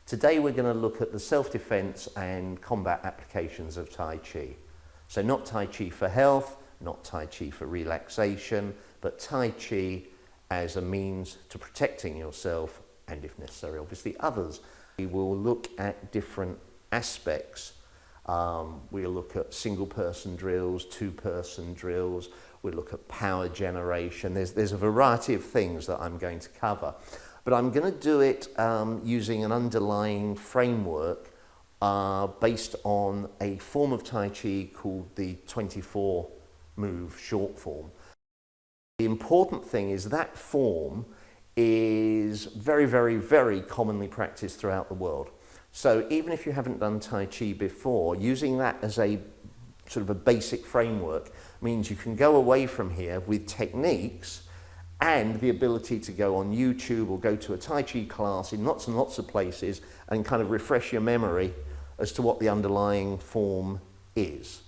Today we're going to look at the self-defense and combat applications of Tai Chi. So not Tai Chi for health, not Tai Chi for relaxation, but Tai Chi as a means to protecting yourself and, if necessary, obviously others. We will look at different aspects. We'll look at single-person drills, two-person drills. We'll look at power generation. There's a variety of things that I'm going to cover. But I'm going to do it using an underlying framework based on a form of Tai Chi called the 24 move short form. The important thing is that form is very, very, very commonly practiced throughout the world. So even if you haven't done Tai Chi before, using that as a sort of a basic framework means you can go away from here with techniques and the ability to go on YouTube or go to a Tai Chi class in lots and lots of places and kind of refresh your memory as to what the underlying form is.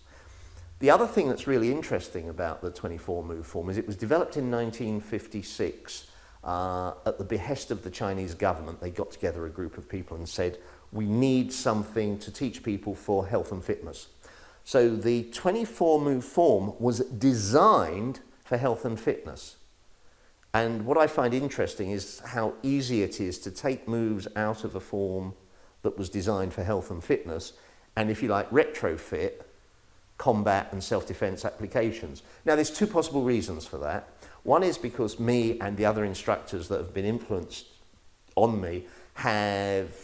The other thing that's really interesting about the 24 move form is it was developed in 1956 at the behest of the Chinese government. They got together a group of people and said, we need something to teach people for health and fitness. So the 24 move form was designed for health and fitness. And what I find interesting is how easy it is to take moves out of a form that was designed for health and fitness and, if you like, retrofit combat and self-defense applications. Now, there's two possible reasons for that. One is because me and the other instructors that have been influenced on me have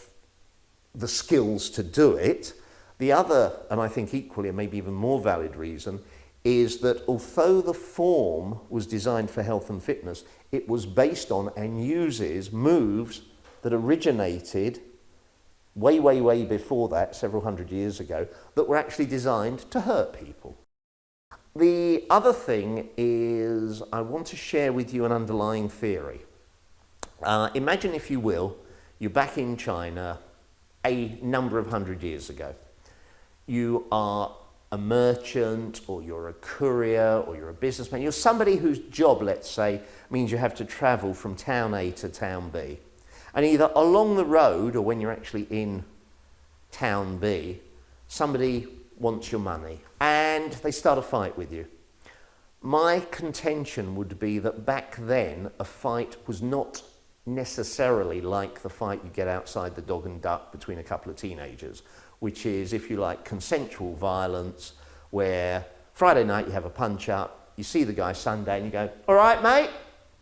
the skills to do it. The other, and I think equally and maybe even more valid reason, is that although the form was designed for health and fitness, it was based on and uses moves that originated way, way, way before that, several hundred years ago, that were actually designed to hurt people. The other thing is I want to share with you an underlying theory. Imagine, if you will, you're back in China a number of hundred years ago. You are a merchant, or you're a courier, or you're a businessman. You're somebody whose job, let's say, means you have to travel from town A to town B. And either along the road or when you're actually in town B, somebody wants your money and they start a fight with you. My contention would be that back then a fight was not necessarily like the fight you get outside the Dog and Duck between a couple of teenagers, which is, if you like, consensual violence, where Friday night you have a punch up, you see the guy Sunday and you go, all right, mate?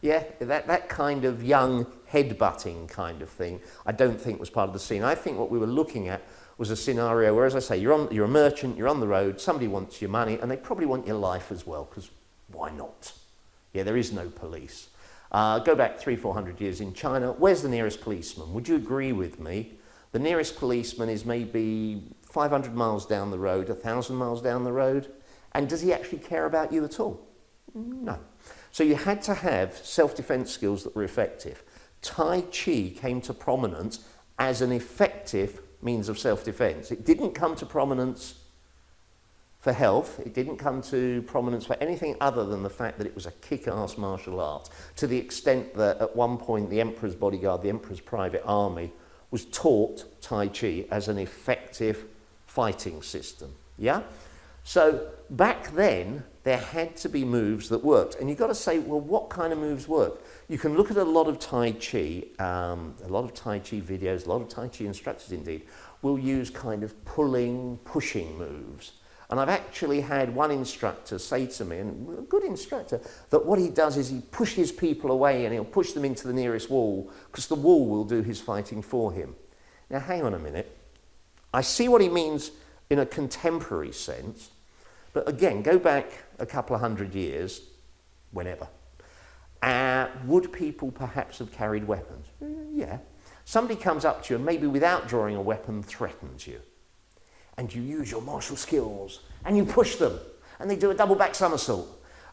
Yeah, that kind of young head-butting kind of thing, I don't think was part of the scene. I think what we were looking at was a scenario where, as I say, you're a merchant, you're on the road, somebody wants your money, and they probably want your life as well, because why not? Yeah, there is no police. Go back 300-400 years in China, where's the nearest policeman? Would you agree with me? The nearest policeman is maybe 500 miles down the road, 1,000 miles down the road, and does he actually care about you at all? No. So you had to have self-defense skills that were effective. Tai Chi came to prominence as an effective means of self-defense. It didn't come to prominence for health. It didn't come to prominence for anything other than the fact that it was a kick-ass martial art, to the extent that at one point the Emperor's bodyguard, the Emperor's private army, was taught Tai Chi as an effective fighting system. Yeah? So back then, there had to be moves that worked. And you've got to say, well, what kind of moves work? You can look at a lot of Tai Chi, videos, a lot of Tai Chi instructors indeed, will use kind of pulling, pushing moves. And I've actually had one instructor say to me, and a good instructor, that what he does is he pushes people away and he'll push them into the nearest wall because the wall will do his fighting for him. Now, hang on a minute. I see what he means in a contemporary sense, but again, go back a couple of hundred years, whenever. Would people perhaps have carried weapons? Yeah. Somebody comes up to you and maybe without drawing a weapon threatens you. And you use your martial skills and you push them and they do a double back somersault.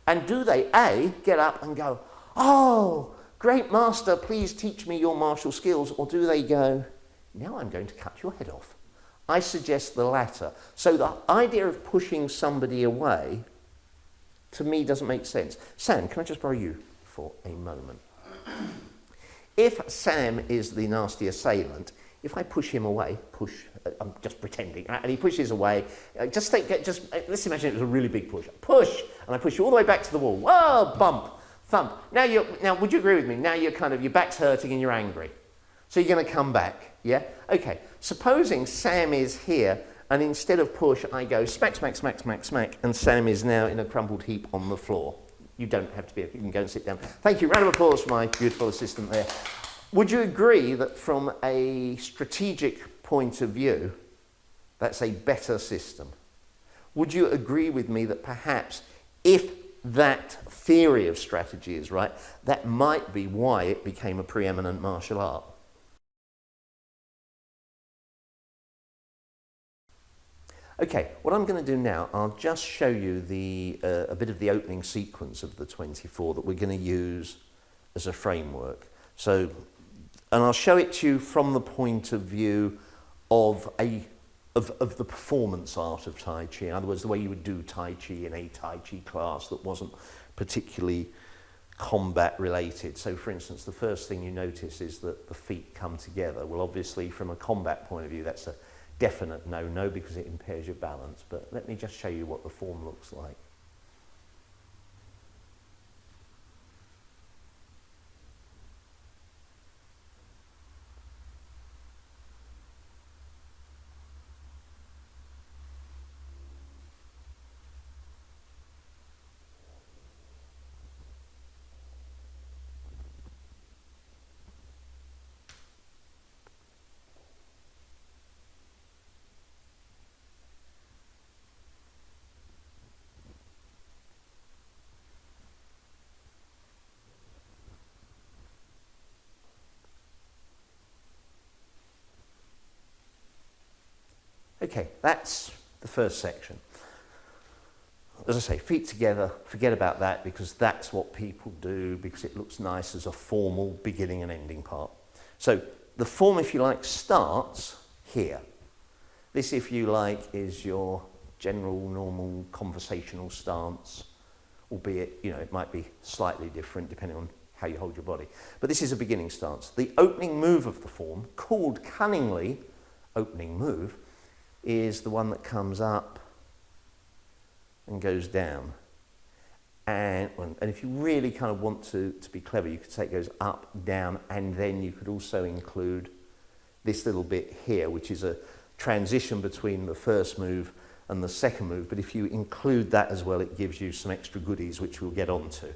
And do they, A, get up and go, oh, great master, please teach me your martial skills? Or do they go, now I'm going to cut your head off? I suggest the latter. So the idea of pushing somebody away, to me, doesn't make sense. Sam, can I just borrow you for a moment? If Sam is the nasty assailant, if I push him away, I'm just pretending, right? And he pushes away, let's imagine it was a really big push, and I push you all the way back to the wall. Whoa, bump, thump. Now would you agree with me? Now your back's hurting and you're angry. So you're going to come back, yeah? Okay, supposing Sam is here, and instead of push, I go smack, smack, smack, smack, smack, and Sam is now in a crumpled heap on the floor. You don't have to be, you can go and sit down. Thank you, round of applause for my beautiful assistant there. Would you agree that from a strategic point of view, that's a better system? Would you agree with me that perhaps if that theory of strategy is right, that might be why it became a preeminent martial art? Okay, what I'm going to do now, I'll just show you a bit of the opening sequence of the 24 that we're going to use as a framework. So, and I'll show it to you from the point of view of the performance art of Tai Chi. In other words, the way you would do Tai Chi in a Tai Chi class that wasn't particularly combat related. So for instance, the first thing you notice is that the feet come together. Well, obviously from a combat point of view, that's a definite no because it impairs your balance. But let me just show you what the form looks like. Okay, that's the first section. As I say, feet together, forget about that because that's what people do because it looks nice as a formal beginning and ending part. So the form, if you like, starts here. This, if you like, is your general, normal, conversational stance, albeit, you know, it might be slightly different depending on how you hold your body. But this is a beginning stance. The opening move of the form, called cunningly opening move, is the one that comes up and goes down. And if you really kind of want to be clever, you could say it goes up, down, and then you could also include this little bit here, which is a transition between the first move and the second move. But if you include that as well, it gives you some extra goodies, which we'll get onto.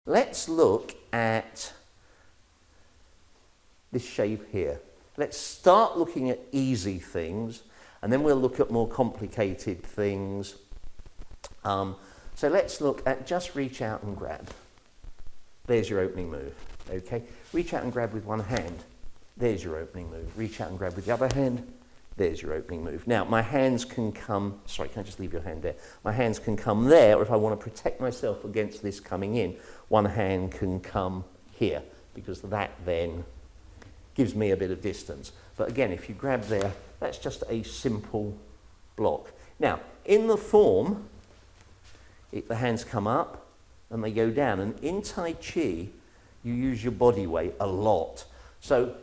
Let's look at this shape here. Let's start looking at easy things, and then we'll look at more complicated things. So let's look at just reach out and grab. There's your opening move, okay? Reach out and grab with one hand. There's your opening move. Reach out and grab with the other hand. There's your opening move. Now, my hands can come, sorry, can I just leave your hand there? My hands can come there, or if I want to protect myself against this coming in, one hand can come here, because that then gives me a bit of distance. But again, if you grab there, that's just a simple block. Now, in the form, the hands come up and they go down. And in Tai Chi, you use your body weight a lot. So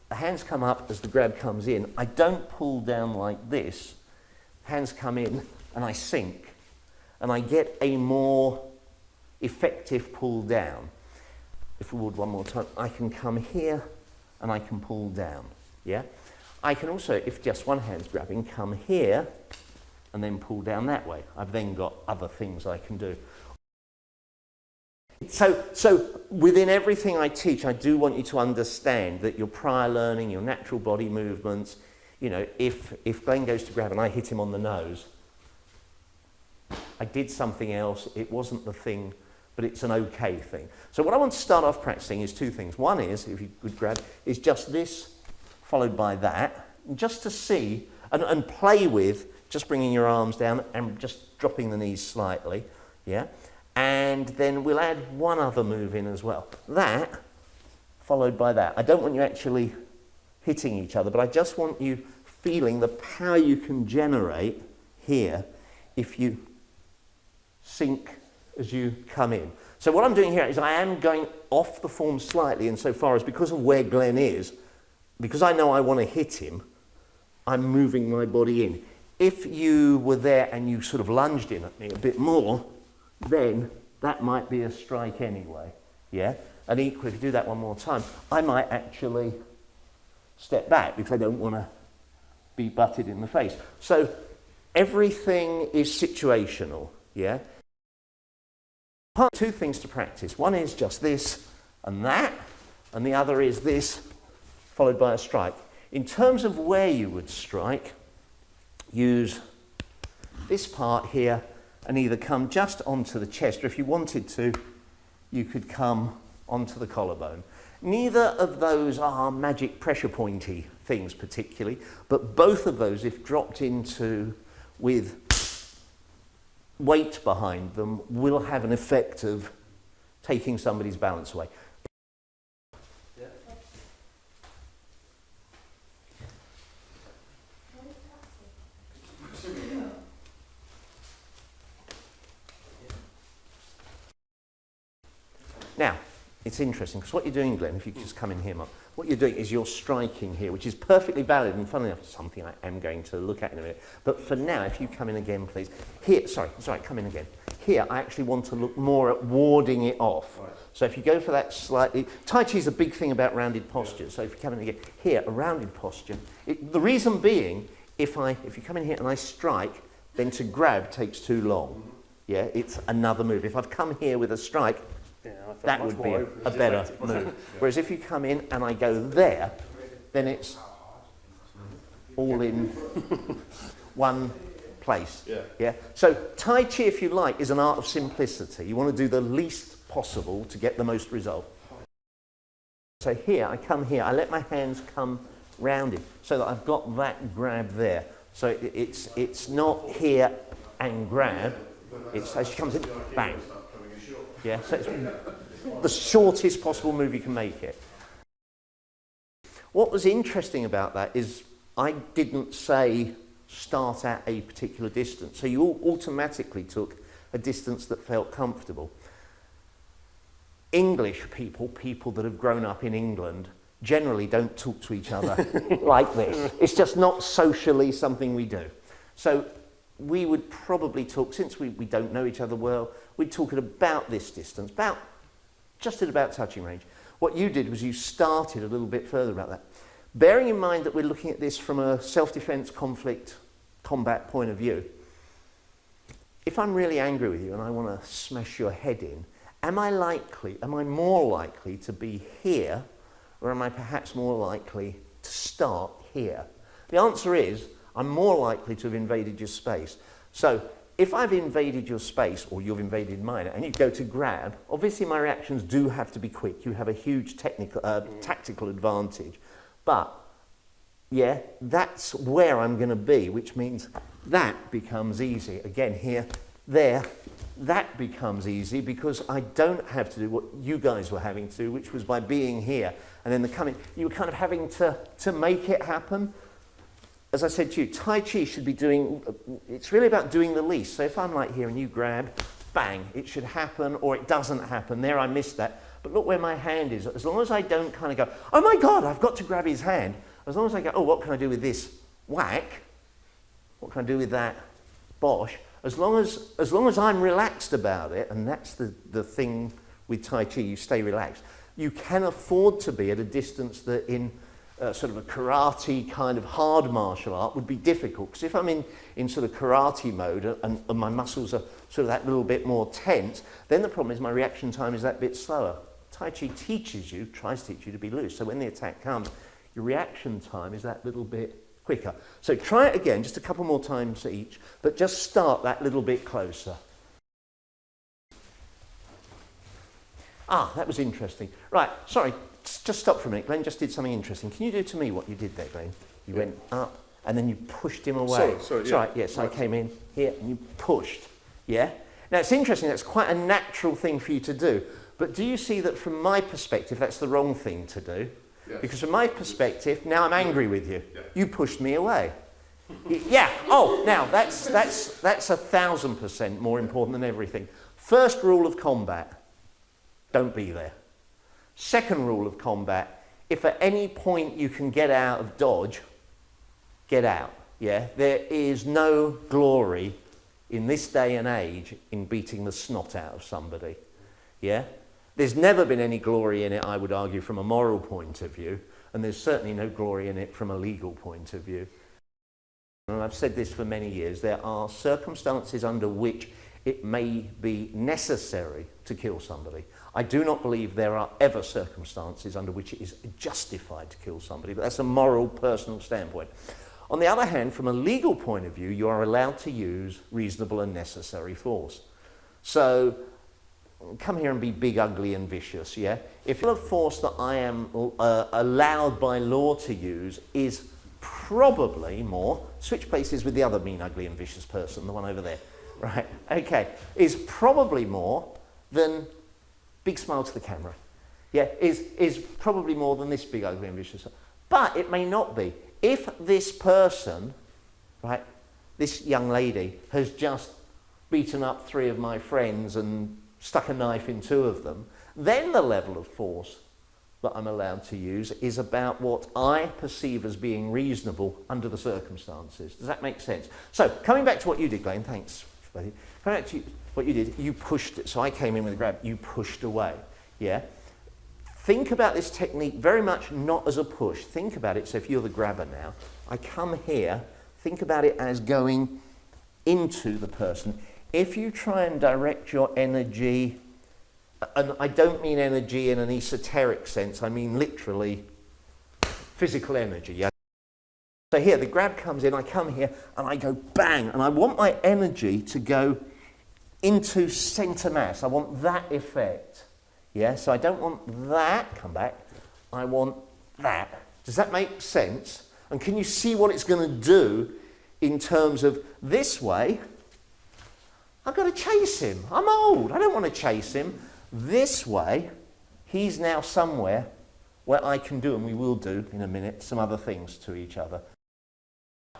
the hands come up as the grab comes in. I don't pull down like this. Hands come in and I sink. And I get a more effective pull down. If we would one more time, I can come here and I can pull down, yeah? I can also, if just one hand's grabbing, come here and then pull down that way. I've then got other things I can do. So within everything I teach, I do want you to understand that your prior learning, your natural body movements, you know, if Glenn goes to grab and I hit him on the nose, I did something else, it wasn't the thing, but it's an okay thing. So what I want to start off practicing is two things. One is, if you could grab, is just this followed by that, just to see and play with just bringing your arms down and just dropping the knees slightly, yeah? And then we'll add one other move in as well. That followed by that. I don't want you actually hitting each other, but I just want you feeling the power you can generate here if you sink as you come in. So what I'm doing here is I am going off the form slightly insofar as because of where Glenn is, because I know I want to hit him, I'm moving my body in. If you were there and you sort of lunged in at me a bit more, then that might be a strike anyway, yeah? And equally, if you do that one more time, I might actually step back because I don't want to be butted in the face. So everything is situational, yeah? Two things to practice. One is just this and that, and the other is this followed by a strike. In terms of where you would strike, use this part here and either come just onto the chest, or if you wanted to, you could come onto the collarbone. Neither of those are magic pressure pointy things particularly, but both of those, if dropped into with weight behind them, will have an effect of taking somebody's balance away. Yeah. Now, it's interesting, because what you're doing, Glenn, if you could just come in here, Mark, what you're doing is you're striking here, which is perfectly valid, and funnily enough, something I am going to look at in a minute. But for now, if you come in again, please. Here, sorry, come in again. Here, I actually want to look more at warding it off. Right. So if you go for that slightly... Tai Chi is a big thing about rounded posture, so if you come in again, here, a rounded posture. The reason being, if you come in here and I strike, then to grab takes too long. Yeah, it's another move. If I've come here with a strike, yeah, that would be a better move. Whereas if you come in and I go there, then it's all in one place. Yeah. So Tai Chi, if you like, is an art of simplicity. You want to do the least possible to get the most result. So here, I come here, I let my hands come rounded so that I've got that grab there. So it's not here and grab, it's as she comes in, bang. Yeah, so it's the shortest possible move you can make it. What was interesting about that is I didn't say start at a particular distance, so you automatically took a distance that felt comfortable. English people that have grown up in England, generally don't talk to each other like this. It's just not socially something we do. So we would probably talk, since we don't know each other well, we'd talk at about this distance, just at about touching range. What you did was you started a little bit further about that. Bearing in mind that we're looking at this from a self-defense, conflict, combat point of view, if I'm really angry with you and I want to smash your head in, am I more likely to be here, or am I perhaps more likely to start here? The answer is, I'm more likely to have invaded your space. So if I've invaded your space, or you've invaded mine, and you go to grab, obviously my reactions do have to be quick. You have a huge tactical advantage. But, yeah, that's where I'm going to be, which means that becomes easy. Again, here, there, that becomes easy because I don't have to do what you guys were having to do, which was by being here. And then you were kind of having to make it happen. As I said to you, Tai Chi should be it's really about doing the least. So if I'm like here and you grab, bang, it should happen, or it doesn't happen. There, I missed that. But look where my hand is. As long as I don't kind of go, oh my God, I've got to grab his hand. As long as I go, oh, what can I do with this? Whack. What can I do with that? Bosh. As long as I'm relaxed about it, and that's the thing with Tai Chi, you stay relaxed. You can afford to be at a distance that in sort of a karate kind of hard martial art would be difficult. Because if I'm in sort of karate mode and my muscles are sort of that little bit more tense, then the problem is my reaction time is that bit slower. Tai Chi tries to teach you to be loose. So when the attack comes, your reaction time is that little bit quicker. So try it again, just a couple more times each, but just start that little bit closer. Ah, that was interesting. Right, sorry, just stop for a minute. Glenn just did something interesting. Can you do to me what you did there, Glenn? You went up and then you pushed him away. Sorry, yeah. Right, yes, I came in here and you pushed, yeah? Now, it's interesting, that's quite a natural thing for you to do, but do you see that from my perspective, that's the wrong thing to do? Yes. Because from my perspective, now I'm angry with you. Yeah. You pushed me away. Yeah, oh, now that's 1,000% more important than everything. First rule of combat, don't be there. Second rule of combat, if at any point you can get out of dodge, get out. Yeah? There is no glory in this day and age in beating the snot out of somebody. Yeah? There's never been any glory in it, I would argue, from a moral point of view, and there's certainly no glory in it from a legal point of view. And I've said this for many years, there are circumstances under which it may be necessary to kill somebody. I do not believe there are ever circumstances under which it is justified to kill somebody, but that's a moral, personal standpoint. On the other hand, from a legal point of view, you are allowed to use reasonable and necessary force. So, come here and be big, ugly and vicious, yeah? If the force that I am allowed by law to use is probably more, switch places with the other mean, ugly and vicious person, the one over there, right, okay, is probably more than, big smile to the camera, yeah, is probably more than this big, ugly and vicious, but it may not be. If this person, right, this young lady has just beaten up 3 of my friends and stuck a knife in 2 of them, then the level of force that I'm allowed to use is about what I perceive as being reasonable under the circumstances. Does that make sense? So, coming back to what you did, Glenn, thanks. Coming back to what you did, you pushed it. So I came in with a grab, you pushed away, yeah? Think about this technique very much not as a push. Think about it, so if you're the grabber now, I come here, think about it as going into the person. If you try and direct your energy, and I don't mean energy in an esoteric sense, I mean literally physical energy. Yeah? So here, the grab comes in, I come here, and I go bang, and I want my energy to go into centre mass. I want that effect. Yeah, so I don't want that, come back, I want that. Does that make sense? And can you see what it's going to do in terms of this way? I've got to chase him. I'm old. I don't want to chase him. This way, he's now somewhere where I can do, and we will do in a minute, some other things to each other.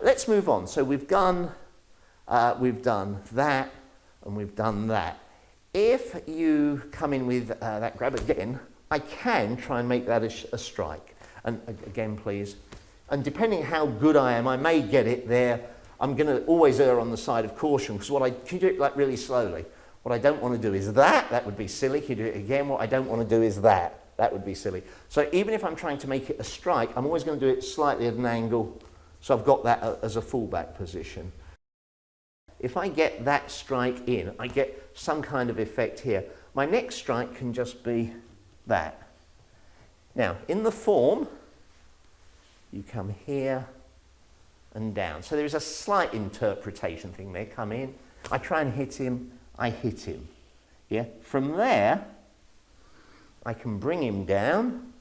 Let's move on. So we've done that, and we've done that. If you come in with that grab again, I can try and make that a strike. And again, please. And depending how good I am, I may get it there. I'm going to always err on the side of caution, because can you do it like really slowly? What I don't want to do is that would be silly. Can you do it again? What I don't want to do is that would be silly. So even if I'm trying to make it a strike, I'm always going to do it slightly at an angle, so I've got that as a fallback position. If I get that strike in, I get some kind of effect here. My next strike can just be that. Now, in the form, you come here and down. So there's a slight interpretation thing there. Come in, I try and hit him, I hit him. Yeah? From there, I can bring him down,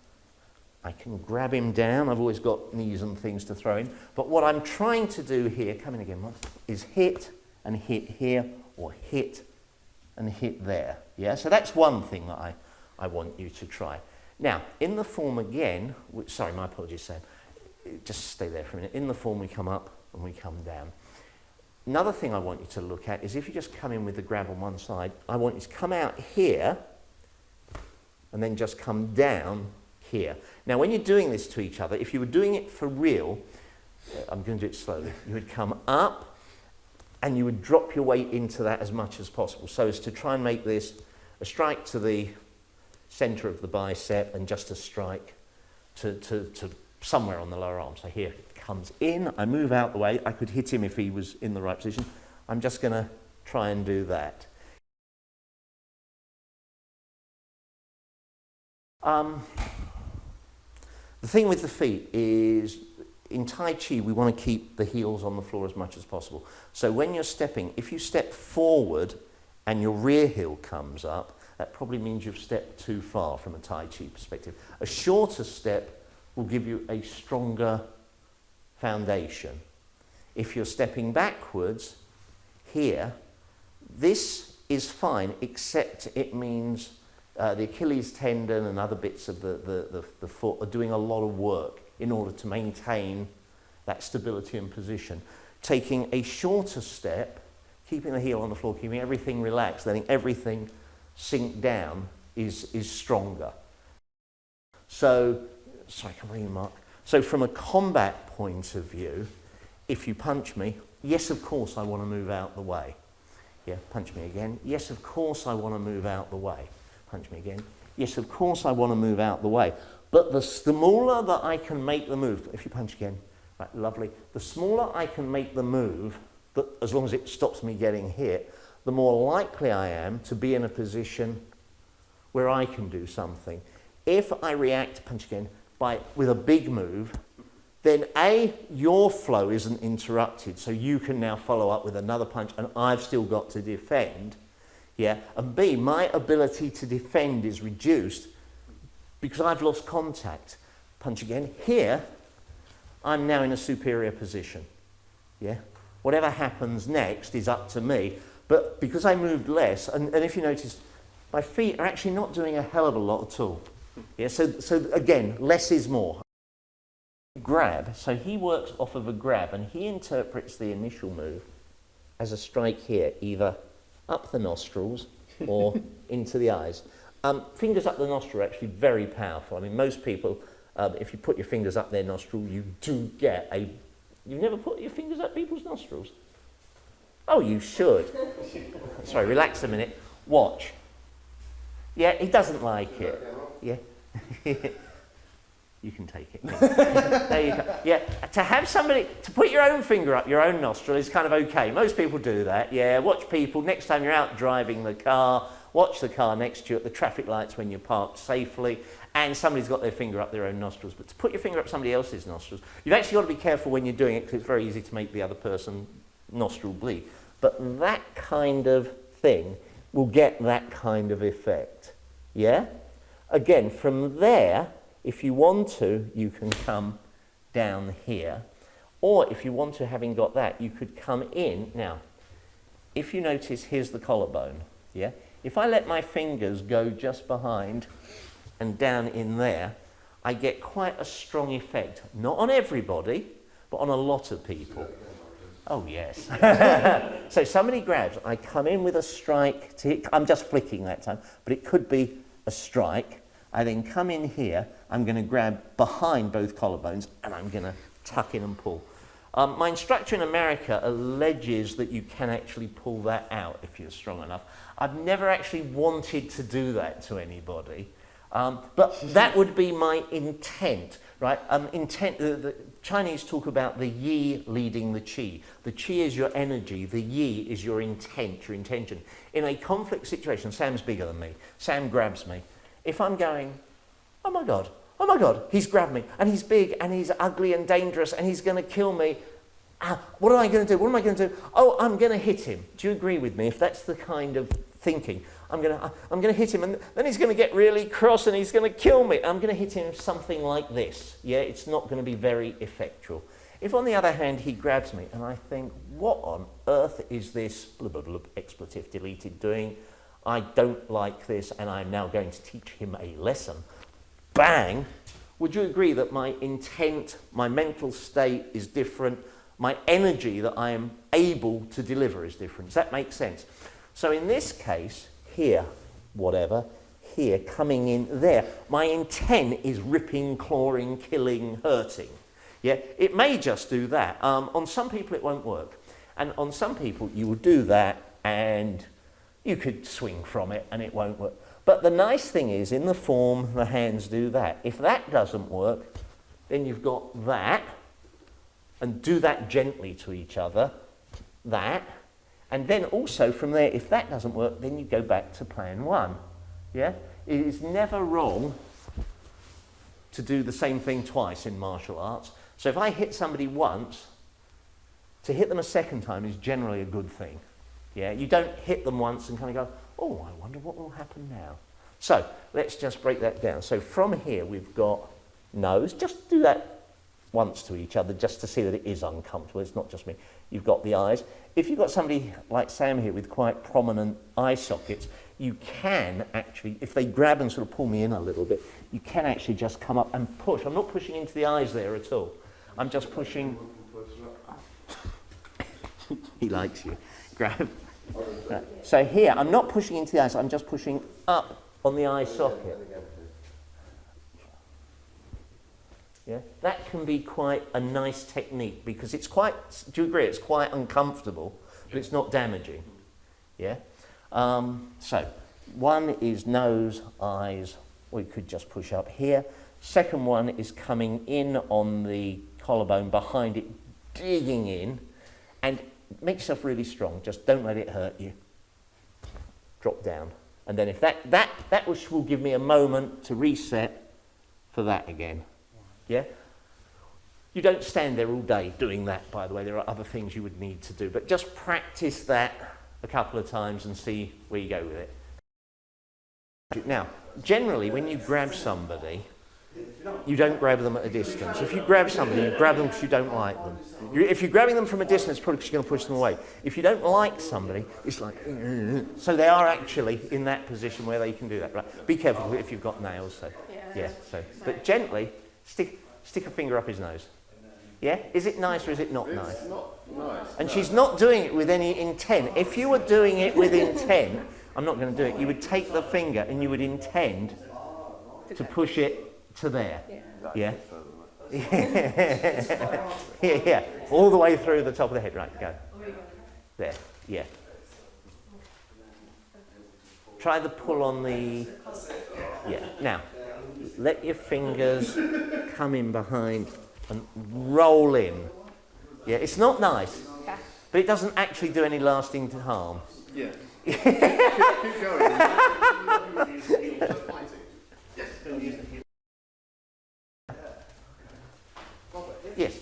I can grab him down. I've always got knees and things to throw in. But what I'm trying to do here, come in again, is hit and hit here, or hit and hit there. Yeah, so that's one thing that I want you to try. Now, in the form again, sorry, my apologies, Sam. Just stay there for a minute. In the form, we come up and we come down. Another thing I want you to look at is if you just come in with the grab on one side, I want you to come out here and then just come down here. Now, when you're doing this to each other, if you were doing it for real, I'm going to do it slowly, you would come up and you would drop your weight into that as much as possible, so as to try and make this a strike to the centre of the bicep and just a strike to somewhere on the lower arm. So here it comes in, I move out the way, I could hit him if he was in the right position. I'm just going to try and do that. The thing with the feet is, in Tai Chi, we want to keep the heels on the floor as much as possible. So when you're stepping, if you step forward and your rear heel comes up, that probably means you've stepped too far from a Tai Chi perspective. A shorter step will give you a stronger foundation. If you're stepping backwards here, this is fine, except it means the Achilles tendon and other bits of the foot are doing a lot of work in order to maintain that stability and position. Taking a shorter step keeping the heel on the floor, keeping everything relaxed, letting everything sink down is stronger. So, sorry, come on, Mark. So from a combat point of view, if you punch me, yes, of course I want to move out the way. Yeah, punch me again. Yes, of course I want to move out the way. Punch me again. Yes, of course I want to move out the way. But the smaller that I can make the move, if you punch again, right, lovely. The smaller I can make the move, that as long as it stops me getting hit, the more likely I am to be in a position where I can do something. If I react, punch again, with a big move, then A, your flow isn't interrupted, so you can now follow up with another punch and I've still got to defend. Yeah? And B, my ability to defend is reduced because I've lost contact. Punch again. Here, I'm now in a superior position. Yeah? Whatever happens next is up to me. But because I moved less, and if you notice, my feet are actually not doing a hell of a lot at all. Yeah? So again, less is more. Grab, so he works off of a grab and he interprets the initial move as a strike here, either up the nostrils or into the eyes. Fingers up the nostril are actually very powerful. I mean, most people, if you put your fingers up their nostril, you do get a... You've never put your fingers up people's nostrils? Oh, you should. Sorry, relax a minute. Watch. Yeah, he doesn't like it. Yeah. You can take it. There you go. Yeah, to have somebody, to put your own finger up your own nostril is kind of okay. Most people do that. Yeah, watch people, next time you're out driving the car, watch the car next to you at the traffic lights when you're parked safely, and somebody's got their finger up their own nostrils. But to put your finger up somebody else's nostrils, you've actually got to be careful when you're doing it because it's very easy to make the other person nostril bleed. But that kind of thing will get that kind of effect. Yeah? Again, from there, if you want to, you can come down here. Or if you want to, having got that, you could come in. Now, if you notice, here's the collarbone. Yeah? If I let my fingers go just behind and down in there, I get quite a strong effect. Not on everybody, but on a lot of people. Oh, yes. So somebody grabs, I come in with a strike. To hit, I'm just flicking that time, but it could be a strike. I then come in here, I'm going to grab behind both collarbones and I'm going to tuck in and pull. My instructor in America alleges that you can actually pull that out if you're strong enough. I've never actually wanted to do that to anybody, but that would be my intent, right? The Chinese talk about the yi leading the qi. The qi is your energy, the yi is your intent, your intention. In a conflict situation, Sam's bigger than me, Sam grabs me. If I'm going, oh my God, he's grabbed me, and he's big, and he's ugly and dangerous, and he's going to kill me. What am I going to do? What am I going to do? Oh, I'm going to hit him. Do you agree with me? If that's the kind of thinking, I'm going to hit him, and then he's going to get really cross, and he's going to kill me. I'm going to hit him something like this. Yeah, it's not going to be very effectual. If, on the other hand, he grabs me, and I think, what on earth is this blah, blah, blah, expletive deleted doing? I don't like this, and I'm now going to teach him a lesson. Bang! Would you agree that my intent, my mental state is different, my energy that I am able to deliver is different? Does that make sense? So in this case, here, whatever, here, coming in there, my intent is ripping, clawing, killing, hurting. Yeah, it may just do that. On some people it won't work. And on some people you will do that and you could swing from it and it won't work. But the nice thing is, in the form, the hands do that. If that doesn't work, then you've got that, and do that gently to each other, that, and then also from there, if that doesn't work, then you go back to plan one. Yeah? It is never wrong to do the same thing twice in martial arts. So if I hit somebody once, to hit them a second time is generally a good thing. Yeah, you don't hit them once and kind of go, oh, I wonder what will happen now. So let's just break that down. So from here we've got nose. Just do that once to each other just to see that it is uncomfortable. It's not just me. You've got the eyes. If you've got somebody like Sam here with quite prominent eye sockets, you can actually, if they grab and sort of pull me in a little bit, you can actually just come up and push. I'm not pushing into the eyes there at all. I'm just pushing. He likes you. grab. Right. So here, I'm not pushing into the eye, so I'm just pushing up on the eye socket. Yeah, that can be quite a nice technique because it's quite, do you agree, it's quite uncomfortable, but it's not damaging. Yeah? So, one is nose, eyes, we could just push up here. Second one is coming in on the collarbone, behind it, digging in, and make yourself really strong, just don't let it hurt you. Drop down. And then if that will give me a moment to reset for that again. Yeah? You don't stand there all day doing that, by the way. There are other things you would need to do. But just practice that a couple of times and see where you go with it. Now, generally, when you grab somebody, you don't grab them at a distance. If you grab somebody, you grab them because you don't like them. If you're grabbing them from a distance, probably because you're going to push them away. If you don't like somebody, it's like... So they are actually in that position where they can do that. Right? Be careful if you've got nails. So, but gently... Stick a finger up his nose. Yeah? Is it nice or is it not nice? It's not nice. And she's not doing it with any intent. If you were doing it with intent, I'm not going to do it, you would take the finger and you would intend to push it to there. Yeah? Yeah. All the way through the top of the head. Right, go. There. Yeah. Try the pull on the... Yeah. Now, let your fingers come in behind and roll in. Yeah, it's not nice, but it doesn't actually do any lasting harm. Yeah. Keep going. Yes.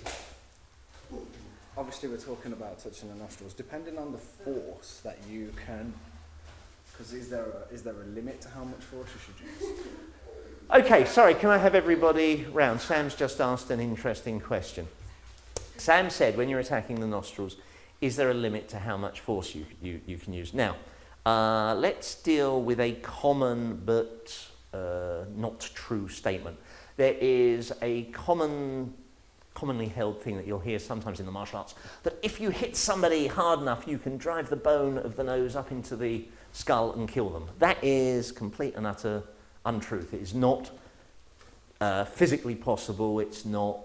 Obviously, we're talking about touching the nostrils. Depending on the force that you can, because is there a limit to how much force you should use? Okay, sorry, can I have everybody round? Sam's just asked an interesting question. Sam said, when you're attacking the nostrils, is there a limit to how much force you can use? Now, let's deal with a common but not true statement. There is a commonly held thing that you'll hear sometimes in the martial arts, that if you hit somebody hard enough, you can drive the bone of the nose up into the skull and kill them. That is complete and utter untruth. It is not physically possible. It's not.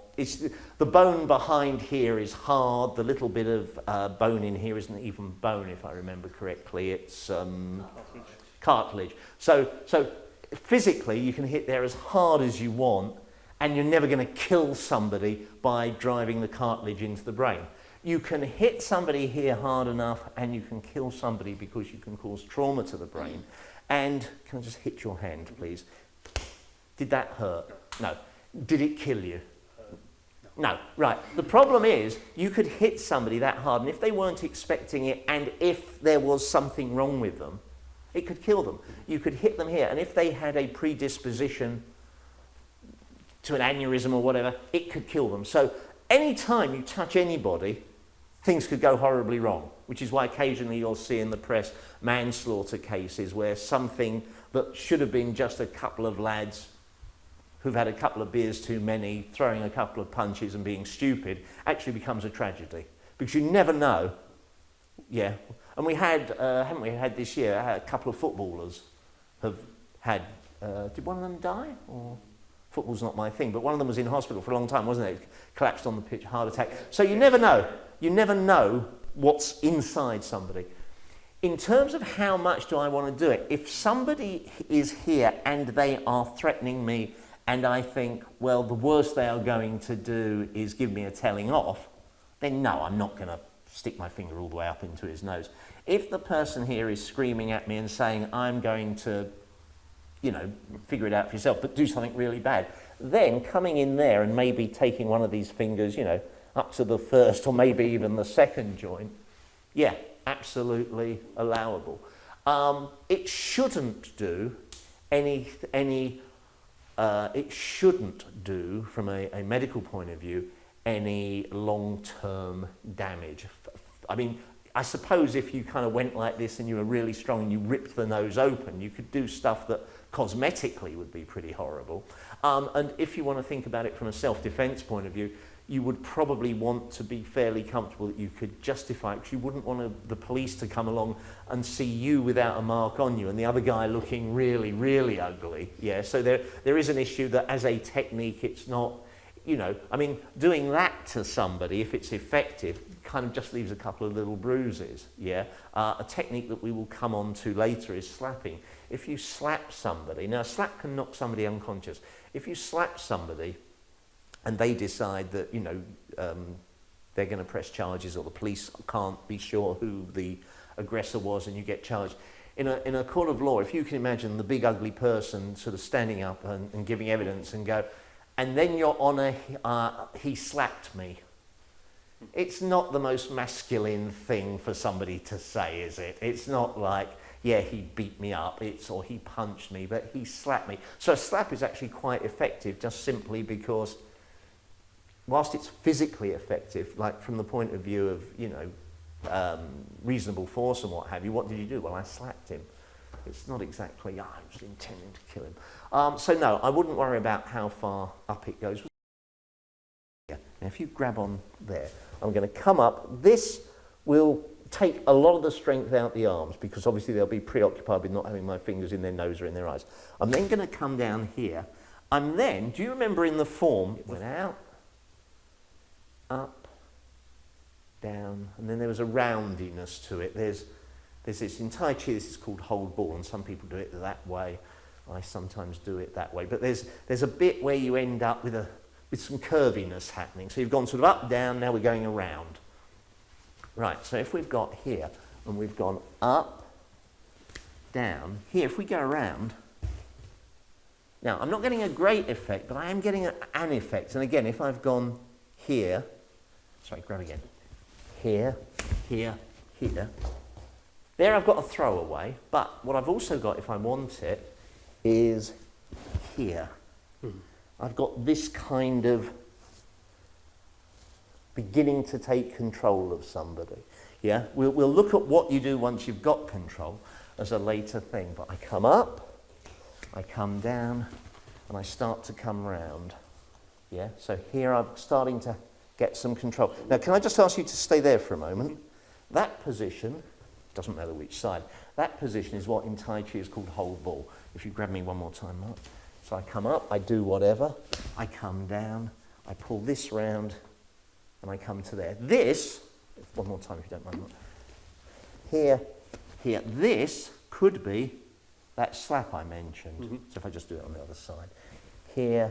The bone behind here is hard. The little bit of bone in here isn't even bone, if I remember correctly. It's cartilage. So physically, you can hit there as hard as you want, and you're never going to kill somebody by driving the cartilage into the brain. You can hit somebody here hard enough, and you can kill somebody because you can cause trauma to the brain. And can I just hit your hand, please? Did that hurt? No. Did it kill you? No. Right. The problem is you could hit somebody that hard, and if they weren't expecting it, and if there was something wrong with them, it could kill them. You could hit them here, and if they had a predisposition to an aneurysm or whatever, it could kill them. So any time you touch anybody, things could go horribly wrong, which is why occasionally you'll see in the press manslaughter cases where something that should have been just a couple of lads who've had a couple of beers too many, throwing a couple of punches and being stupid, actually becomes a tragedy. Because you never know. Yeah. And we had, haven't we had this year, a couple of footballers have had, did one of them die? Or football's not my thing, but one of them was in hospital for a long time, wasn't it? Collapsed on the pitch, heart attack. So you never know. You never know what's inside somebody. In terms of how much do I want to do it, if somebody is here and they are threatening me and I think, well, the worst they are going to do is give me a telling off, then no, I'm not going to stick my finger all the way up into his nose. If the person here is screaming at me and saying, I'm going to, you know, figure it out for yourself, but do something really bad, then coming in there and maybe taking one of these fingers, you know, up to the first or maybe even the second joint, yeah, absolutely allowable. It shouldn't do it shouldn't do, from a medical point of view, any long-term damage. I mean, I suppose if you kind of went like this and you were really strong and you ripped the nose open, you could do stuff that cosmetically would be pretty horrible. And if you want to think about it from a self-defense point of view, you would probably want to be fairly comfortable that you could justify it, because you wouldn't want the police to come along and see you without a mark on you and the other guy looking really, really ugly. Yeah, so there is an issue that as a technique, it's not, you know, I mean, doing that to somebody, if it's effective, kind of just leaves a couple of little bruises. Yeah, a technique that we will come on to later is slapping. If you slap somebody, now a slap can knock somebody unconscious. If you slap somebody and they decide that, you know, they're going to press charges, or the police can't be sure who the aggressor was, and you get charged. In a court of law, if you can imagine the big ugly person sort of standing up and giving evidence and go, and then your honour, he slapped me. It's not the most masculine thing for somebody to say, is it? It's not like, yeah, he beat me up, or he punched me, but he slapped me. So a slap is actually quite effective, just simply because whilst it's physically effective, like from the point of view of, you know, reasonable force and what have you, what did you do? Well, I slapped him. It's not exactly, I was intending to kill him. So no, I wouldn't worry about how far up it goes. Now if you grab on there, I'm going to come up. This will take a lot of the strength out the arms, because obviously they'll be preoccupied with not having my fingers in their nose or in their eyes. I'm then going to come down here. I'm then, do you remember in the form, it went out, up, down, and then there was a roundiness to it. There's this, in Tai Chi, this is called hold ball, and some people do it that way. I sometimes do it that way. But there's a bit where you end up with some curviness happening. So you've gone sort of up, down, now we're going around. Right, so if we've got here, and we've gone up, down, here, if we go around, now I'm not getting a great effect, but I am getting an effect. And again, if I've gone here, sorry, grab again, here, here, here, there I've got a throwaway, but what I've also got, if I want it, is here. I've got this kind of beginning to take control of somebody. Yeah, we'll look at what you do once you've got control as a later thing, but I come up, I come down, and I start to come round. Yeah, so here I'm starting to get some control. Now, can I just ask you to stay there for a moment? That position, doesn't matter which side, that position is what in Tai Chi is called hold ball. If you grab me one more time, Mark. So I come up, I do whatever, I come down, I pull this round, and I come to there. This, one more time if you don't mind, Mark. Here, here, this could be that slap I mentioned. Mm-hmm. So if I just do it on the other side. Here,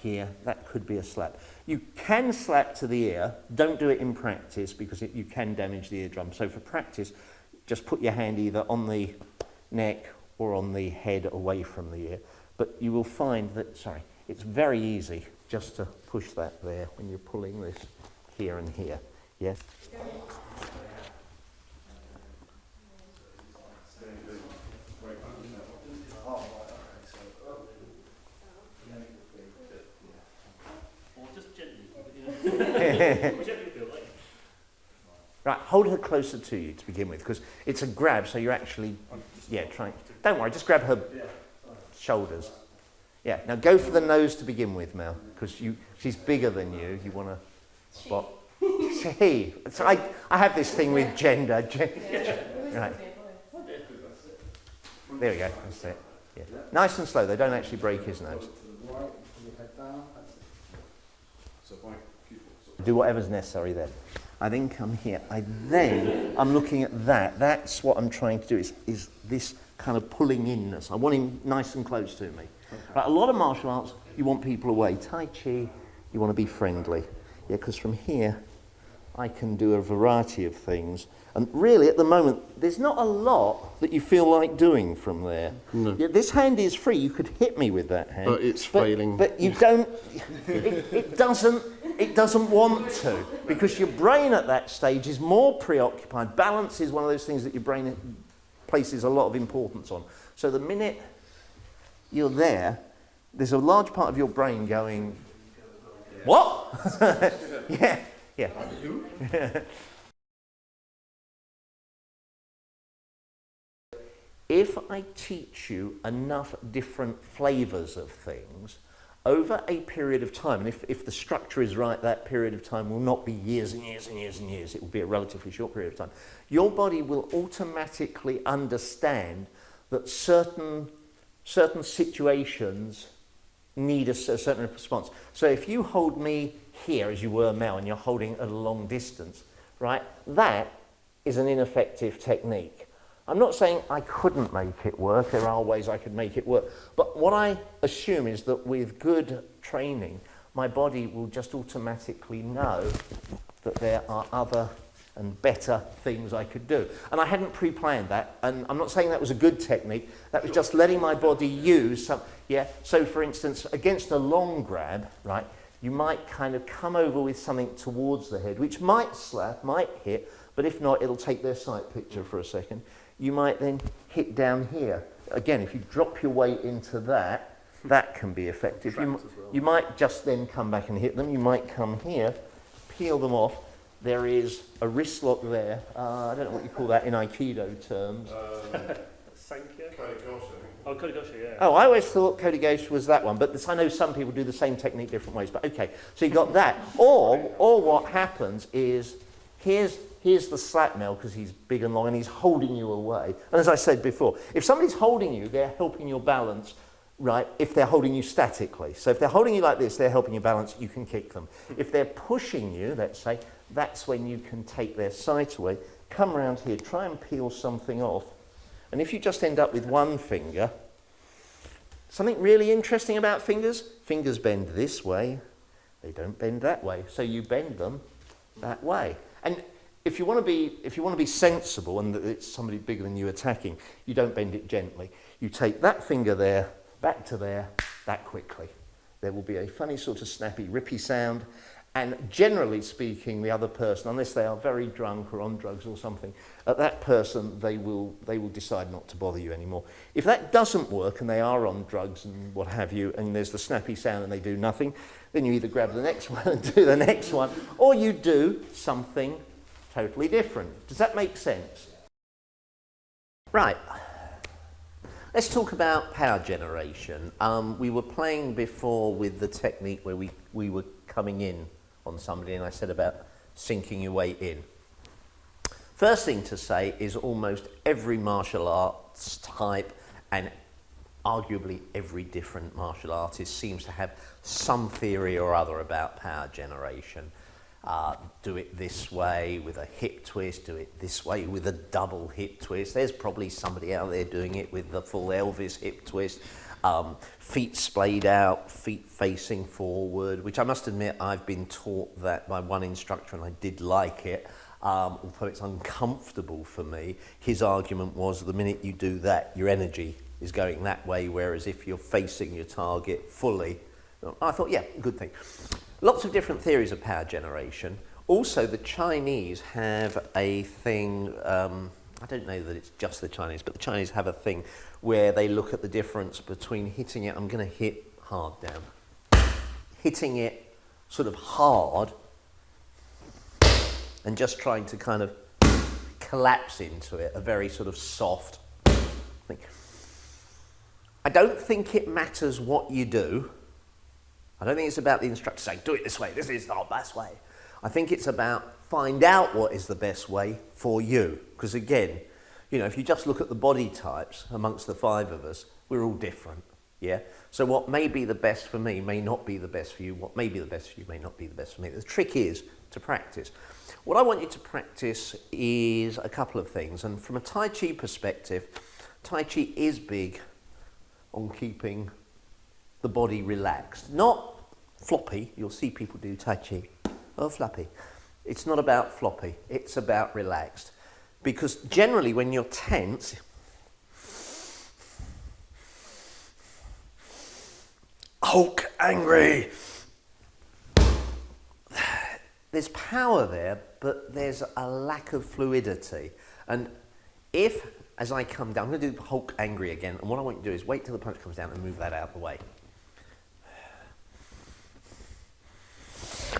here, that could be a slap. You can slap to the ear. Don't do it in practice, because you can damage the eardrum. So for practice, just put your hand either on the neck or on the head away from the ear. But you will find that, sorry, it's very easy just to push that there when you're pulling this here and here. Yes? Right, hold her closer to you to begin with, because it's a grab, so you're actually, yeah, trying. Don't worry, just grab her shoulders. Yeah, now go for the nose to begin with, Mel, because she's bigger than you. You want to spot. She. So I have this thing with gender. Right. There we go. That's it. Yeah. Nice and slow. They don't actually break his nose. Do whatever's necessary there. I then come here. I'm looking at that. That's what I'm trying to do, is this kind of pulling inness. I want him nice and close to me. Okay. Right, a lot of martial arts, you want people away. Tai Chi, you want to be friendly. Yeah, because from here, I can do a variety of things. And really, at the moment, there's not a lot that you feel like doing from there. No. Yeah, this hand is free. You could hit me with that hand. But it's failing. But you don't, it doesn't want to, because your brain at that stage is more preoccupied. Balance is one of those things that your brain places a lot of importance on. So the minute you're there, there's a large part of your brain going, what? Yeah, yeah. If I teach you enough different flavours of things, over a period of time, and if the structure is right, that period of time will not be years and years and years and years. It will be a relatively short period of time. Your body will automatically understand that certain situations need a certain response. So if you hold me here, as you were now, and you're holding at a long distance, right, that is an ineffective technique. I'm not saying I couldn't make it work. There are ways I could make it work. But what I assume is that with good training, my body will just automatically know that there are other and better things I could do. And I hadn't pre-planned that. And I'm not saying that was a good technique. That was just letting my body use some, yeah. So for instance, against a long grab, right, you might kind of come over with something towards the head, which might slap, might hit, but if not, it'll take their sight picture for a second. You might then hit down here. Again, if you drop your weight into that, that can be effective. You might just then come back and hit them. You might come here, peel them off. There is a wrist lock there. I don't know what you call that in Aikido terms. Sankya? Oh, Kodigosha, yeah. Oh, I always thought Kodigosha was that one, but I know some people do the same technique different ways. But okay, so you got that. Or what happens is, here's the slap now, because he's big and long and he's holding you away. And as I said before, if somebody's holding you, they're helping your balance, right, if they're holding you statically. So if they're holding you like this, they're helping you balance, you can kick them. If they're pushing you, let's say, that's when you can take their sight away, come around here, try and peel something off. And if you just end up with one finger, something really interesting about fingers bend this way, they don't bend that way. So you bend them that way. And if you want to be sensible and that it's somebody bigger than you attacking, you don't bend it gently. You take that finger there, back to there, that quickly. There will be a funny sort of snappy, rippy sound. And generally speaking, the other person, unless they are very drunk or on drugs or something, at that person, they will decide not to bother you anymore. If that doesn't work and they are on drugs and what have you, and there's the snappy sound and they do nothing, then you either grab the next one and do the next one, or you do something totally different. Does that make sense? Right. Let's talk about power generation. We were playing before with the technique where we were coming in on somebody, and I said about sinking your way in. First thing to say is almost every martial arts type and arguably every different martial artist seems to have some theory or other about power generation. Do it this way with a hip twist, do it this way with a double hip twist. There's probably somebody out there doing it with the full Elvis hip twist. Feet splayed out, feet facing forward, which I must admit I've been taught that by one instructor and I did like it, although it's uncomfortable for me. His argument was the minute you do that, your energy is going that way, whereas if you're facing your target fully, I thought, yeah, good thing. Lots of different theories of power generation. Also, the Chinese have a thing, I don't know that it's just the Chinese, but the Chinese have a thing where they look at the difference between hitting it, I'm going to hit hard down, hitting it sort of hard, and just trying to kind of collapse into it, a very sort of soft thing. I don't think it matters what you do. I don't think it's about the instructor saying, do it this way, this is the best way. I think it's about find out what is the best way for you. Because again, you know, if you just look at the body types amongst the five of us, we're all different, yeah? So what may be the best for me may not be the best for you. What may be the best for you may not be the best for me. The trick is to practice. What I want you to practice is a couple of things. And from a Tai Chi perspective, Tai Chi is big on keeping the body relaxed. Not floppy. You'll see people do Tai Chi. Oh, floppy. It's not about floppy. It's about relaxed. Because generally when you're tense, Hulk angry, there's power there, but there's a lack of fluidity. And if, as I come down, I'm going to do Hulk angry again, and what I want you to do is wait till the punch comes down and move that out of the way.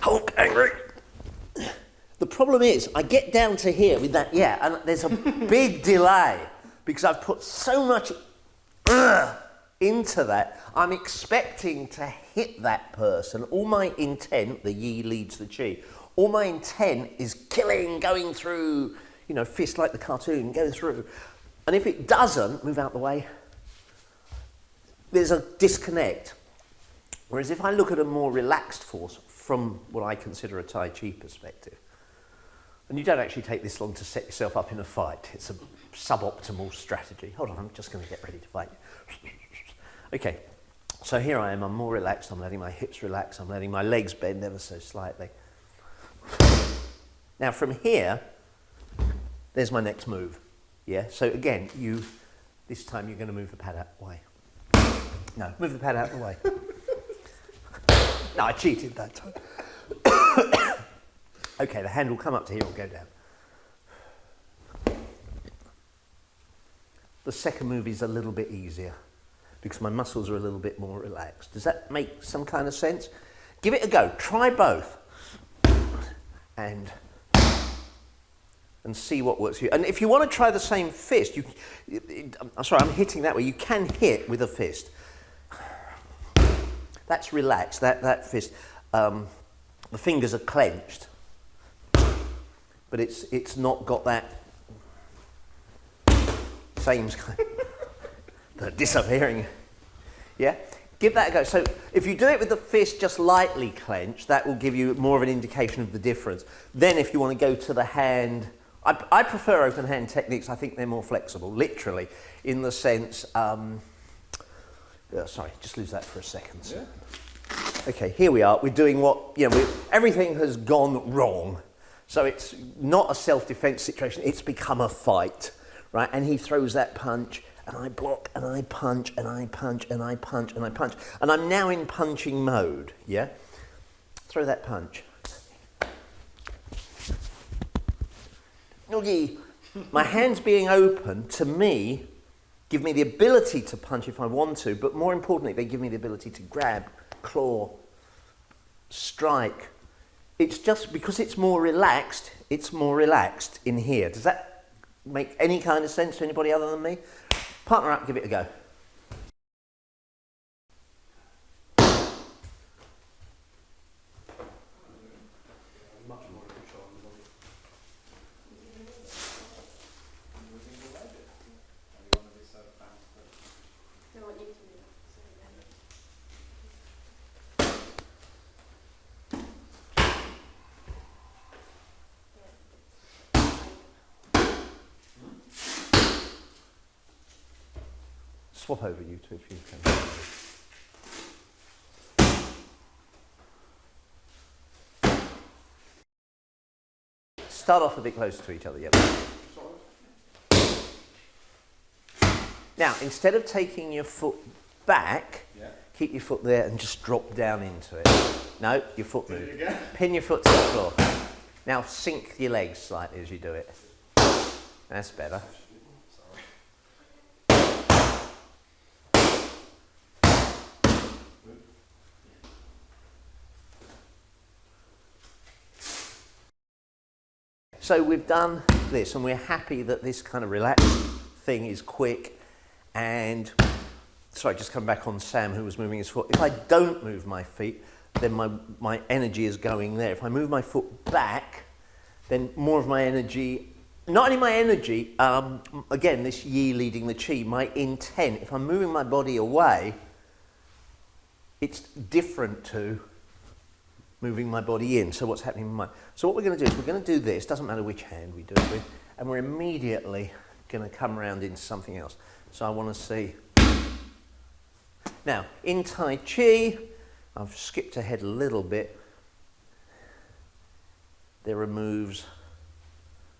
Hulk angry. The problem is, I get down to here with that, yeah, and there's a big delay because I've put so much into that. I'm expecting to hit that person. All my intent, the yi leads the chi, all my intent is killing, going through, you know, fist like the cartoon, go through. And if it doesn't, move out the way, there's a disconnect. Whereas if I look at a more relaxed force from what I consider a Tai Chi perspective, and you don't actually take this long to set yourself up in a fight, it's a suboptimal strategy. Hold on, I'm just going to get ready to fight you. Okay, so here I am, I'm more relaxed, I'm letting my hips relax, I'm letting my legs bend ever so slightly. Now from here, there's my next move. Yeah, so again, this time you're going to move the pad out the way. No, move the pad out the way. No, I cheated that time. Okay, the hand will come up to here or go down. The second move is a little bit easier because my muscles are a little bit more relaxed. Does that make some kind of sense? Give it a go. Try both. And see what works for you. And if you want to try the same fist, I'm sorry, I'm hitting that way. You can hit with a fist. That's relaxed, that fist. The fingers are clenched. But it's not got that same kind of disappearing. Yeah? Give that a go. So if you do it with the fist just lightly clenched, that will give you more of an indication of the difference. Then if you want to go to the hand, I prefer open hand techniques. I think they're more flexible, literally, in the sense, sorry, just lose that for a second. Yeah. Okay, here we are. We're doing what, everything has gone wrong. So it's not a self-defense situation, it's become a fight, right? And he throws that punch, and I block, and I punch, and I punch, and I punch, and I punch. And I'm now in punching mode, yeah? Throw that punch. Noogie. My hands being open, to me, give me the ability to punch if I want to, but more importantly, they give me the ability to grab, claw, strike. It's just because it's more relaxed in here. Does that make any kind of sense to anybody other than me? Partner up, give it a go. Swap over you two if you can. Start off a bit closer to each other, yep. Now, instead of taking your foot back, keep your foot there and just drop down into it. No, your foot moved. Pin your foot to the floor. Now sink your legs slightly as you do it. That's better. So we've done this and we're happy that this kind of relaxed thing is quick and, sorry, just come back on Sam who was moving his foot. If I don't move my feet, then my energy is going there. If I move my foot back, then more of my energy, not only my energy, again, this yi leading the chi, my intent, if I'm moving my body away, it's different to moving my body in. So what's happening in my... So what we're going to do is we're going to do this, doesn't matter which hand we do it with, and we're immediately going to come around into something else. So I want to see... Now, in Tai Chi, I've skipped ahead a little bit. There are moves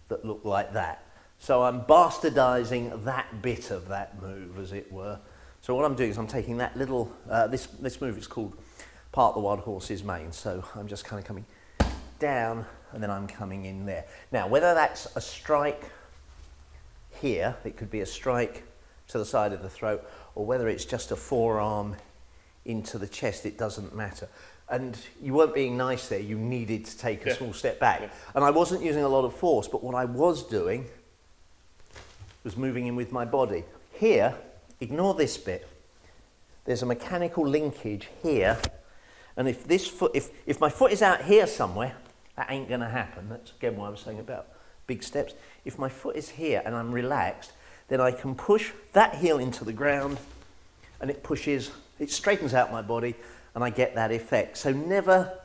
that look like that. So I'm bastardizing that bit of that move, as it were. So what I'm doing is I'm taking that little... this move is called part the wild horse's mane. So I'm just kind of coming down and then I'm coming in there. Now, whether that's a strike here, it could be a strike to the side of the throat, or whether it's just a forearm into the chest, it doesn't matter. And you weren't being nice there, you needed to take a small step back. Yeah. And I wasn't using a lot of force, but what I was doing was moving in with my body. Here, ignore this bit. there's a mechanical linkage here, and if this foot, if my foot is out here somewhere, that ain't going to happen. That's again what I was saying about big steps. If my foot is here and I'm relaxed, then I can push that heel into the ground, and it pushes, it straightens out my body, and I get that effect. So never,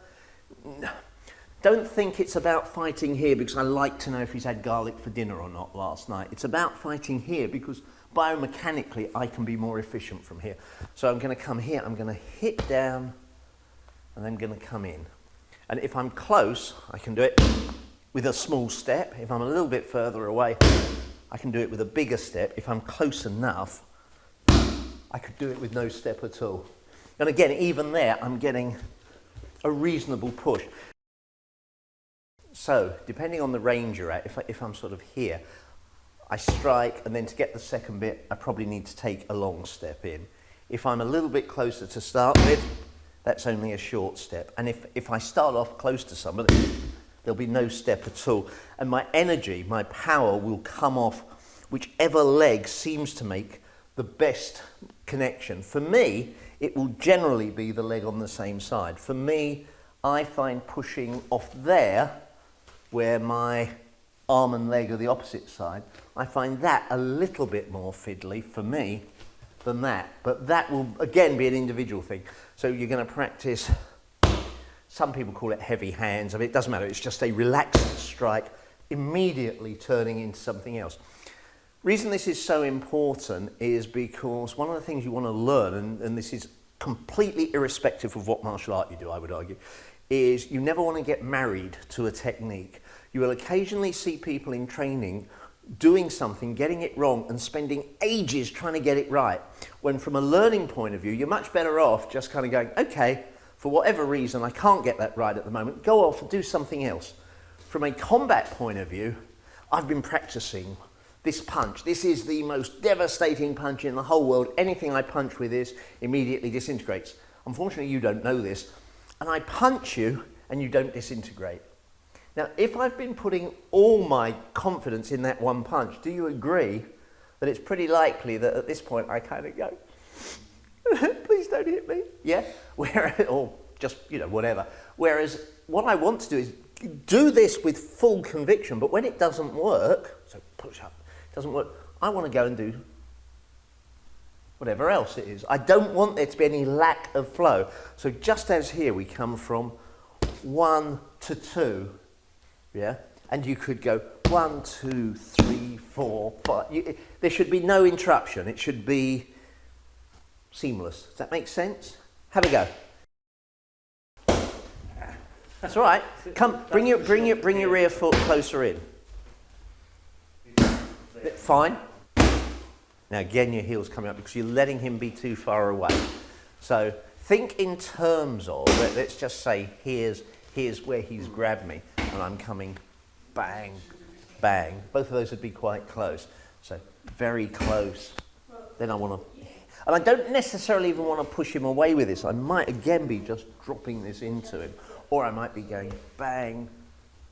don't think it's about fighting here because I like to know if he's had garlic for dinner or not last night. It's about fighting here because biomechanically I can be more efficient from here. So I'm going to come here, I'm going to hit down, and I'm going to come in. And if I'm close, I can do it with a small step. If I'm a little bit further away, I can do it with a bigger step. If I'm close enough, I could do it with no step at all. And again, even there, I'm getting a reasonable push. So, depending on the range you're at, if I'm sort of here, I strike, and then to get the second bit, I probably need to take a long step in. If I'm a little bit closer to start with, that's only a short step. And if I start off close to somebody, there'll be no step at all. And my energy, my power will come off whichever leg seems to make the best connection. For me, it will generally be the leg on the same side. For me, I find pushing off there, where my arm and leg are the opposite side, I find that a little bit more fiddly for me than that. But that will, again, be an individual thing. So you're going to practice, some people call it heavy hands. I mean, it doesn't matter. It's just a relaxed strike, immediately turning into something else. Reason this is so important is because one of the things you want to learn, and this is completely irrespective of what martial art you do, I would argue, is you never want to get married to a technique. You will occasionally see people in training doing something, getting it wrong, and spending ages trying to get it right. When from a learning point of view, you're much better off just kind of going, okay, for whatever reason, I can't get that right at the moment, go off and do something else. From a combat point of view, I've been practicing this punch. This is the most devastating punch in the whole world. Anything I punch with this immediately disintegrates. Unfortunately, you don't know this. And I punch you and you don't disintegrate. Now, if I've been putting all my confidence in that one punch, do you agree that it's pretty likely that at this point I kind of go, please don't hit me, yeah? Or just, whatever. Whereas what I want to do is do this with full conviction, but when it doesn't work, so push up, doesn't work, I want to go and do whatever else it is. I don't want there to be any lack of flow. So just as here we come from 1 to 2, yeah? And you could go 1, 2, 3, 4, 5. There should be no interruption. It should be seamless. Does that make sense? Have a go. That's all right. Come, bring your rear foot closer in. Fine. Now again, your heel's coming up because you're letting him be too far away. So think in terms of, let's just say, here's where he's grabbed me, and I'm coming bang, bang. Both of those would be quite close. So very close. Then I want to, and I don't necessarily even want to push him away with this. I might again be just dropping this into him, or I might be going bang,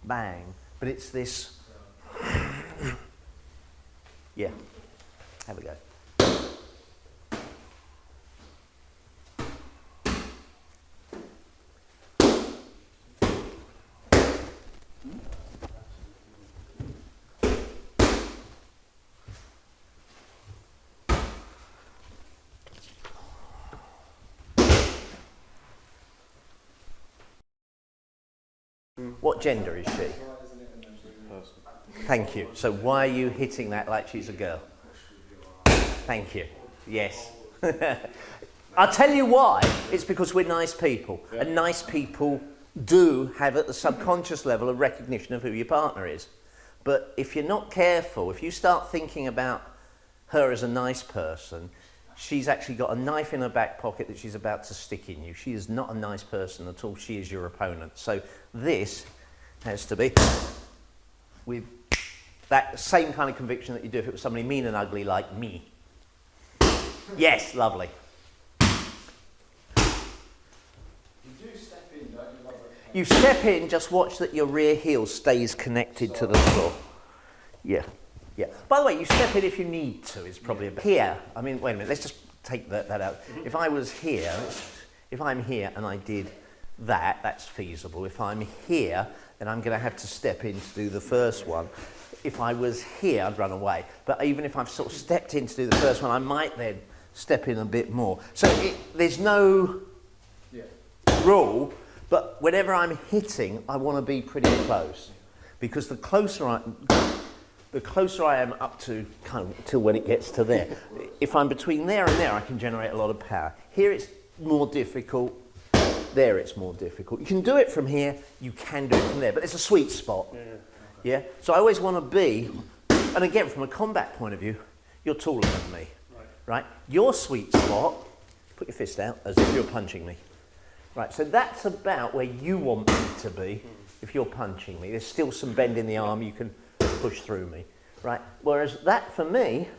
bang. But it's this, yeah. Have a go. What gender is she? Thank you. So why are you hitting that like she's a girl? Thank you. Yes. I'll tell you why. It's because we're nice people. Yeah. And nice people do have at the subconscious level a recognition of who your partner is. But if you're not careful, if you start thinking about her as a nice person, she's actually got a knife in her back pocket that she's about to stick in you. She is not a nice person at all. She is your opponent. So this has to be with that same kind of conviction that you do if it was somebody mean and ugly like me. Yes, lovely. You do step in, don't you? You step in, just watch that your rear heel stays connected to the floor. Yeah, yeah. By the way, you step in if you need to, is probably a bit. Here, I mean, wait a minute, let's just take that out. If I was here, if I'm here and I did that, that's feasible. If I'm here, then I'm going to have to step in to do the first one. If I was here, I'd run away. But even if I've sort of stepped in to do the first one, I might then step in a bit more. So there's no rule, but whenever I'm hitting, I want to be pretty close. Because the closer I am up to kind of till when it gets to there, if I'm between there and there, I can generate a lot of power. Here it's more difficult. There it's more difficult. You can do it from here, you can do it from there, but there's a sweet spot. Yeah? So I always want to be, and again, from a combat point of view, you're taller than me, right? Your sweet spot, put your fist out as if you're punching me. Right, so that's about where you want me to be if you're punching me. There's still some bend in the arm, you can push through me, right? Whereas that, for me,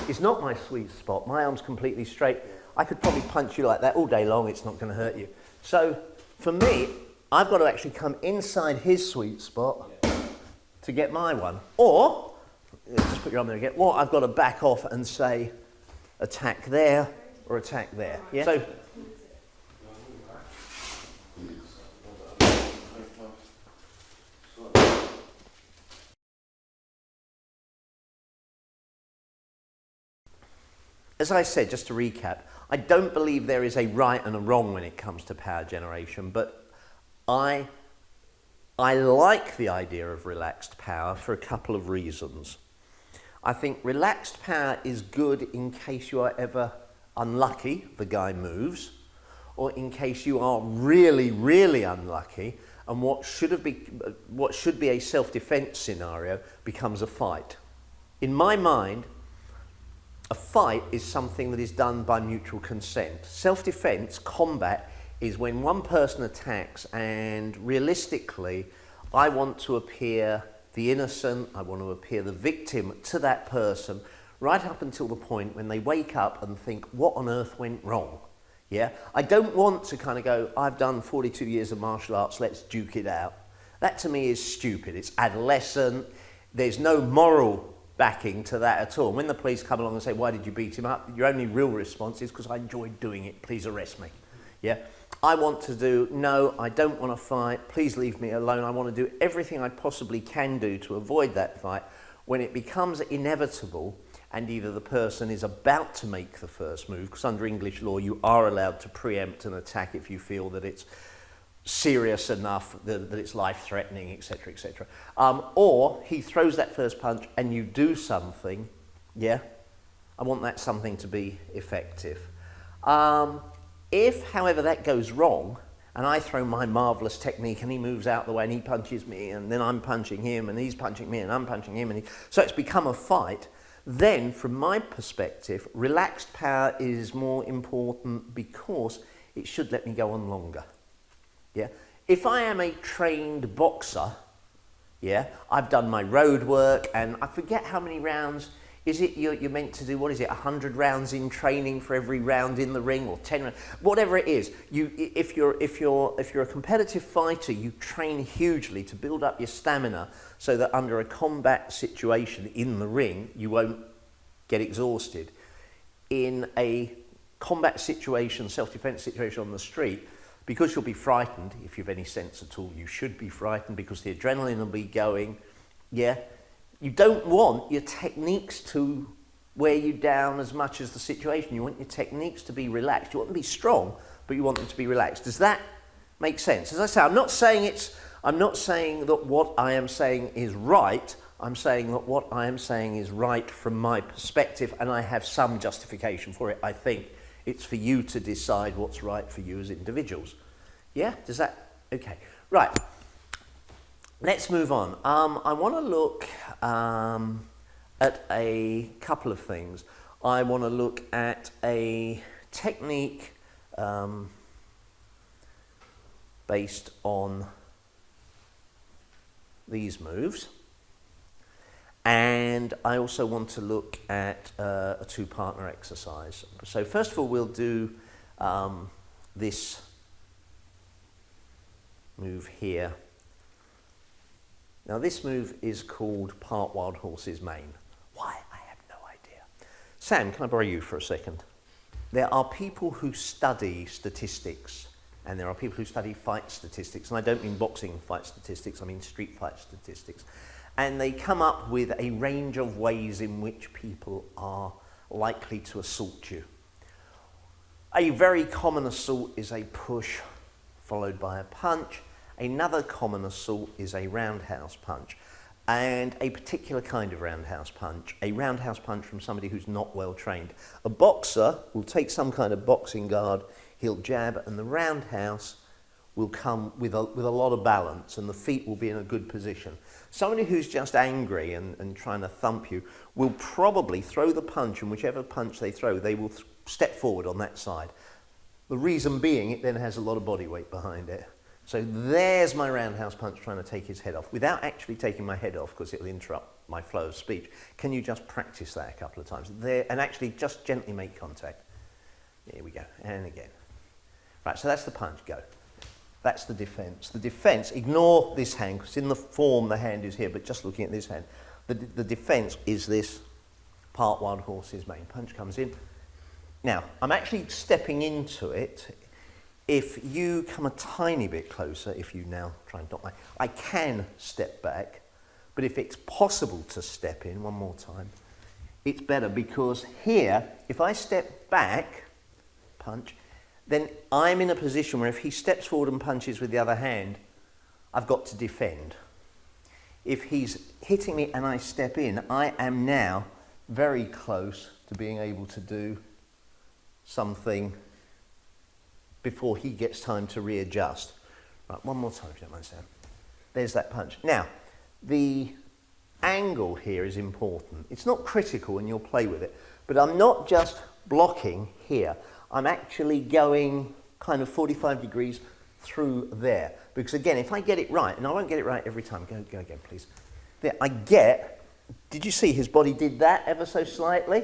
is not my sweet spot. My arm's completely straight. I could probably punch you like that all day long, it's not going to hurt you. So, for me, I've got to actually come inside his sweet spot to get my one. Or, just put your arm there again, or I've got to back off and say, attack there, or attack there. Yeah? So, as I said, just to recap, I don't believe there is a right and a wrong when it comes to power generation, but I like the idea of relaxed power for a couple of reasons. I think relaxed power is good in case you are ever unlucky, the guy moves, or in case you are really, really unlucky and what should be a self-defense scenario becomes a fight. In my mind, a fight is something that is done by mutual consent. Self-defense, combat, is when one person attacks and realistically I want to appear the innocent, I want to appear the victim to that person right up until the point when they wake up and think, what on earth went wrong? Yeah? I don't want to kind of go, I've done 42 years of martial arts, let's duke it out. That to me is stupid. It's adolescent. There's no moral backing to that at all. When the police come along and say, why did you beat him up? Your only real response is because I enjoyed doing it. Please arrest me. Yeah? I want to do, no, I don't want to fight. Please leave me alone. I want to do everything I possibly can do to avoid that fight. When it becomes inevitable and either the person is about to make the first move, because under English law you are allowed to preempt an attack if you feel that it's serious enough, that it's life-threatening, etc., etc. Or he throws that first punch and you do something, yeah? I want that something to be effective. If, however, that goes wrong, and I throw my marvellous technique and he moves out the way and he punches me and then I'm punching him and he's punching me and I'm punching him, so it's become a fight, then from my perspective, relaxed power is more important because it should let me go on longer. Yeah? If I am a trained boxer, yeah, I've done my road work and I forget how many rounds. Is it you're meant to do, 100 rounds in training for every round in the ring, or 10 rounds, whatever it is. If you're a competitive fighter, you train hugely to build up your stamina so that under a combat situation in the ring, you won't get exhausted. In a combat situation, self-defense situation on the street, because you'll be frightened, if you have any sense at all, you should be frightened because the adrenaline will be going, yeah. You don't want your techniques to wear you down as much as the situation. You want your techniques to be relaxed. You want them to be strong, but you want them to be relaxed. Does that make sense? As I say, I'm not saying that what I am saying is right. I'm saying that what I am saying is right from my perspective, and I have some justification for it. I think it's for you to decide what's right for you as individuals. Yeah? Does that? Okay. Right. Let's move on. I want to look at a couple of things. I want to look at a technique based on these moves. And I also want to look at a two-partner exercise. So first of all, we'll do this move here. Now this move is called Part Wild Horse's Mane. Why? I have no idea. Sam, can I borrow you for a second? There are people who study statistics, and there are people who study fight statistics, and I don't mean boxing fight statistics, I mean street fight statistics. And they come up with a range of ways in which people are likely to assault you. A very common assault is a push followed by a punch. Another common assault is a roundhouse punch. And a particular kind of roundhouse punch, a roundhouse punch from somebody who's not well trained. A boxer will take some kind of boxing guard, he'll jab, and the roundhouse will come with a lot of balance, and the feet will be in a good position. Somebody who's just angry and trying to thump you will probably throw the punch, and whichever punch they throw, they will step forward on that side. The reason being, it then has a lot of body weight behind it. So there's my roundhouse punch trying to take his head off, without actually taking my head off, because it'll interrupt my flow of speech. Can you just practice that a couple of times? There, and actually just gently make contact. Here we go, and again. Right, so that's the punch, go. That's the defense. The defense, ignore this hand, because in the form the hand is here, but just looking at this hand, the defense is this part wild horse's mane. Punch comes in. Now, I'm actually stepping into it. If you come a tiny bit closer, if you now try and dot I can step back, but if it's possible to step in, one more time, it's better, because here, if I step back, punch, then I'm in a position where if he steps forward and punches with the other hand, I've got to defend. If he's hitting me and I step in, I am now very close to being able to do something before he gets time to readjust. Right, one more time if you don't mind, Sam. There's that punch. Now, the angle here is important. It's not critical and you'll play with it, but I'm not just blocking here. I'm actually going kind of 45 degrees through there. Because again, if I get it right, and I won't get it right every time, go again, please. There, did you see his body did that ever so slightly?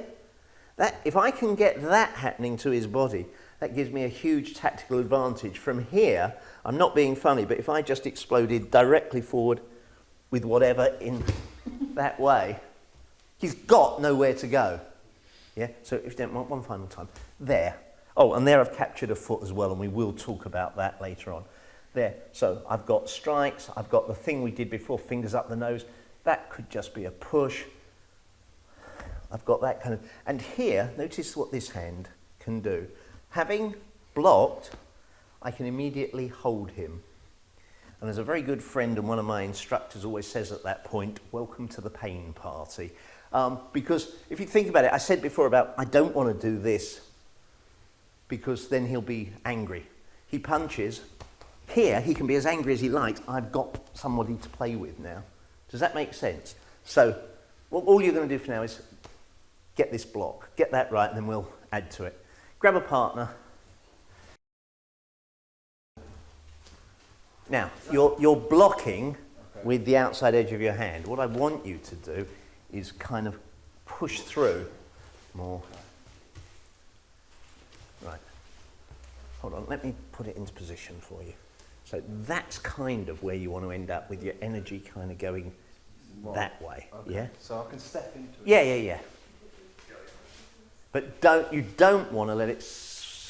If I can get that happening to his body, that gives me a huge tactical advantage. From here, I'm not being funny, but if I just exploded directly forward with whatever in that way, he's got nowhere to go. Yeah, so if you don't want one final time, there. Oh, and there I've captured a foot as well, and we will talk about that later on. There, so I've got strikes, I've got the thing we did before, fingers up the nose. That could just be a push. I've got that kind of, and here, notice what this hand can do. Having blocked, I can immediately hold him. And as a very good friend and one of my instructors always says at that point, welcome to the pain party. Because if you think about it, I said before about I don't want to do this because then he'll be angry. He punches. Here, he can be as angry as he likes. I've got somebody to play with now. Does that make sense? So all you're going to do for now is get this block, get that right, and then we'll add to it. Grab a partner. Now, you're blocking with the outside edge of your hand. What I want you to do is kind of push through more. Right. Hold on, let me put it into position for you. So that's kind of where you want to end up with your energy kind of going that way. Okay. Yeah? So I can step into it? Yeah. But you don't want to let it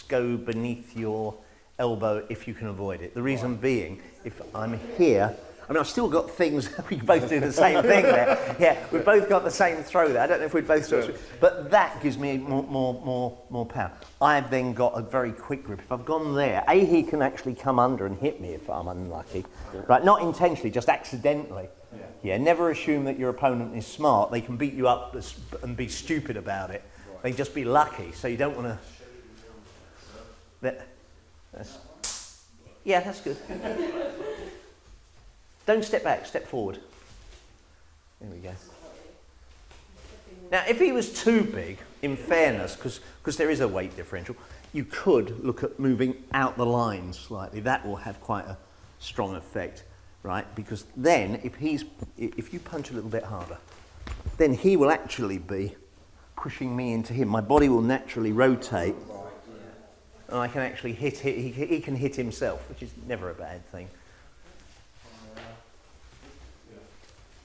go beneath your elbow if you can avoid it. The reason being, if I'm here, I mean, I've still got things, we both do the same thing there. Yeah, we've both got the same throw there. I don't know if we'd both throw it, but that gives me more power. I've then got a very quick grip. If I've gone there, he can actually come under and hit me if I'm unlucky. Right, not intentionally, just accidentally. Yeah, never assume that your opponent is smart. They can beat you up and be stupid about it. They just be lucky, so you don't want to... That's good. Don't step back, step forward. There we go. Now, if he was too big, in fairness, because there is a weight differential, you could look at moving out the line slightly. That will have quite a strong effect, right? Because then, if you punch a little bit harder, then he will actually be pushing me into him. My body will naturally rotate, and I can actually hit. He can hit himself, which is never a bad thing.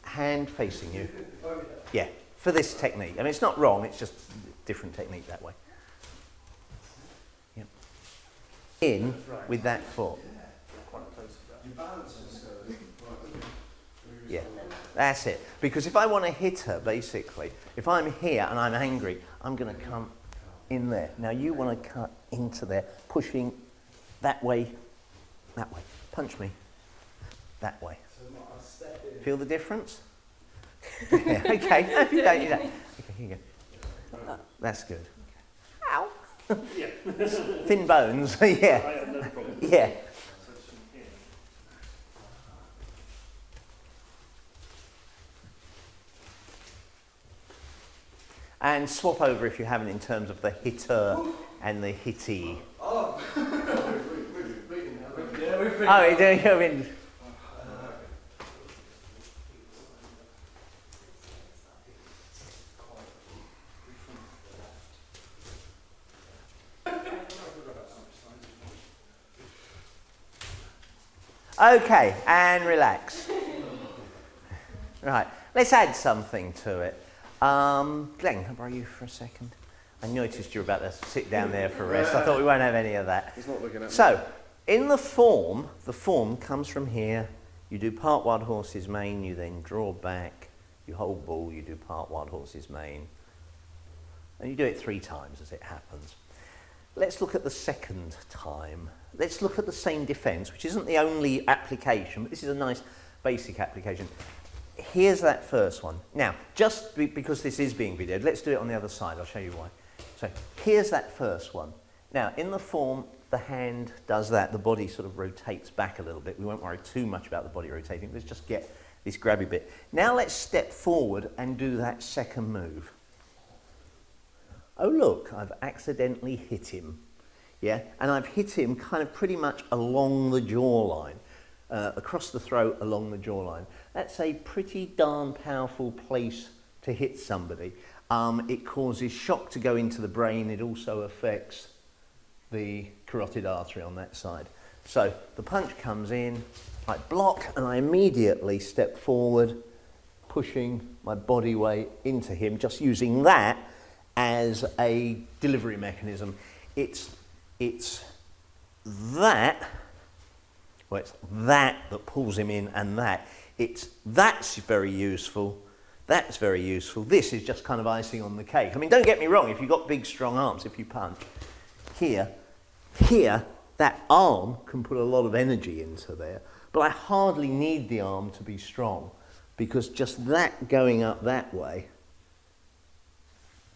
Hand facing you. Yeah, for this technique. I mean, it's not wrong. It's just a different technique that way. in with that foot. Quite close to You balance just go. Yeah, that's it. Because if I want to hit her, basically, if I'm here and I'm angry, I'm going to come in there. Now you want to cut into there, pushing that way, punch me, that way. Feel the difference? Yeah, okay, no, you don't. Okay, here you go. That's good. Ow. that. Yeah. Thin bones, I yeah, have no problem. yeah. So it's from here. And swap over if you haven't in terms of the hitter and the hitty. Oh, yeah, we've been. Oh, you're doing, I mean, okay, and relax. Right, let's add something to it. Glenn, can I borrow you for a second? I noticed you were about to sit down there for a rest. I thought we won't have any of that. He's not looking at me. So, in the form comes from here. You do part wild horse's mane, you then draw back, you hold ball, you do part wild horse's mane. And you do it 3 times as it happens. Let's look at the second time. Let's look at the same defence, which isn't the only application, but this is a nice basic application. Here's that first one. Now, just because this is being videoed, let's do it on the other side. I'll show you why. So, here's that first one. Now, in the form, the hand does that. The body sort of rotates back a little bit. We won't worry too much about the body rotating. Let's just get this grabby bit. Now, let's step forward and do that second move. Oh, look, I've accidentally hit him. Yeah, and I've hit him kind of pretty much along the jawline, across the throat, along the jawline. That's a pretty darn powerful place to hit somebody. It causes shock to go into the brain. It also affects the carotid artery on that side. So the punch comes in, I block, and I immediately step forward, pushing my body weight into him, just using that as a delivery mechanism. It's that that pulls him in, and that's very useful. That's very useful. This is just kind of icing on the cake. I mean, don't get me wrong, if you've got big, strong arms, if you punch, here, that arm can put a lot of energy into there, but I hardly need the arm to be strong, because just that going up that way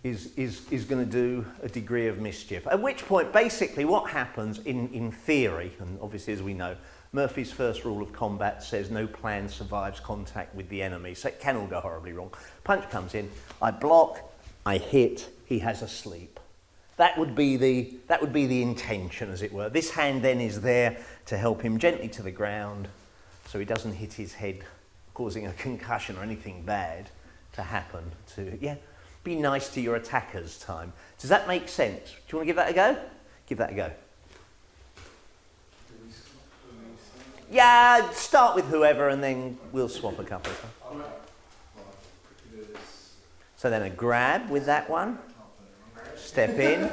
is going to do a degree of mischief. At which point, basically, what happens in theory, and obviously as we know, Murphy's first rule of combat says no plan survives contact with the enemy, so it can all go horribly wrong. Punch comes in, I block, I hit, he has a sleep. That would be the intention, as it were. This hand then is there to help him gently to the ground, so he doesn't hit his head, causing a concussion or anything bad to happen. Be nice to your attackers time. Does that make sense? Do you want to give that a go? Give that a go. Yeah, start with whoever and then we'll swap a couple of times. So then a grab with that one. Step in.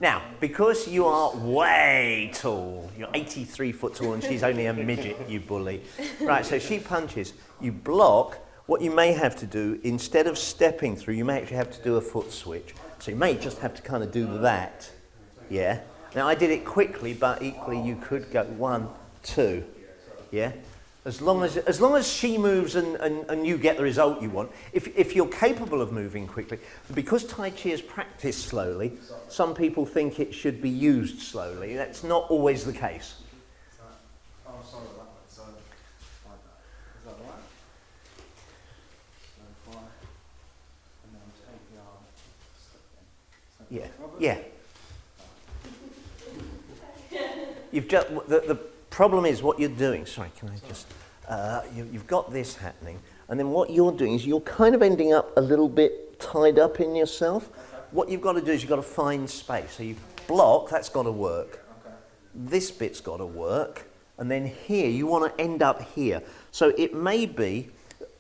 Now, because you are way tall, you're 83 foot tall and she's only a midget, you bully. Right, so she punches, you block. What you may have to do, instead of stepping through, you may actually have to do a foot switch. So you may just have to kind of do that. Yeah? Now, I did it quickly, but equally you could go 1, 2. Yeah? As long as she moves and you get the result you want. If you're capable of moving quickly, because Tai Chi is practiced slowly, some people think it should be used slowly. That's not always the case. Oh, sorry about that. So, like that. Is that all right? So, fly. And then take the arm. Step in. Yeah. You've just the problem is what you're doing. Sorry, can I just? You've got this happening, and then what you're doing is you're kind of ending up a little bit tied up in yourself. Okay. What you've got to do is you've got to find space. So you block. That's got to work. Okay. This bit's got to work, and then here you want to end up here. So it may be,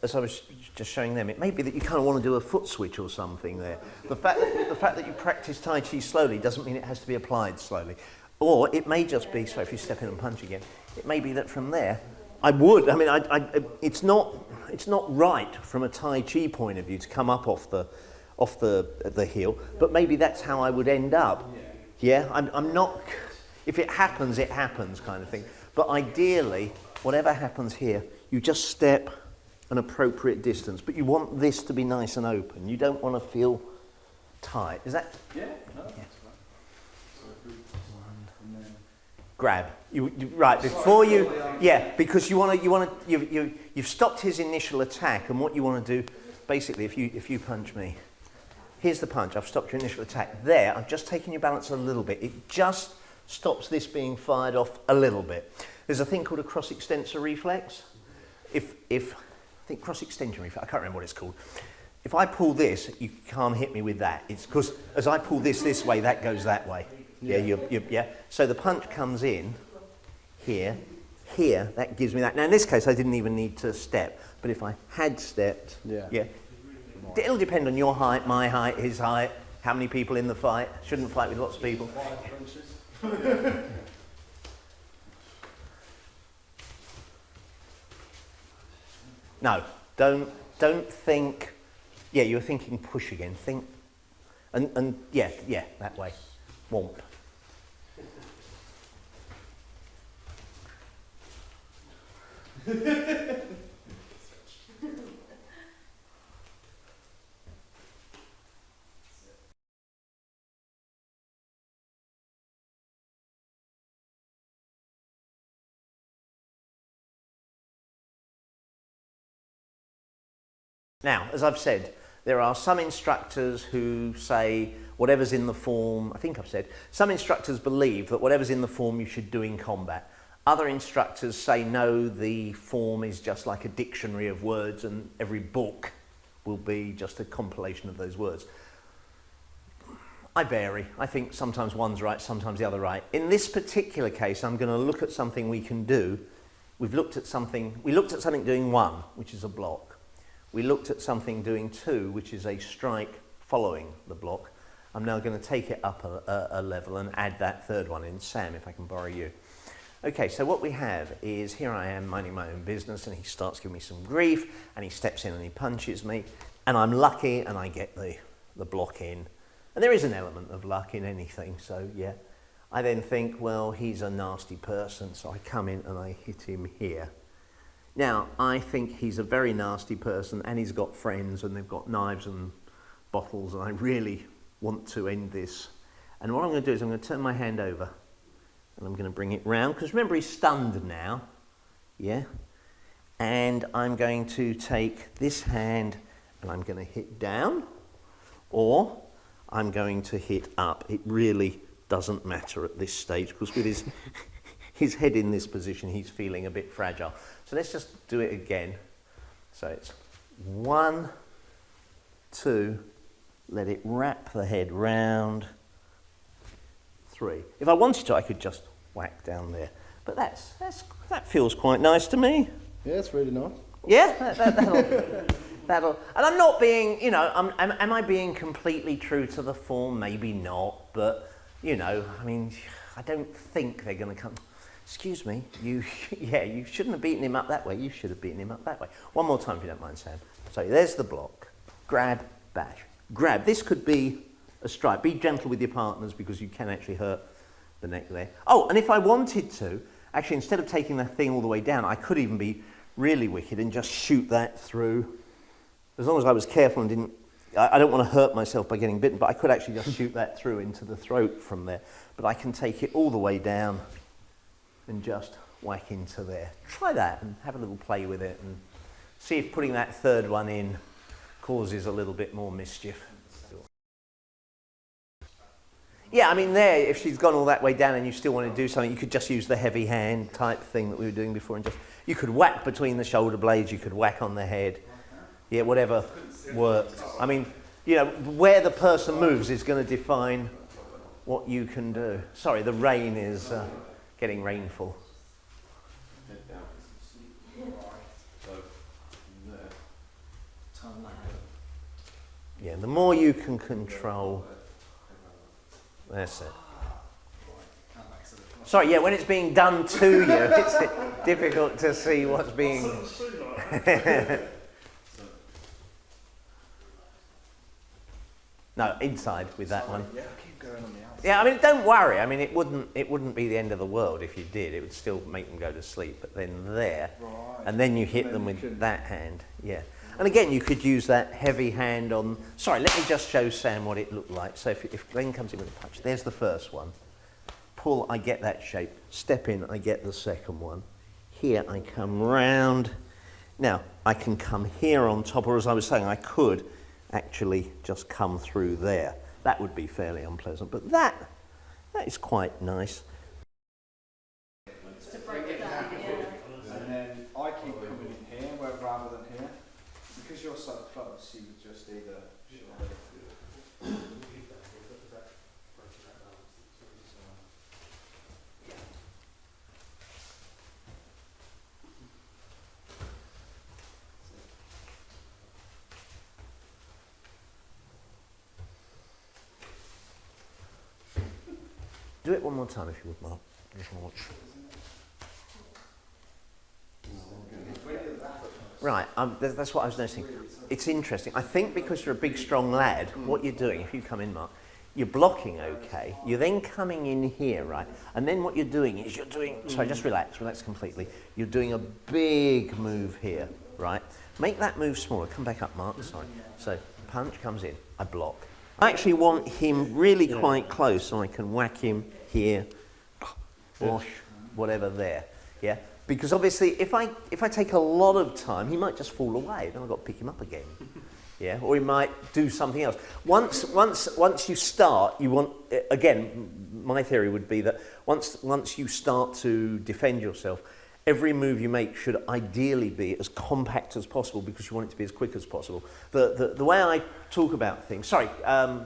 as I was just showing them, it may be that you kind of want to do a foot switch or something there. The fact that you practice Tai Chi slowly doesn't mean it has to be applied slowly. Or it may just be, sorry if you step in and punch again, it may be that from there, I would, I mean, it's not right from a Tai Chi point of view to come up off the heel, but maybe that's how I would end up. Yeah, I'm not, if it happens kind of thing. But ideally, whatever happens here, you just step an appropriate distance, but you want this to be nice and open. You don't want to feel tight. Is that? Yeah, no, Yeah. that's fine. So if we, and then Grab. Right before you, yeah, because you've stopped his initial attack, and what you want to do, basically, if you punch me, here's the punch. I've stopped your initial attack. There, I've just taken your balance a little bit. It just stops this being fired off a little bit. There's a thing called a cross extensor reflex. If I think cross extension reflex, I can't remember what it's called. If I pull this, you can't hit me with that. It's because as I pull this way, that goes that way. Yeah, yeah. So the punch comes in here, that gives me that. Now in this case, I didn't even need to step, but if I had stepped, yeah. It'll depend on your height, my height, his height, how many people in the fight. Shouldn't fight with lots of people. No, don't think. Yeah, you were thinking push again. Think, and yeah, that way. Womp. Now, as I've said, there are some instructors who say whatever's in the form, I think I've said, some instructors believe that whatever's in the form you should do in combat. Other instructors say no, the form is just like a dictionary of words and every book will be just a compilation of those words. I vary. I think sometimes one's right, sometimes the other right. In this particular case, I'm going to look at something we can do. We looked at something doing 1, which is a block. We looked at something doing 2, which is a strike following the block. I'm now going to take it up a level and add that third one in. Sam, if I can borrow you. Okay, so what we have is, here I am minding my own business and he starts giving me some grief and he steps in and he punches me and I'm lucky and I get the block in. And there is an element of luck in anything, so yeah. I then think, well, he's a nasty person, so I come in and I hit him here. Now, I think he's a very nasty person and he's got friends and they've got knives and bottles and I really want to end this. And what I'm going to do is I'm going to turn my hand over and I'm going to bring it round, because remember he's stunned now, yeah? And I'm going to take this hand and I'm going to hit down, or I'm going to hit up. It really doesn't matter at this stage, because with his head in this position, he's feeling a bit fragile. So let's just do it again. So it's 1, 2, let it wrap the head round, 3. If I wanted to, I could just whack down there. But that feels quite nice to me. yeah, it's really nice. Yeah, that'll. And I'm not being, you know, am I being completely true to the form? Maybe not, but you know, I mean, I don't think they're going to come. Excuse me, you shouldn't have beaten him up that way. You should have beaten him up that way. One more time, if you don't mind, Sam. So there's the block. Grab, bash, grab. This could be a strike. Be gentle with your partners because you can actually hurt the neck there. Oh, and if I wanted to, actually, instead of taking that thing all the way down, I could even be really wicked and just shoot that through. As long as I was careful and didn't, I don't want to hurt myself by getting bitten, but I could actually just shoot that through into the throat from there. But I can take it all the way down and just whack into there. Try that and have a little play with it and see if putting that third one in causes a little bit more mischief. Yeah, I mean there, if she's gone all that way down and you still want to do something, you could just use the heavy hand type thing that we were doing before and just, you could whack between the shoulder blades, you could whack on the head. Yeah, whatever works. I mean, you know, where the person moves is going to define what you can do. Sorry, the rain is getting rainful. Yeah, the more you can control, that's it. Sorry, yeah, when it's being done to you, it's difficult to see what's being... No, inside with that one. Yeah, I keep going on the outside. Yeah, I mean, don't worry. I mean, it wouldn't be the end of the world if you did. It would still make them go to sleep. But then there, Right. and then you hit them with that hand. Yeah. And again, you could use that heavy hand on... Sorry, let me just show Sam what it looked like. So if Glenn comes in with a punch, there's the first one. Pull, I get that shape. Step in, I get the second one. Here, I come round. Now, I can come here on top, or as I was saying, I could actually just come through there. That would be fairly unpleasant, but that is quite nice. And then I keep coming in here rather than here. Because you're so close, you would just either Do it one more time if you would, Mark. Just watch. Right, that's what I was noticing. It's interesting. I think because you're a big, strong lad, what you're doing, if you come in, Mark, you're blocking okay. You're then coming in here, right? And then what you're doing is sorry, just relax completely. You're doing a big move here, right? Make that move smaller. Come back up, Mark, sorry. So, punch comes in, I block. I actually want him really quite close so I can whack him here, wash, whatever there, yeah? Because obviously if I take a lot of time, he might just fall away, then I've got to pick him up again, yeah? Or he might do something else. Once you start, you want, again, my theory would be that once you start to defend yourself, every move you make should ideally be as compact as possible because you want it to be as quick as possible. The way I talk about things, sorry,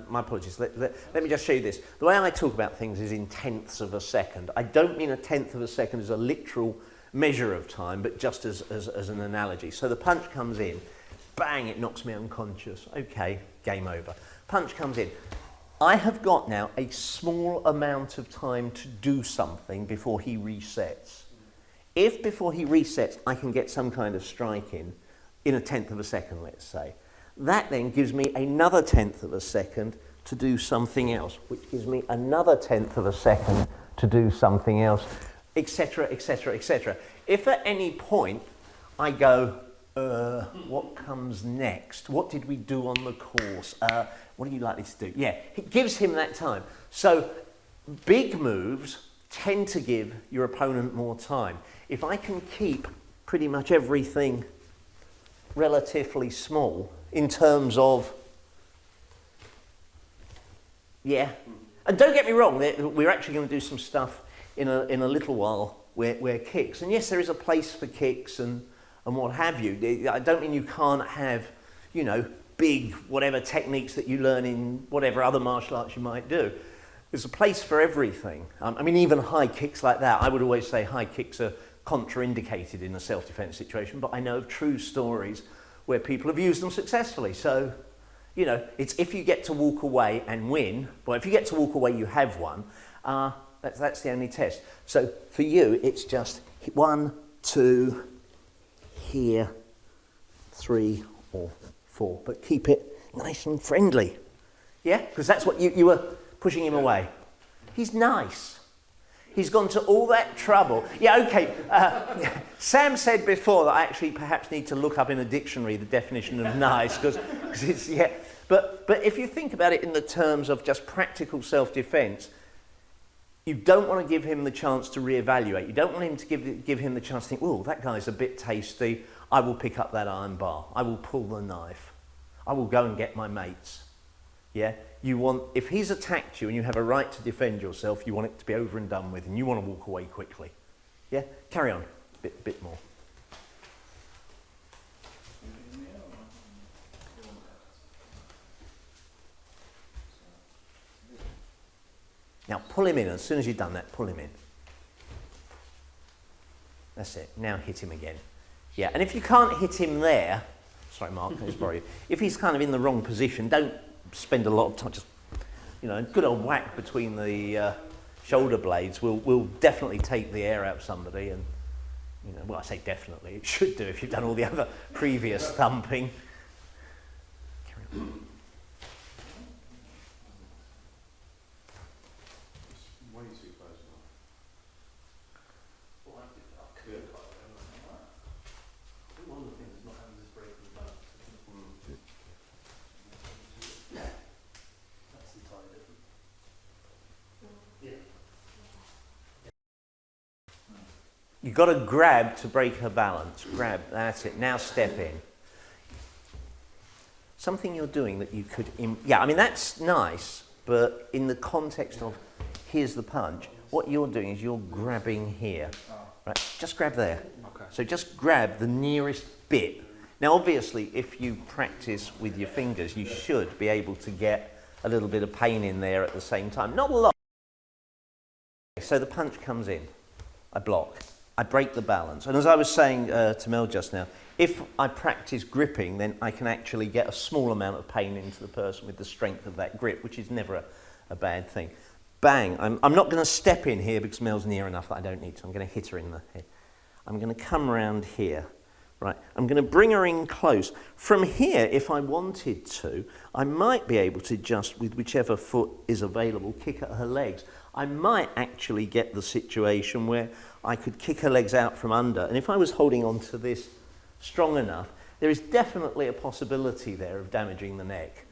my apologies, let me just show you this. The way I talk about things is in tenths of a second. I don't mean a tenth of a second as a literal measure of time, but just as an analogy. So the punch comes in, bang, it knocks me unconscious. Okay, game over. Punch comes in. I have got now a small amount of time to do something before he resets. If before he resets I can get some kind of strike in a tenth of a second, let's say, that then gives me another tenth of a second to do something else, which gives me another tenth of a second to do something else, etc., etc., etc. If at any point I go, what comes next? What did we do on the course? What are you likely to do? Yeah, it gives him that time. So big moves tend to give your opponent more time. If I can keep pretty much everything relatively small in terms of, yeah. And don't get me wrong, we're actually going to do some stuff in a little while where kicks, and yes, there is a place for kicks and what have you. I don't mean you can't have, you know, big whatever techniques that you learn in whatever other martial arts you might do. There's a place for everything. I mean, even high kicks like that, I would always say high kicks are contraindicated in a self-defense situation, but I know of true stories where people have used them successfully. So, you know, it's if you get to walk away and win, well, if you get to walk away, you have won. That's the only test. So for you, it's just 1, 2, here, 3 or 4, but keep it nice and friendly. Yeah, because that's what you were pushing him away. He's nice. He's gone to all that trouble. Yeah, okay. Sam said before that I actually perhaps need to look up in a dictionary the definition of nice, because it's, yeah. But if you think about it in the terms of just practical self-defense, you don't want to give him the chance to reevaluate. You don't want him to give him the chance to think, oh, that guy's a bit tasty. I will pick up that iron bar. I will pull the knife. I will go and get my mates. Yeah? You want, if he's attacked you and you have a right to defend yourself, you want it to be over and done with, and you want to walk away quickly. Yeah? Carry on. Bit more. Now pull him in. As soon as you've done that, pull him in. That's it. Now hit him again. Yeah, and if you can't hit him there, sorry Mark, I just borrow you. If he's kind of in the wrong position, don't spend a lot of time, just, you know, good old whack between the shoulder blades will definitely take the air out of somebody, and well, I say definitely, it should do if you've done all the other previous thumping. Carry on. Way too close now. Well, I could quite well. I think one of the things is not having this break in the balance. That's entirely different. Yeah. You've got to grab to break her balance. Grab, that's it. Now step in. Something you're doing that you could... yeah, I mean, that's nice, but in the context of here's the punch, what you're doing is you're grabbing here. Right? Just grab there. Okay. So just grab the nearest bit. Now, obviously, if you practice with your fingers, you should be able to get a little bit of pain in there at the same time. Not a lot. So the punch comes in. I block. I break the balance. And as I was saying to Mel just now, if I practice gripping, then I can actually get a small amount of pain into the person with the strength of that grip, which is never a bad thing. Bang. I'm not going to step in here because Mel's near enough that I don't need to. I'm going to hit her in the head. I'm going to come around here. Right. I'm going to bring her in close. From here, if I wanted to, I might be able to just, with whichever foot is available, kick at her legs. I might actually get the situation where I could kick her legs out from under. And if I was holding on to this strong enough, there is definitely a possibility there of damaging the neck.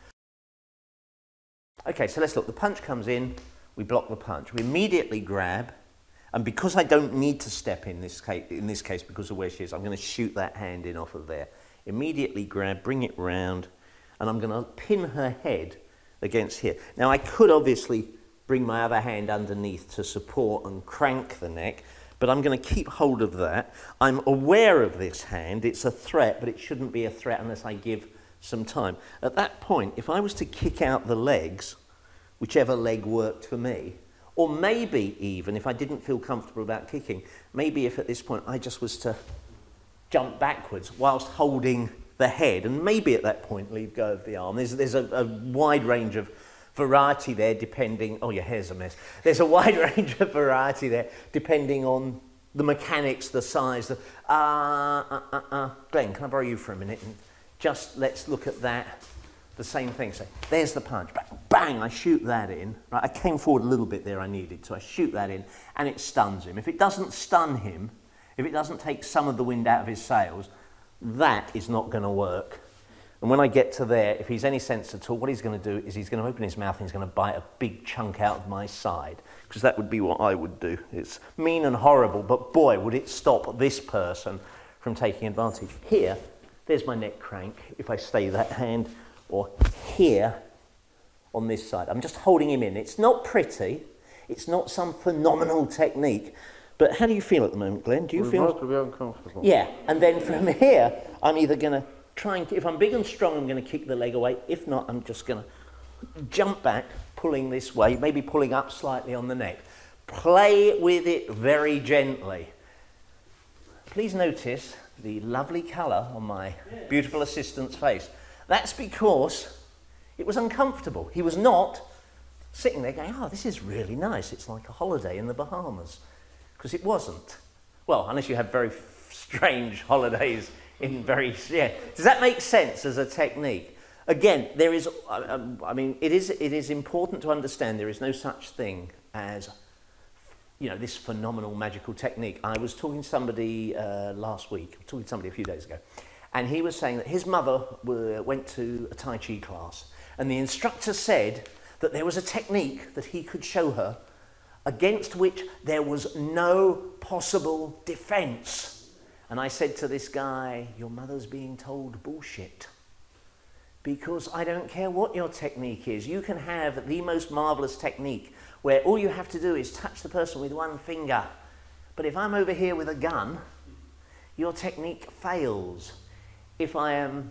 Okay, so let's look. The punch comes in, we block the punch. We immediately grab, and because I don't need to step in this case because of where she is, I'm going to shoot that hand in off of there. Immediately grab, bring it round, and I'm going to pin her head against here. Now, I could obviously bring my other hand underneath to support and crank the neck, but I'm going to keep hold of that. I'm aware of this hand. It's a threat, but it shouldn't be a threat unless I give some time. At that point, if I was to kick out the legs, whichever leg worked for me, or maybe even if I didn't feel comfortable about kicking, maybe if at this point I just was to jump backwards whilst holding the head, and maybe at that point leave go of the arm. There's a wide range of variety there depending... oh, your hair's a mess. There's a wide range of variety there depending on the mechanics, the size. Glenn, can I borrow you for a minute? And just let's look at that. The same thing. So there's the punch. Bang, I shoot that in. Right, I came forward a little bit there, I needed to. I shoot that in and it stuns him. If it doesn't stun him, if it doesn't take some of the wind out of his sails, that is not going to work. And when I get to there, if he's any sense at all, what he's going to do is he's going to open his mouth and he's going to bite a big chunk out of my side, because that would be what I would do. It's mean and horrible, but boy, would it stop this person from taking advantage. Here, there's my neck crank, if I stay that hand, or here on this side. I'm just holding him in. It's not pretty. It's not some phenomenal technique. But how do you feel at the moment, Glenn? Do you feel... to be uncomfortable. Yeah, and then from here, I'm either going to try and... if I'm big and strong, I'm going to kick the leg away. If not, I'm just going to jump back, pulling this way, maybe pulling up slightly on the neck. Play with it very gently. Please notice the lovely colour on my beautiful assistant's face. That's because it was uncomfortable. He was not sitting there going, oh, this is really nice. It's like a holiday in the Bahamas. Because it wasn't. Well, unless you have very strange holidays in very... yeah. Does that make sense as a technique? Again, there is... I mean, it is important to understand there is no such thing as, this phenomenal magical technique. I was talking to somebody last week. I was talking to somebody a few days ago. And he was saying that his mother went to a Tai Chi class, and the instructor said that there was a technique that he could show her against which there was no possible defense. And I said to this guy, your mother's being told bullshit. Because I don't care what your technique is. You can have the most marvelous technique where all you have to do is touch the person with one finger. But if I'm over here with a gun, your technique fails. If I am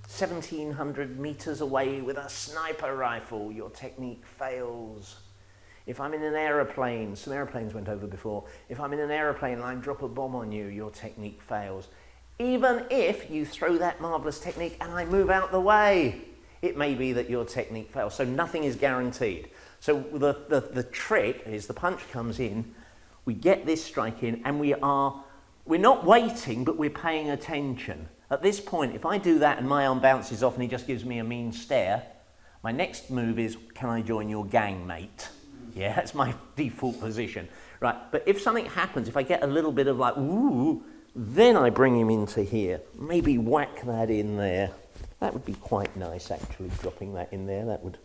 1,700 meters away with a sniper rifle, your technique fails. If I'm in an aeroplane, some aeroplanes went over before, if I'm in an aeroplane and I drop a bomb on you, your technique fails. Even if you throw that marvelous technique and I move out the way, it may be that your technique fails. So nothing is guaranteed. So the trick is the punch comes in, we get this strike in, and we're not waiting, but we're paying attention. At this point, if I do that and my arm bounces off and he just gives me a mean stare, my next move is, can I join your gang, mate? Yeah, that's my default position. Right, but if something happens, if I get a little bit of like, ooh, then I bring him into here. Maybe whack that in there. That would be quite nice, actually, dropping that in there. That would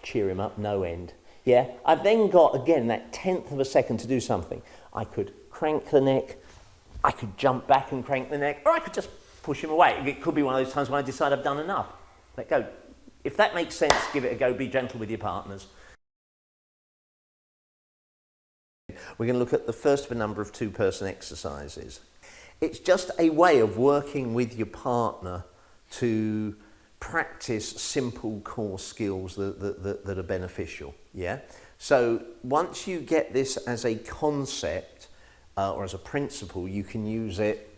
cheer him up no end. Yeah, I've then got, again, that 1/10 of a second to do something. I could crank the neck, I could jump back and crank the neck, or I could just push him away. It could be one of those times when I decide I've done enough. Let go. If that makes sense, give it a go. Be gentle with your partners. We're going to look at the first of a number of two-person exercises. It's just a way of working with your partner to practice simple core skills that are beneficial. Yeah. So once you get this as a concept or as a principle, you can use it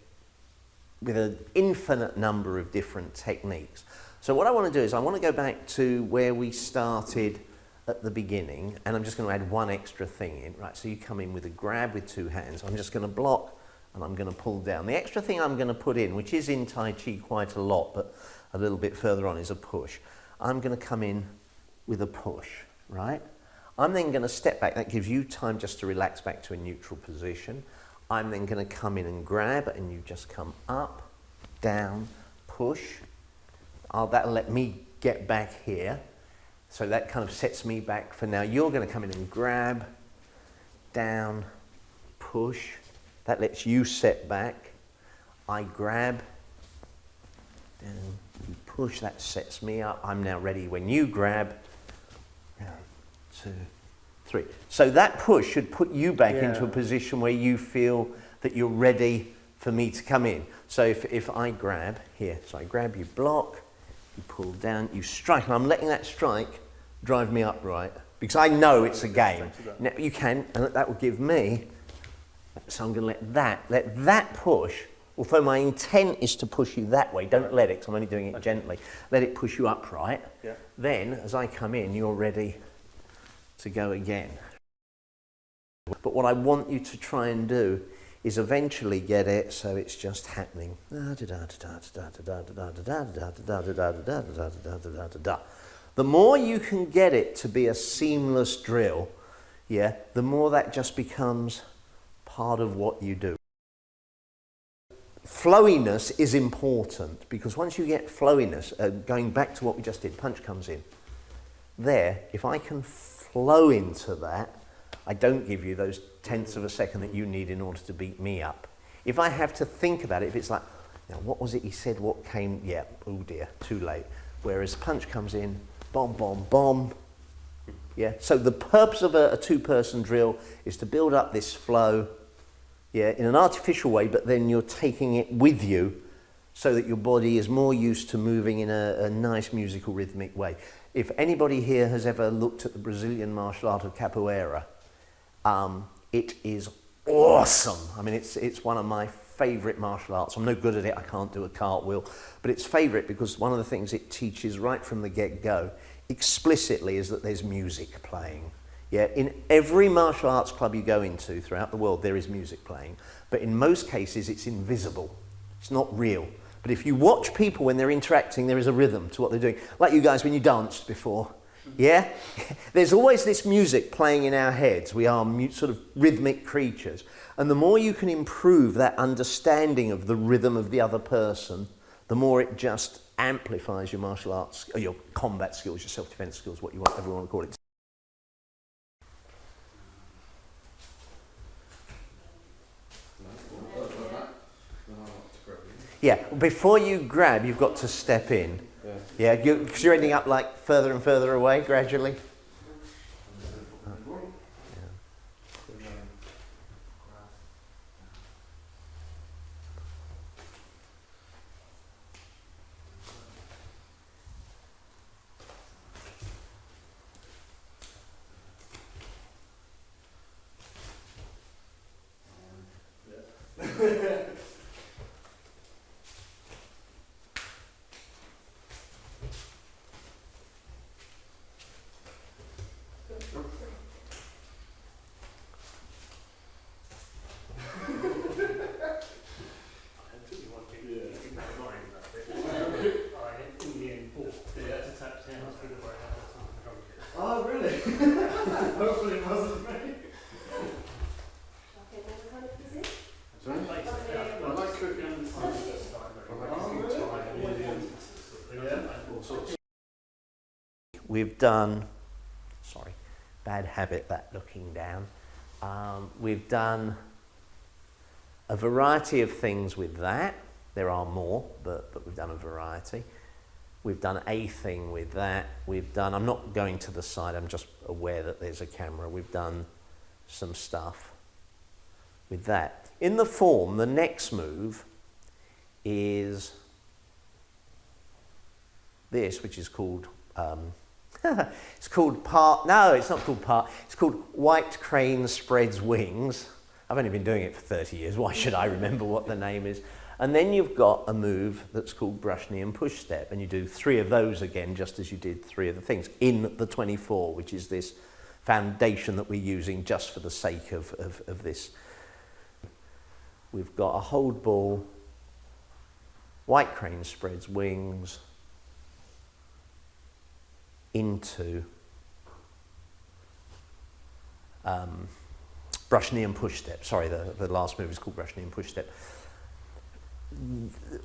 with an infinite number of different techniques. So what I want to do is I want to go back to where we started at the beginning, and I'm just going to add one extra thing in. Right, so you come in with a grab with two hands. I'm just going to block and I'm going to pull down. The extra thing I'm going to put in, which is in Tai Chi quite a lot, but a little bit further on, is a push. I'm going to come in with a push, right? I'm then going to step back. That gives you time just to relax back to a neutral position. I'm then going to come in and grab, and you just come up, down, push. That'll let me get back here. So that kind of sets me back for now. You're going to come in and grab, down, push. That lets you set back. I grab, down, you push. That sets me up. I'm now ready when you grab. 1, 2, 3. So that push should put you back into a position where you feel that you're ready for me to come in. So if I grab here, so I grab, you block, you pull down, you strike, and I'm letting that strike drive me upright because I know it's a game. Now you can, and that will give me, so I'm going to let that push, although my intent is to push you that way, don't let it, because I'm only doing it gently, let it push you upright. Yeah. Then, as I come in, you're ready to go again. But what I want you to try and do is eventually get it so it's just happening. The more you can get it to be a seamless drill, yeah, the more that just becomes part of what you do. Flowiness is important because once you get flowiness, going back to what we just did, punch comes in. There, if I can flow into that, I don't give you those 1/10 of a second that you need in order to beat me up. If I have to think about it, if it's like, now what was it he said, what came, yeah, oh dear, too late. Whereas punch comes in, bomb, bomb, bomb. Yeah, so the purpose of a two-person drill is to build up this flow, yeah, in an artificial way, but then you're taking it with you so that your body is more used to moving in a nice musical rhythmic way. If anybody here has ever looked at the Brazilian martial art of capoeira, it is awesome. I mean, it's one of my favourite martial arts. I'm no good at it, I can't do a cartwheel, but it's favourite because one of the things it teaches right from the get-go explicitly is that there's music playing. Yeah, in every martial arts club you go into throughout the world, there is music playing, but in most cases it's invisible. It's not real. But if you watch people when they're interacting, there is a rhythm to what they're doing. Like you guys when you danced before. Yeah? There's always this music playing in our heads. We are sort of rhythmic creatures. And the more you can improve that understanding of the rhythm of the other person, the more it just amplifies your martial arts, or your combat skills, your self-defense skills, whatever you want to call it. Yeah, before you grab, you've got to step in. Yeah, because you're ending up like further and further away gradually. we've done, sorry, bad habit that looking down. We've done a variety of things with that. There are more, but we've done a variety. We've done a thing with that. We've done, I'm not going to the side, I'm just aware that there's a camera. We've done some stuff with that. In the form, the next move is this, which is called, it's called it's called White Crane Spreads Wings. I've only been doing it for 30 years, why should I remember what the name is? And then you've got a move that's called brush knee and push step, and you do 3 of those again, just as you did 3 of the things, in the 24, which is this foundation that we're using just for the sake of this. We've got a hold ball, white crane spreads wings, into brush knee and push step. Sorry, the last move is called brush knee and push step.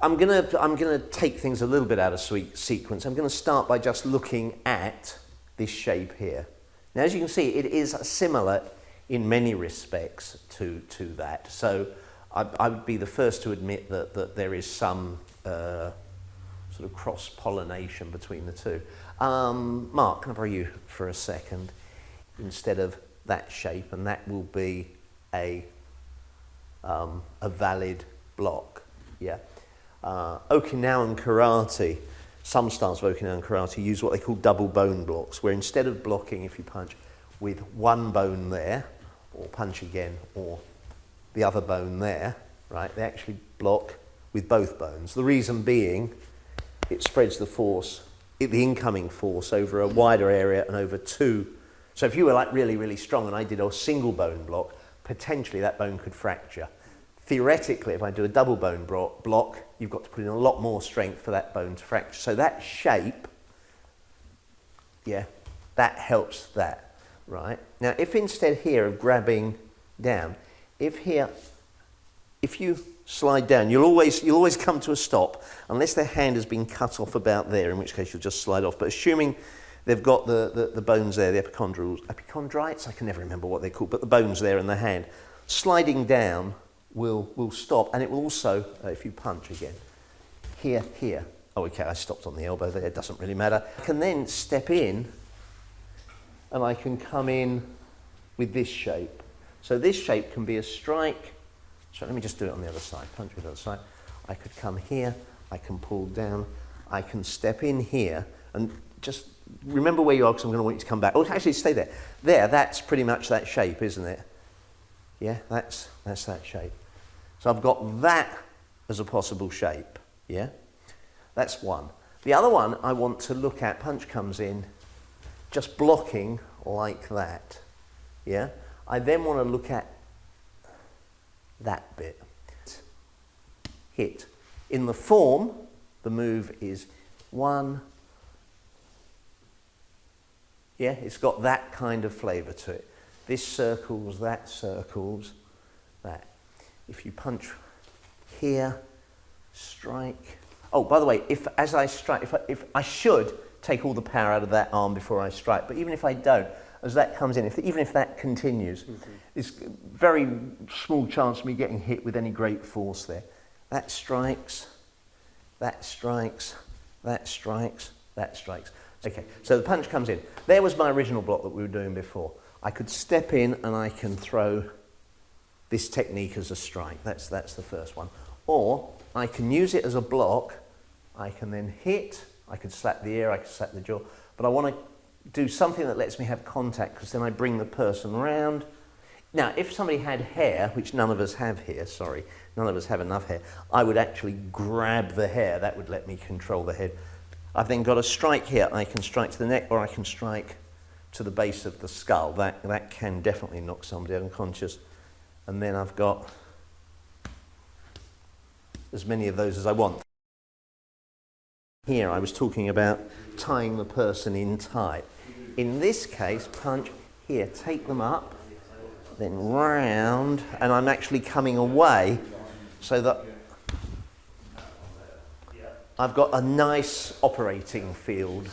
I'm gonna take things a little bit out of sequence. I'm gonna start by just looking at this shape here. Now, as you can see, it is similar in many respects to that. So I would be the first to admit that there is some sort of cross-pollination between the two. Mark, can I borrow you for a second instead of that shape, and that will be a valid block. Yeah. Okinawan karate, some styles of Okinawan karate use what they call double bone blocks, where instead of blocking, if you punch with one bone there, or punch again, or the other bone there, right, they actually block with both bones. The reason being, it spreads the force, the incoming force, over a wider area and over 2. So if you were like really, really strong and I did a single bone block, potentially that bone could fracture. Theoretically, if I do a double bone block, you've got to put in a lot more strength for that bone to fracture. So that shape, yeah, that helps that, right? Now, if instead here of grabbing down, if you slide down, you'll always come to a stop unless their hand has been cut off about there, in which case you'll just slide off. But assuming they've got the bones there, the epicondrites, I can never remember what they're called, but the bones there in the hand, sliding down will stop, and it will also, if you punch again, here. Oh, okay, I stopped on the elbow there, it doesn't really matter. I can then step in, and I can come in with this shape. So this shape can be a strike. So let me just do it on the other side, punch with the other side. I could come here, I can pull down, I can step in here, and just remember where you are, because I'm going to want you to come back. Oh, actually, stay there. There, that's pretty much that shape, isn't it? Yeah, that's that shape. So I've got that as a possible shape, yeah? That's one. The other one I want to look at, punch comes in, just blocking like that, yeah? I then want to look at that bit. Hit. In the form, the move is 1. Yeah, it's got that kind of flavour to it. This circles, that. If you punch here, strike. Oh, by the way, if I should take all the power out of that arm before I strike, but even if I don't, as that comes in, even if that continues, it's very small chance of me getting hit with any great force there. That strikes, that strikes, that strikes, that strikes. Okay, so the punch comes in. There was my original block that we were doing before. I could step in and I can throw this technique as a strike. That's the first one. Or I can use it as a block. I can then hit. I could slap the ear, I could slap the jaw. But I want to do something that lets me have contact, because then I bring the person round. Now, if somebody had hair, which none of us have here, sorry, none of us have enough hair, I would actually grab the hair. That would let me control the head. I've then got a strike here. I can strike to the neck, or I can strike to the base of the skull. That can definitely knock somebody unconscious. And then I've got as many of those as I want. Here I was talking about tying the person in tight. In this case, punch here, take them up, then round, and I'm actually coming away so that I've got a nice operating field.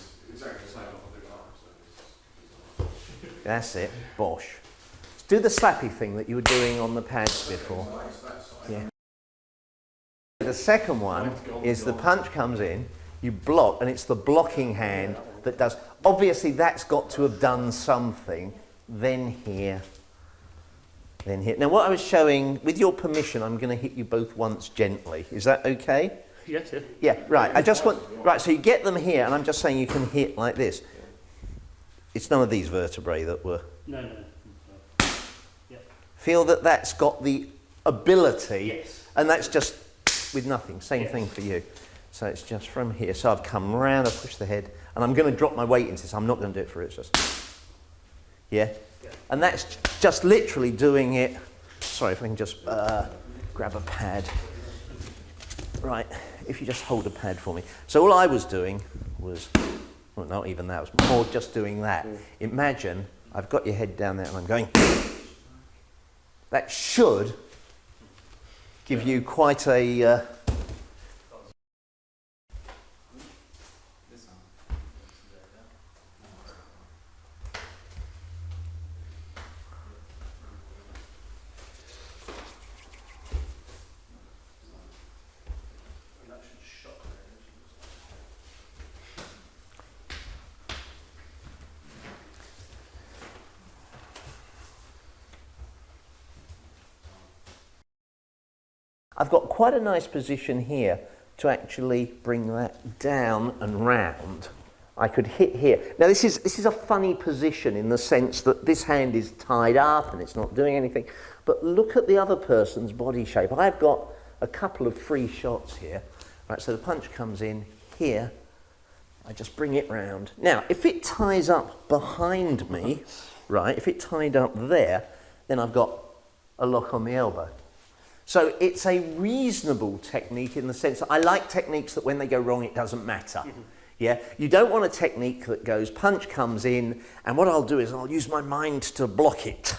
That's it. Bosh. Do the slappy thing that you were doing on the pads before. Yeah. The second one is the punch comes in, you block, and it's the blocking hand that does. Obviously, that's got to have done something. Then here. Then here. Now, what I was showing, with your permission, I'm going to hit you both once gently. Is that okay? Yes, yeah. Yeah, right. I just want, right, so you get them here, and I'm just saying you can hit like this. It's none of these vertebrae that were. No. Yeah. Feel that that's got the ability, Yes. and that's just with nothing. Same Yes. thing for you. So it's just from here. So I've come round, I push the head, and I'm going to drop my weight into this. I'm not going to do it for it. It's just, yeah? And that's just literally doing it. Sorry, if I can just grab a pad. Right, if you just hold a pad for me. So all I was doing was, well, not even that, it was more just doing that. Imagine I've got your head down there and I'm going. That should give you quite a... I've got quite a nice position here to actually bring that down and round. I could hit here. Now this is a funny position in the sense that this hand is tied up and it's not doing anything. But look at the other person's body shape. I've got a couple of free shots here. Right, so the punch comes in here. I just bring it round. Now, if it ties up behind me, right, if it tied up there, then I've got a lock on the elbow. So it's a reasonable technique in the sense that I like techniques that when they go wrong, it doesn't matter. Yeah, you don't want a technique that goes, punch comes in, and what I'll do is I'll use my mind to block it.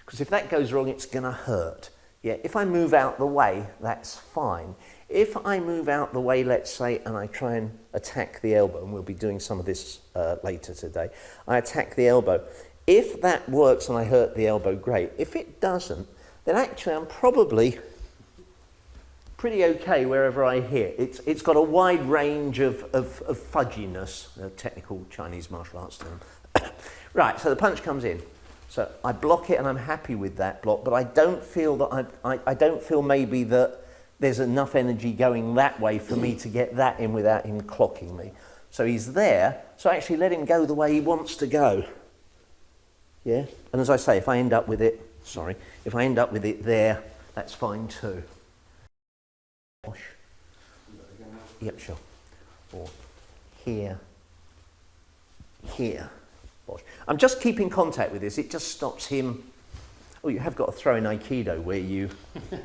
Because if that goes wrong, it's going to hurt. Yeah, if I move out the way, that's fine. If I move out the way, let's say, and I try and attack the elbow, and we'll be doing some of this later today, I attack the elbow. If that works and I hurt the elbow, great. If it doesn't, then actually I'm probably pretty okay wherever I hit. It's got a wide range of fudginess, a technical Chinese martial arts term. Right, so the punch comes in. So I block it and I'm happy with that block, but I don't feel that I don't feel maybe that there's enough energy going that way for me to get that in without him clocking me. So he's there, so I actually let him go the way he wants to go. Yeah, and as I say, if I end up with it, if I end up with it there, that's fine too. Yep, sure. Or here. I'm just keeping contact with this. It just stops him. Oh, you have got a throw in Aikido where you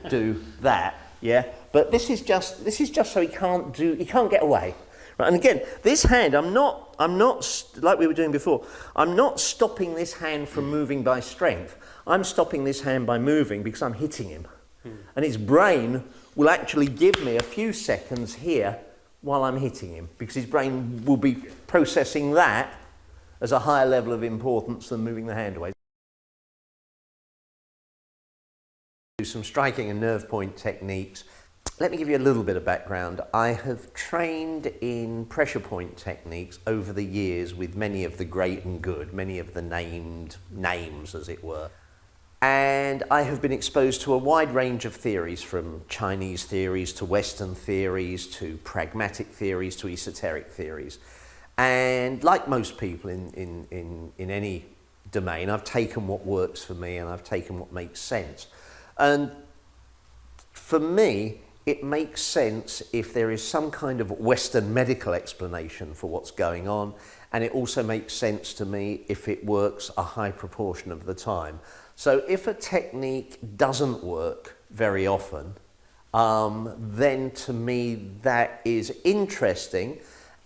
do that, yeah. But this is just so he can't get away. Right, and again, this hand, I'm not like we were doing before. I'm not stopping this hand from moving by strength. I'm stopping this hand by moving because I'm hitting him. And his brain will actually give me a few seconds here while I'm hitting him because his brain will be processing that as a higher level of importance than moving the hand away. Do some striking and nerve point techniques. Let me give you a little bit of background. I have trained in pressure point techniques over the years with many of the great and good, many of the named names, as it were. And I have been exposed to a wide range of theories, from Chinese theories to Western theories to pragmatic theories to esoteric theories. And like most people in any domain, I've taken what works for me and I've taken what makes sense. And for me, it makes sense if there is some kind of Western medical explanation for what's going on, and it also makes sense to me if it works a high proportion of the time. So if a technique doesn't work very often, then to me that is interesting,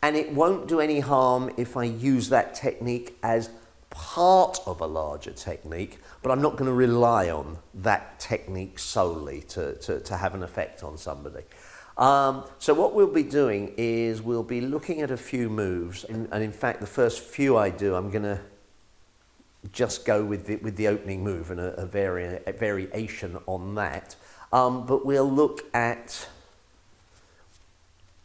and it won't do any harm if I use that technique as part of a larger technique, but I'm not going to rely on that technique solely to have an effect on somebody. So what we'll be doing is we'll be looking at a few moves, and in fact the first few I do, I'm going to just go with the opening move and a variation on that. But we'll look at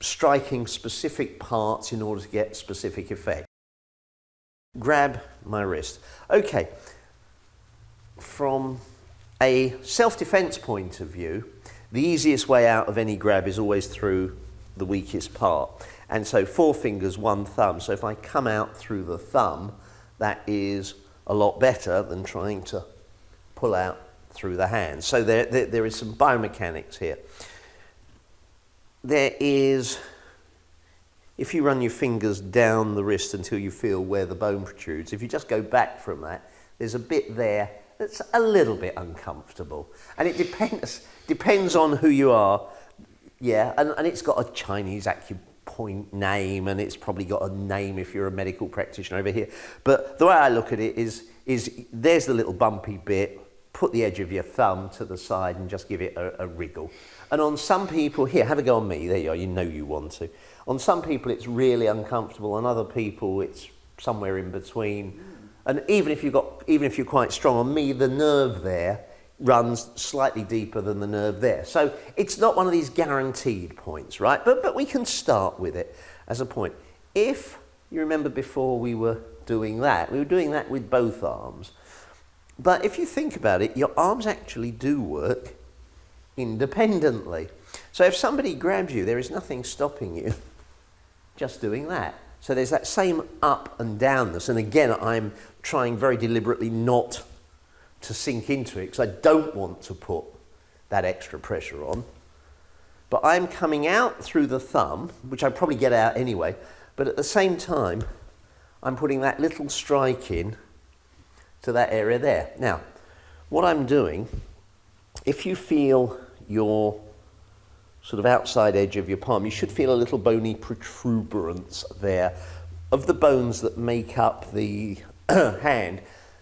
striking specific parts in order to get specific effect. Grab my wrist. Okay, from a self-defense point of view, the easiest way out of any grab is always through the weakest part. And so 4 fingers, 1 thumb. So if I come out through the thumb, that is a lot better than trying to pull out through the hand. So there is some biomechanics here. There is, if you run your fingers down the wrist until you feel where the bone protrudes, if you just go back from that, there's a bit there that's a little bit uncomfortable. And it depends on who you are. Yeah, and it's got a Chinese acupoint name, and it's probably got a name if you're a medical practitioner over here. But the way I look at it is there's the little bumpy bit, put the edge of your thumb to the side and just give it a wriggle. And on some people, here, have a go on me, there you are, you know you want to. On some people it's really uncomfortable, on other people it's somewhere in between. And even if you're quite strong, on me the nerve there runs slightly deeper than the nerve there. So it's not one of these guaranteed points, right? But we can start with it as a point. If you remember before we were doing that with both arms. But if you think about it, your arms actually do work independently. So if somebody grabs you, there is nothing stopping you just doing that. So there's that same up and downness. And again, I'm trying very deliberately not to sink into it because I don't want to put that extra pressure on. But I'm coming out through the thumb, which I probably get out anyway, but at the same time, I'm putting that little strike in to that area there. Now, what I'm doing, if you feel your sort of outside edge of your palm, you should feel a little bony protuberance there. Of the bones that make up the hand,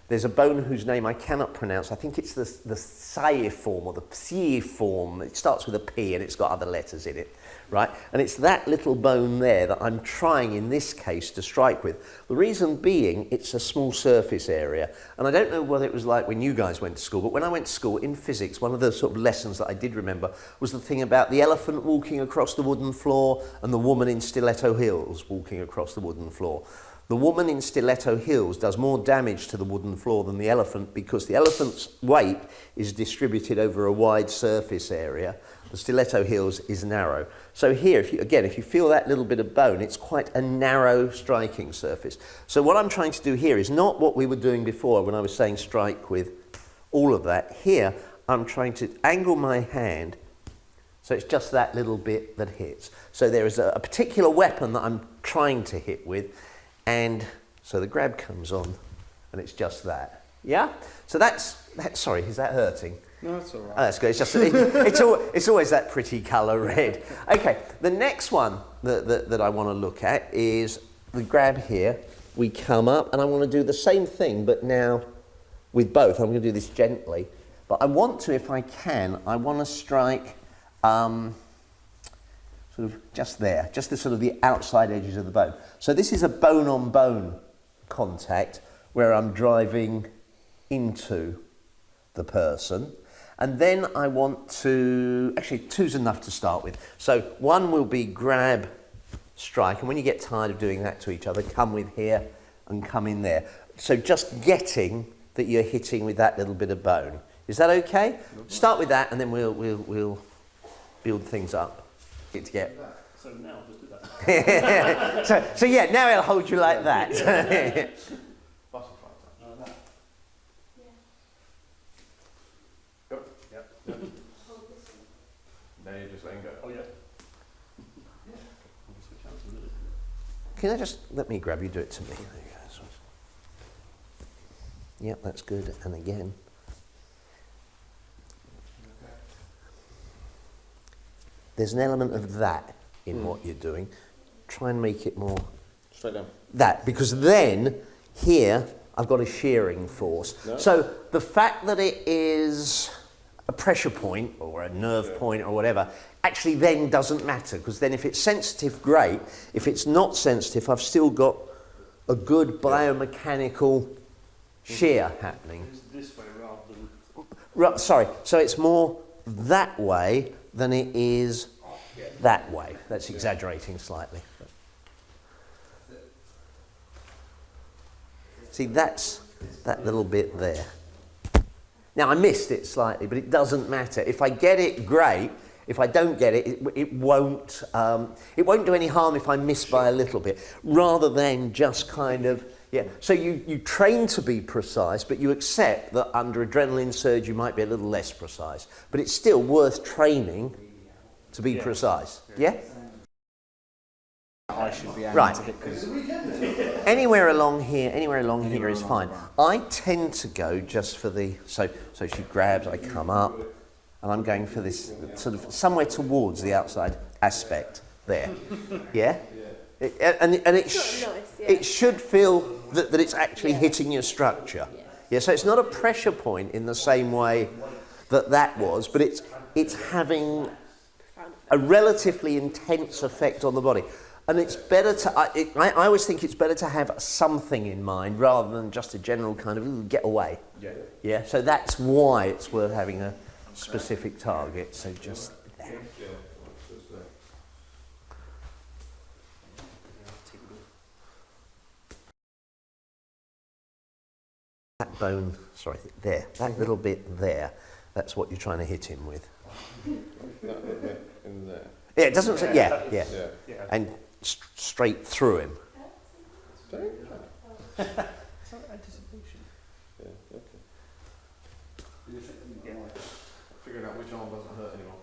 there's a bone whose name I cannot pronounce. I think it's the psiform or the psiform. It starts with a P and it's got other letters in it, right? And it's that little bone there that I'm trying in this case to strike with. The reason being, it's a small surface area. And I don't know whether it was like when you guys went to school, but when I went to school in physics, one of the sort of lessons that I did remember was the thing about the elephant walking across the wooden floor and the woman in stiletto heels walking across the wooden floor. The woman in stiletto heels does more damage to the wooden floor than the elephant because the elephant's weight is distributed over a wide surface area. The stiletto heels is narrow. So here, if you feel that little bit of bone, it's quite a narrow striking surface. So what I'm trying to do here is not what we were doing before when I was saying strike with all of that. Here, I'm trying to angle my hand so it's just that little bit that hits. So there is a particular weapon that I'm trying to hit with. And so the grab comes on, and it's just that. Yeah? So that's sorry, is that hurting? No, it's all right. Oh, that's good. It's just it's always that pretty colour red. Okay, the next one that I want to look at is the grab here. We come up, and I want to do the same thing, but now with both. I'm going to do this gently, but I want to, if I can, I want to strike sort of just there, just the sort of the outside edges of the bone. So this is a bone-on-bone contact where I'm driving into the person. And then I want to, actually 2's enough to start with. So 1 will be grab, strike, and when you get tired of doing that to each other, come with here and come in there. So just getting that you're hitting with that little bit of bone. Is that okay? Start with that and then we'll build things up. To get. So now just do that. so yeah, now he'll hold you like that. Butterfly That. Go. Yep. Now you're just letting go. Oh yeah. I'll switch out to a minute. Can I just let me grab you? Do it to me. There you go. Yep, that's good. And again. There's an element of that in what you're doing. Try and make it more Straight down. that, because then here I've got a shearing force. No. So the fact that it is a pressure point or a nerve point or whatever actually then doesn't matter, because then if it's sensitive, great. If it's not sensitive, I've still got a good biomechanical shear happening. It's this way rather than... Sorry, so it's more that way than it is that way. That's exaggerating slightly. See, that's that little bit there. Now, I missed it slightly, but it doesn't matter. If I get it, great. If I don't get it, it won't do any harm if I miss by a little bit, rather than just kind of, yeah. So you train to be precise, but you accept that under adrenaline surge you might be a little less precise. But it's still worth training to be precise. Yeah? I should be aiming Right. to hit because Anywhere along here is fine. I tend to go just for the, so she grabs, I come up, and I'm going for this sort of somewhere towards the outside aspect there. Yeah? It should feel that it's actually hitting your structure. Yeah, so it's not a pressure point in the same way that was, but it's having a relatively intense effect on the body. And it's better to, I always think it's better to have something in mind rather than just a general kind of, ooh, get away. yeah. Yeah, so that's why it's worth having a specific target. So just there. That bone, sorry, there, that little bit there, that's what you're trying to hit him with. That little bit in there. Yeah, it doesn't say, yeah. Yeah. And straight through him. Don't? It's not anticipation. Yeah, okay. Figuring out which arm doesn't hurt anyone.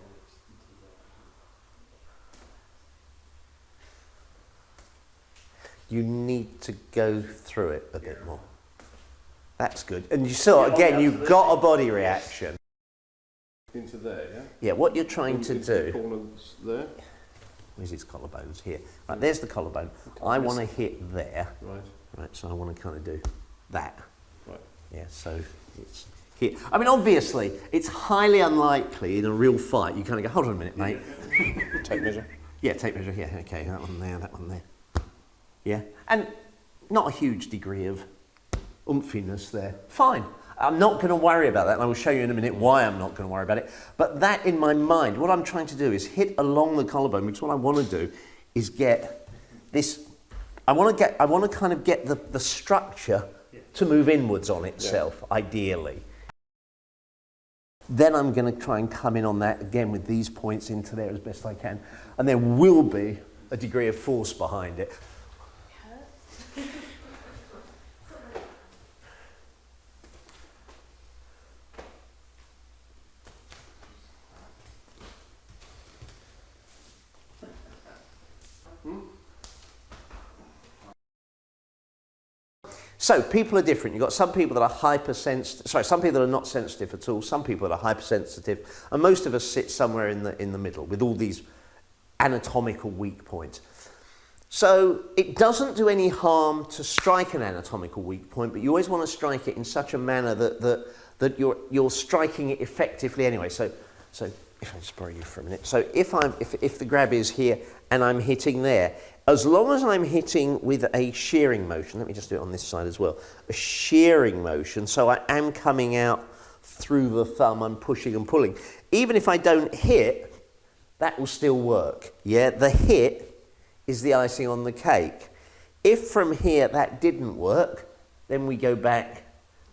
You need to go through it a bit more. That's good. And you saw, again, you've got a body reaction. Into there, yeah? Yeah, what you're trying to Into the do, corners there. where's his collarbones here? Right, there's the collarbone. I want to hit there. Right. Right, so I want to kind of do that. Right. Yeah, so it's here. I mean, obviously, it's highly unlikely in a real fight. You kind of go, hold on a minute, mate. Tape measure. Yeah, tape measure here. Okay, that one there. Yeah, and not a huge degree of oomphiness there. Fine. I'm not going to worry about that, and I will show you in a minute why I'm not going to worry about it. But that in my mind, what I'm trying to do is hit along the collarbone, because what I want to do is get this. I want to kind of get the structure to move inwards on itself, ideally. Then I'm going to try and come in on that again with these points into there as best I can, and there will be a degree of force behind it. So people are different. You've got some people that are hypersensitive, some people that are not sensitive at all, some people that are hypersensitive, and most of us sit somewhere in the middle with all these anatomical weak points. So it doesn't do any harm to strike an anatomical weak point, but you always want to strike it in such a manner that you're striking it effectively anyway. So if I just borrow you for a minute. So if the grab is here and I'm hitting there, as long as I'm hitting with a shearing motion, let me just do it on this side as well, a shearing motion, so I am coming out through the thumb, I'm pushing and pulling. Even if I don't hit, that will still work. Yeah, the hit is the icing on the cake. If from here that didn't work, then we go back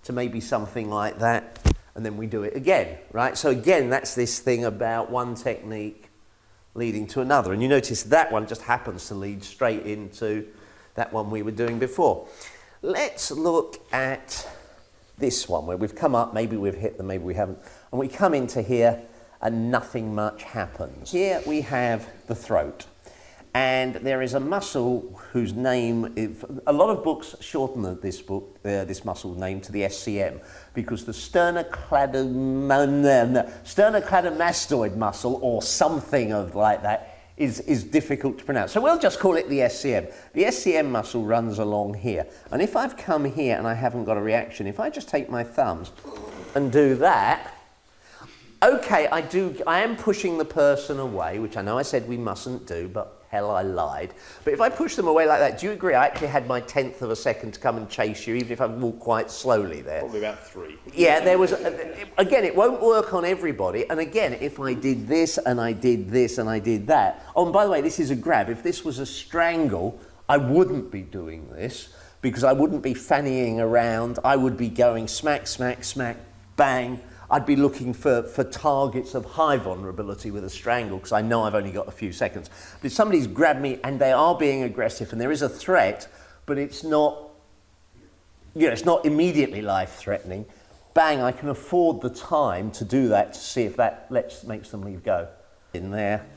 to maybe something like that, and then we do it again, right? So again, that's this thing about one technique leading to another. And you notice that one just happens to lead straight into that one we were doing before. Let's look at this one where we've come up, maybe we've hit them, maybe we haven't, and we come into here and nothing much happens. Here we have the throat. And there is a muscle whose name, a lot of books shorten this muscle name to the SCM, because the sternocleidomastoid muscle, or something of like that, is difficult to pronounce. So we'll just call it the SCM. The SCM muscle runs along here. And if I've come here and I haven't got a reaction, if I just take my thumbs and do that, okay, I am pushing the person away, which I know I said we mustn't do, but hell, I lied. But if I push them away like that, do you agree I actually had my 1/10 of a second to come and chase you, even if I walked quite slowly there? Probably about 3. Yeah, there was, again, it won't work on everybody. And again, if I did this and I did this and I did that. Oh, and by the way, this is a grab. If this was a strangle, I wouldn't be doing this because I wouldn't be fannying around. I would be going smack, smack, smack, bang. I'd be looking for targets of high vulnerability with a strangle because I know I've only got a few seconds. But if somebody's grabbed me and they are being aggressive and there is a threat, but it's not, you know, it's not immediately life-threatening, bang, I can afford the time to do that to see if that makes them leave go. In there,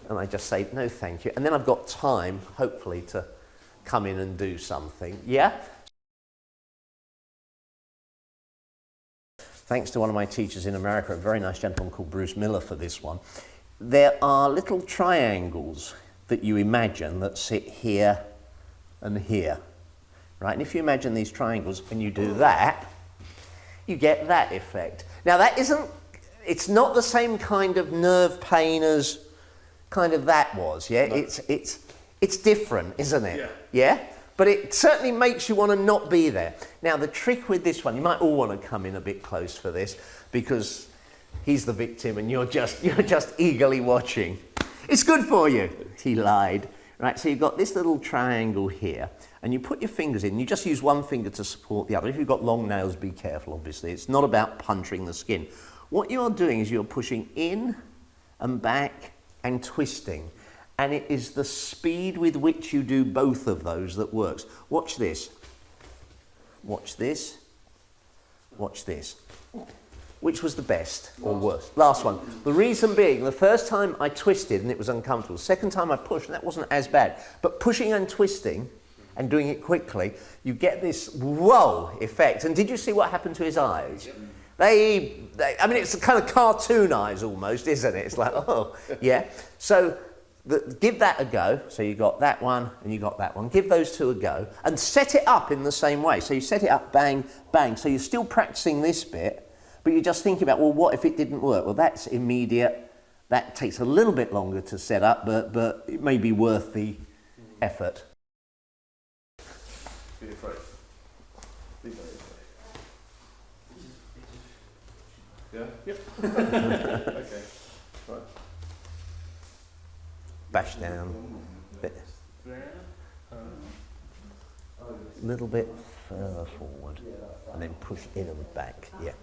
and I just say, no thank you. And then I've got time, hopefully, to come in and do something. Yeah? Thanks to one of my teachers in America, a very nice gentleman called Bruce Miller for this one. There are little triangles that you imagine that sit here and here, right? And if you imagine these triangles and you do that, you get that effect. Now that it's not the same kind of nerve pain as kind of that was, yeah? No. It's different, isn't it? Yeah? But it certainly makes you want to not be there. Now, the trick with this one, you might all want to come in a bit close for this because he's the victim and you're just eagerly watching. It's good for you. He lied. Right, so you've got this little triangle here and you put your fingers in. You just use one finger to support the other. If you've got long nails, be careful, obviously. It's not about puncturing the skin. What you're doing is you're pushing in and back and twisting. And it is the speed with which you do both of those that works. Watch this. Watch this. Watch this. Which was the best or worst? Last one. The reason being, the first time I twisted and it was uncomfortable. The second time I pushed and that wasn't as bad. But pushing and twisting and doing it quickly, you get this whoa effect. And did you see what happened to his eyes? I mean, it's kind of cartoon eyes almost, isn't it? It's like, oh, yeah. So give that a go. So you got that one and you got that one. Give those two a go and set it up in the same way. So you set it up, bang, bang. So you're still practicing this bit, but you're just thinking about, well, what if it didn't work? Well, that's immediate. That takes a little bit longer to set up, but it may be worth the effort. Be afraid. Be very afraid. Yeah? Yep. Okay. Right. Bash down. A little bit further forward. And then push in and back. Yeah.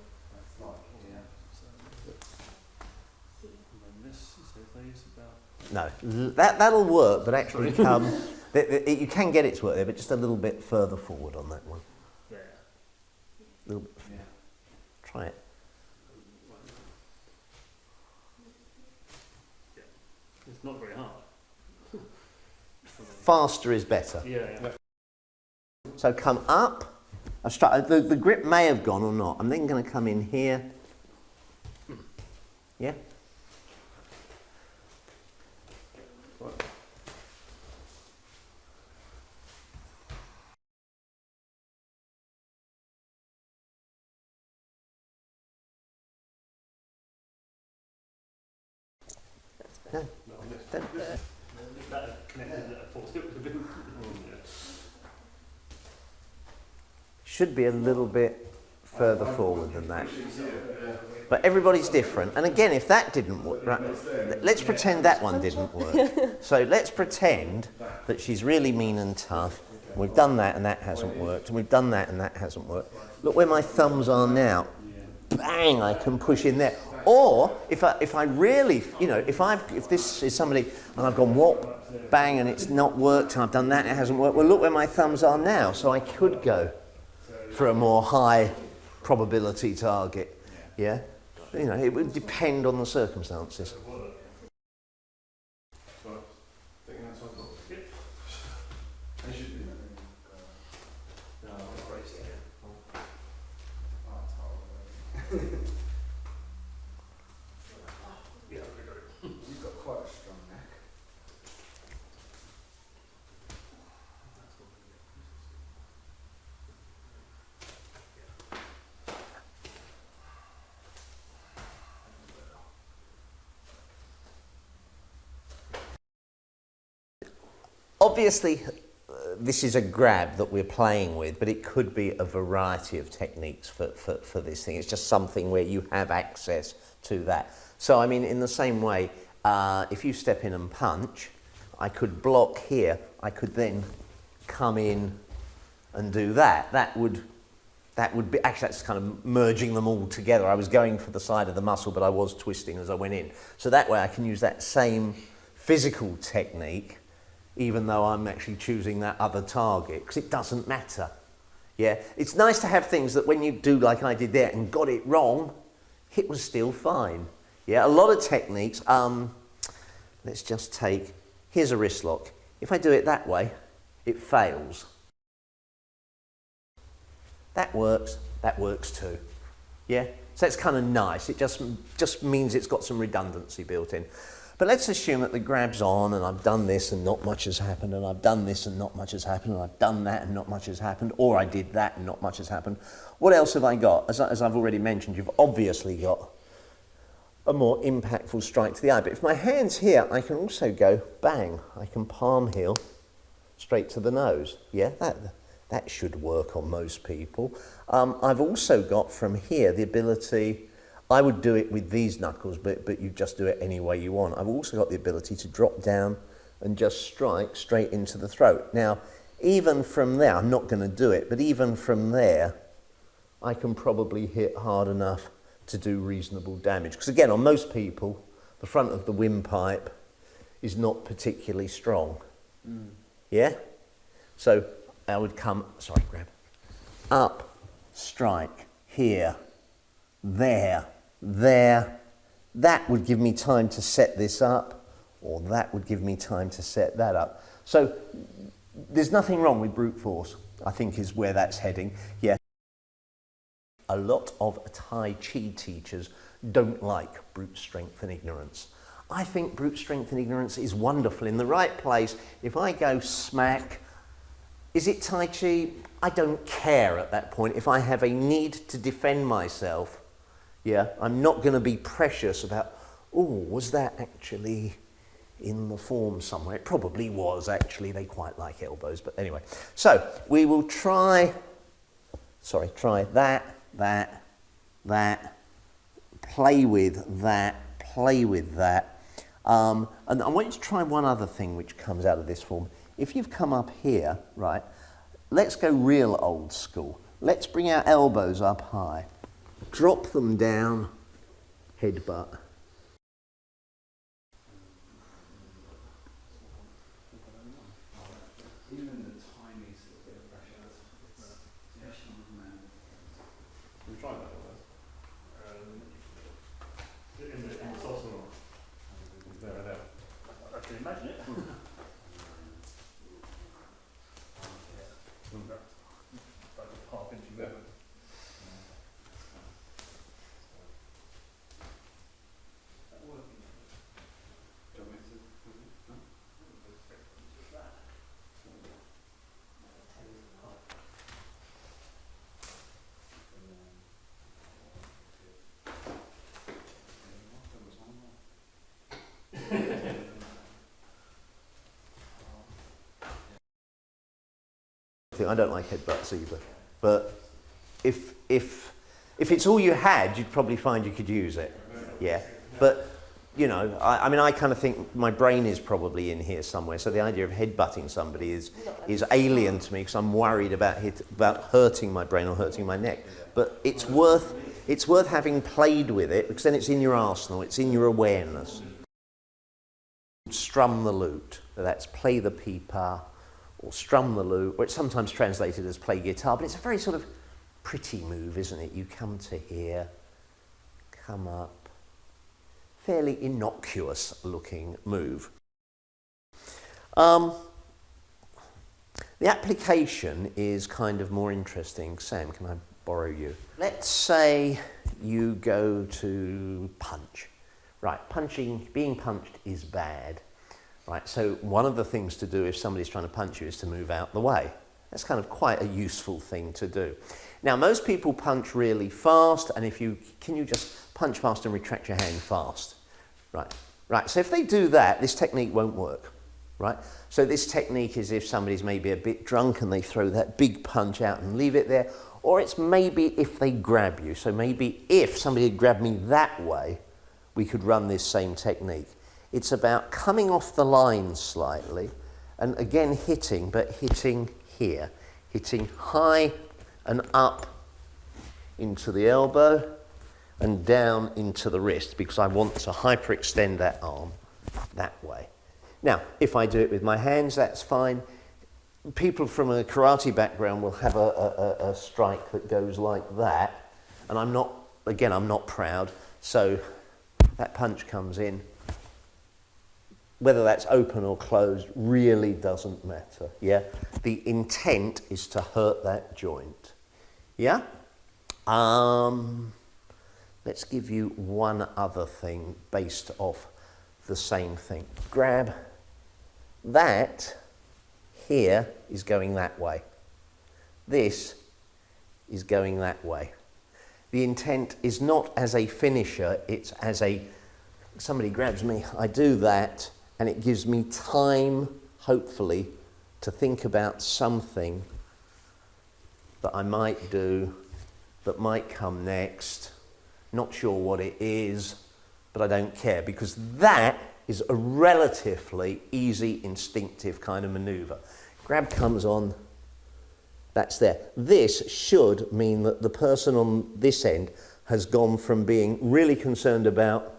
No, that'll work, but actually you can get it to work there, but just a little bit further forward on that one. Yeah. A little bit. Yeah. Try it. Yeah. It's not very hard. Faster is better. Yeah. So come up. The grip may have gone or not. I'm then going to come in here. Yeah? No. Should be a little bit further forward than that. But everybody's different. And again, if that didn't work, right, let's pretend that one didn't work. So let's pretend that she's really mean and tough. We've done that and that hasn't worked. And we've done that and that hasn't worked. Look where my thumbs are now. Bang, I can push in there. Or if I really, you know, if this is somebody and I've gone what, bang, and it's not worked, and I've done that and it hasn't worked. Well, look where my thumbs are now. So I could go for a more high probability target. Yeah, you know, it would depend on the circumstances. You've got quite a strong neck. obviously, this is a grab that we're playing with, but it could be a variety of techniques for this thing. It's just something where you have access to that. So, I mean, in the same way, if you step in and punch, I could block here. I could then come in and do that. That would be, actually that's kind of merging them all together. I was going for the side of the muscle, but I was twisting as I went in. So that way I can use that same physical technique, even though I'm actually choosing that other target, because it doesn't matter. Yeah, it's nice to have things that when you do like I did there and got it wrong, it was still fine. Yeah, a lot of techniques, let's just take, here's a wrist lock. If I do it that way, it fails. That works too. Yeah, so it's kind of nice. It just means it's got some redundancy built in. But let's assume that the grab's on and I've done this and not much has happened, and I've done this and not much has happened, and I've done that and not much has happened, or I did that and not much has happened. What else have I got? As I've already mentioned, you've obviously got a more impactful strike to the eye. But if my hand's here, I can also go bang. I can palm heel straight to the nose. Yeah, that should work on most people. I've also got from here the ability, I would do it with these knuckles, but you just do it any way you want. I've also got the ability to drop down and just strike straight into the throat. Now, even from there, I'm not going to do it, but even from there, I can probably hit hard enough to do reasonable damage. Because again, on most people, the front of the windpipe is not particularly strong. Yeah? So I would come, sorry, grab, up, strike, here, there, there. That would give me time to set this up, or that would give me time to set that up. So there's nothing wrong with brute force, I think is where that's heading. Yeah. A lot of Tai Chi teachers don't like brute strength and ignorance. I think brute strength and ignorance is wonderful. In the right place, if I go smack, is it Tai Chi? I don't care at that point. If I have a need to defend myself, yeah, I'm not going to be precious about, oh, was that actually in the form somewhere? It probably was, actually. They quite like elbows, but anyway. So we will try that, play with that. And I want you to try one other thing which comes out of this form. If you've come up here, right, let's go real old school. Let's bring our elbows up high. Drop them down, headbutt. Even the tiniest little bit of pressure, it's We tried that one. In the sauce or not? It's there and there. I can imagine it. Like a half inch Yeah. movement. I don't like headbutts either, but if it's all you had, you'd probably find you could use it. Yeah, but you know, I mean, I kind of think my brain is probably in here somewhere. So the idea of headbutting somebody is alien to me because I'm worried about hurting my brain or hurting my neck. But it's worth having played with it because then it's in your arsenal, it's in your awareness. Strum the lute. That's play the pipa. Or strum the lute, or it's sometimes translated as play guitar, but it's a very sort of pretty move, isn't it? You come to here, come up, fairly innocuous looking move. The application is kind of more interesting. Sam, can I borrow you? Let's say you go to punch. Right, being punched is bad. Right, so one of the things to do if somebody's trying to punch you is to move out the way. That's kind of quite a useful thing to do. Now, most people punch really fast, and can you just punch fast and retract your hand fast? Right, so if they do that, this technique won't work. right? So this technique is if somebody's maybe a bit drunk and they throw that big punch out and leave it there, or it's maybe if they grab you. So maybe if somebody had grabbed me that way, we could run this same technique. It's about coming off the line slightly and again hitting, but hitting here, hitting high and up into the elbow and down into the wrist, because I want to hyperextend that arm that way. Now, if I do it with my hands, that's fine. People from a karate background will have a strike that goes like that, and I'm not proud, so that punch comes in. Whether that's open or closed really doesn't matter, yeah? The intent is to hurt that joint, yeah? Let's give you one other thing based off the same thing. Grab. That here is going that way. This is going that way. The intent is not as a finisher, it's as a, somebody grabs me, I do that, and it gives me time, hopefully, to think about something that I might do, that might come next. Not sure what it is, but I don't care, because that is a relatively easy, instinctive kind of maneuver. Grab comes on, that's there. This should mean that the person on this end has gone from being really concerned about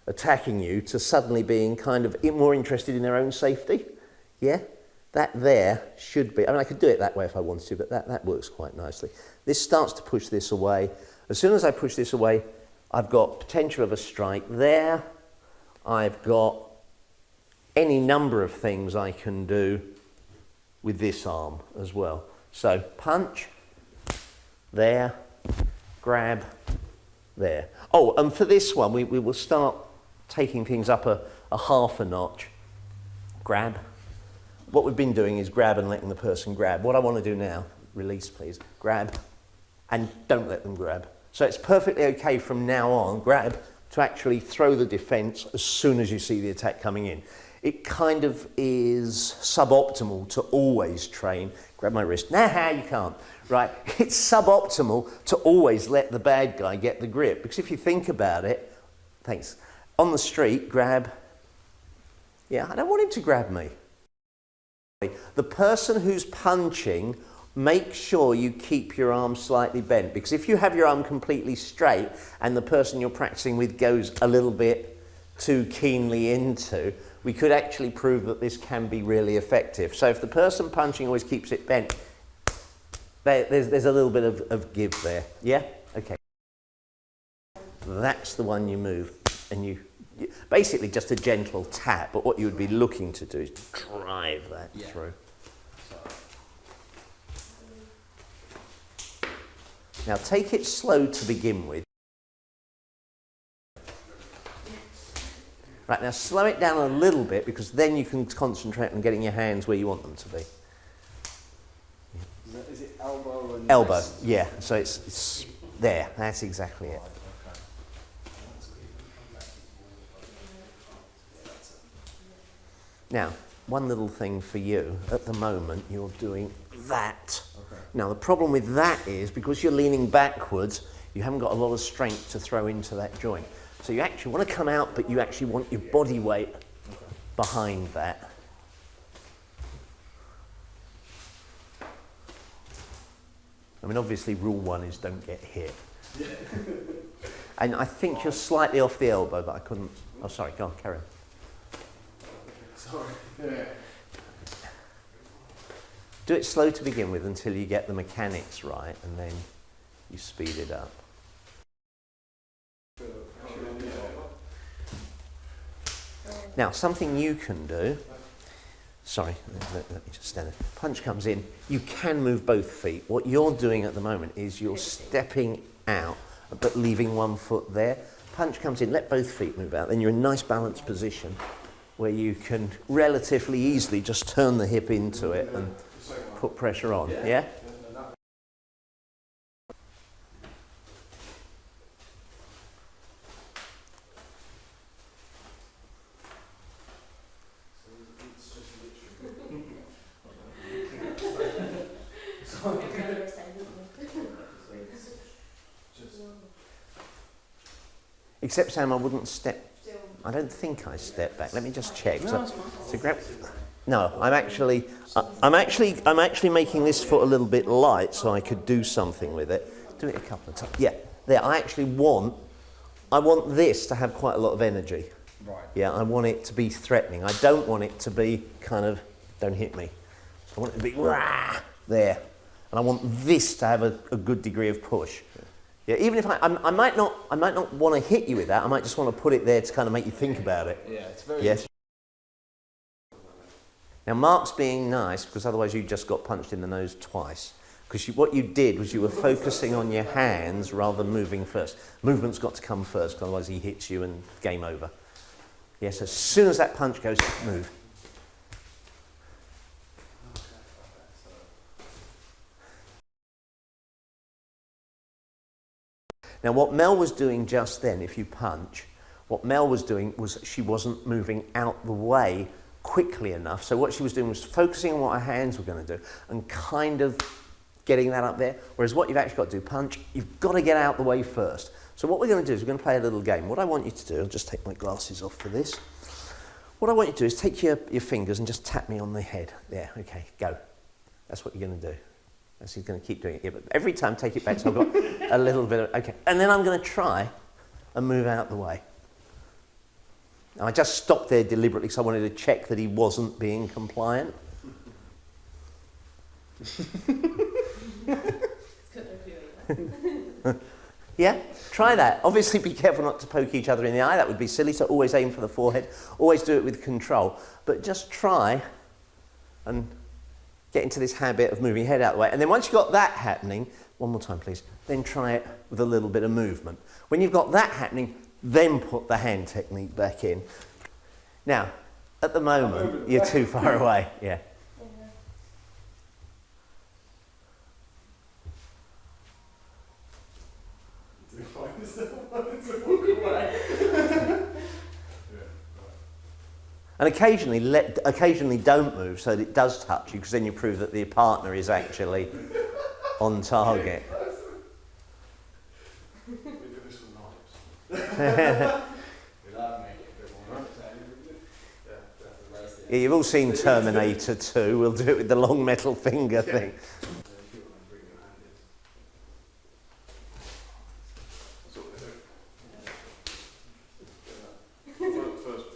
attacking you to suddenly being kind of more interested in their own safety. Yeah? That there should be, I mean, I could do it that way if I wanted to, but that works quite nicely. This starts to push this away. As soon as I push this away, I've got potential of a strike there. I've got any number of things I can do with this arm as well. So punch, there, grab, there. Oh, and for this one, we will start taking things up a half a notch. Grab. What we've been doing is grab and letting the person grab. What I want to do now, release please, grab, and don't let them grab. So it's perfectly okay from now on, grab, to actually throw the defense as soon as you see the attack coming in. It kind of is suboptimal to always train, grab my wrist, nah, you can't, right? It's suboptimal to always let the bad guy get the grip, because if you think about it, thanks, on the street, grab, yeah, I don't want him to grab me. The person who's punching, make sure you keep your arm slightly bent, because if you have your arm completely straight and the person you're practicing with goes a little bit too keenly into, we could actually prove that this can be really effective. So if the person punching always keeps it bent, there's a little bit of give there. Yeah? Okay. That's the one you move, and you basically just a gentle tap, but what you would be looking to do is drive that through. Now take it slow to begin with. Right, now slow it down a little bit, because then you can concentrate on getting your hands where you want them to be. Is it elbow and Elbow, wrist? yeah, so it's there, that's exactly it. Now, one little thing for you, at the moment you're doing that. Okay. Now the problem with that is, because you're leaning backwards, you haven't got a lot of strength to throw into that joint. So you actually want to come out, but you actually want your body weight behind that. I mean, obviously rule one is don't get hit. And I think you're slightly off the elbow, but I couldn't, oh sorry, go on, carry on. Sorry. Yeah. Do it slow to begin with until you get the mechanics right, and then you speed it up. Now, something you can do, sorry, let me just stand there. Punch comes in, you can move both feet. What you're doing at the moment is you're stepping out, but leaving one foot there. Punch comes in, let both feet move out, then you're in a nice balanced position where you can relatively easily just turn the hip into it and put pressure on, yeah? It's Except Sam, I wouldn't step. I don't think I step back. Let me just check. So grab. No, I'm actually making this foot a little bit light so I could do something with it. Do it a couple of times. Yeah, there. I want this to have quite a lot of energy. Right. Yeah, I want it to be threatening. I don't want it to be kind of, don't hit me. So I want it to be rah, there. And I want this to have a good degree of push. Yeah, even if I might not want to hit you with that. I might just want to put it there to kind of make you think about it. Yeah, it's very. Yes. Now Mark's being nice because otherwise you just got punched in the nose twice. Because what you did was you were focusing on your hands rather than moving first. Movement's got to come first, otherwise he hits you and game over. Yes, as soon as that punch goes, move. Now what Mel was doing just then, if you punch, what Mel was doing was she wasn't moving out the way quickly enough. So what she was doing was focusing on what her hands were going to do and kind of getting that up there. Whereas what you've actually got to do, punch, you've got to get out the way first. So what we're going to do is we're going to play a little game. What I want you to do, I'll just take my glasses off for this. What I want you to do is take your fingers and just tap me on the head. There, okay, go. That's what you're going to do. That's he's going to keep doing it here. But every time, take it back so I've got a little bit of, okay. And then I'm going to try and move out the way. And I just stopped there deliberately because I wanted to check that he wasn't being compliant. Yeah, try that. Obviously be careful not to poke each other in the eye. That would be silly, so always aim for the forehead. Always do it with control. But just try and get into this habit of moving your head out of the way. And then once you've got that happening, one more time please, then try it with a little bit of movement. When you've got that happening, then put the hand technique back in. Now, at the moment, you're too far away. Yeah. And occasionally don't move so that it does touch you, because then you prove that the partner is actually on target. We do this for knives. Yeah, you've all seen Terminator 2. We'll do it with the long metal finger thing.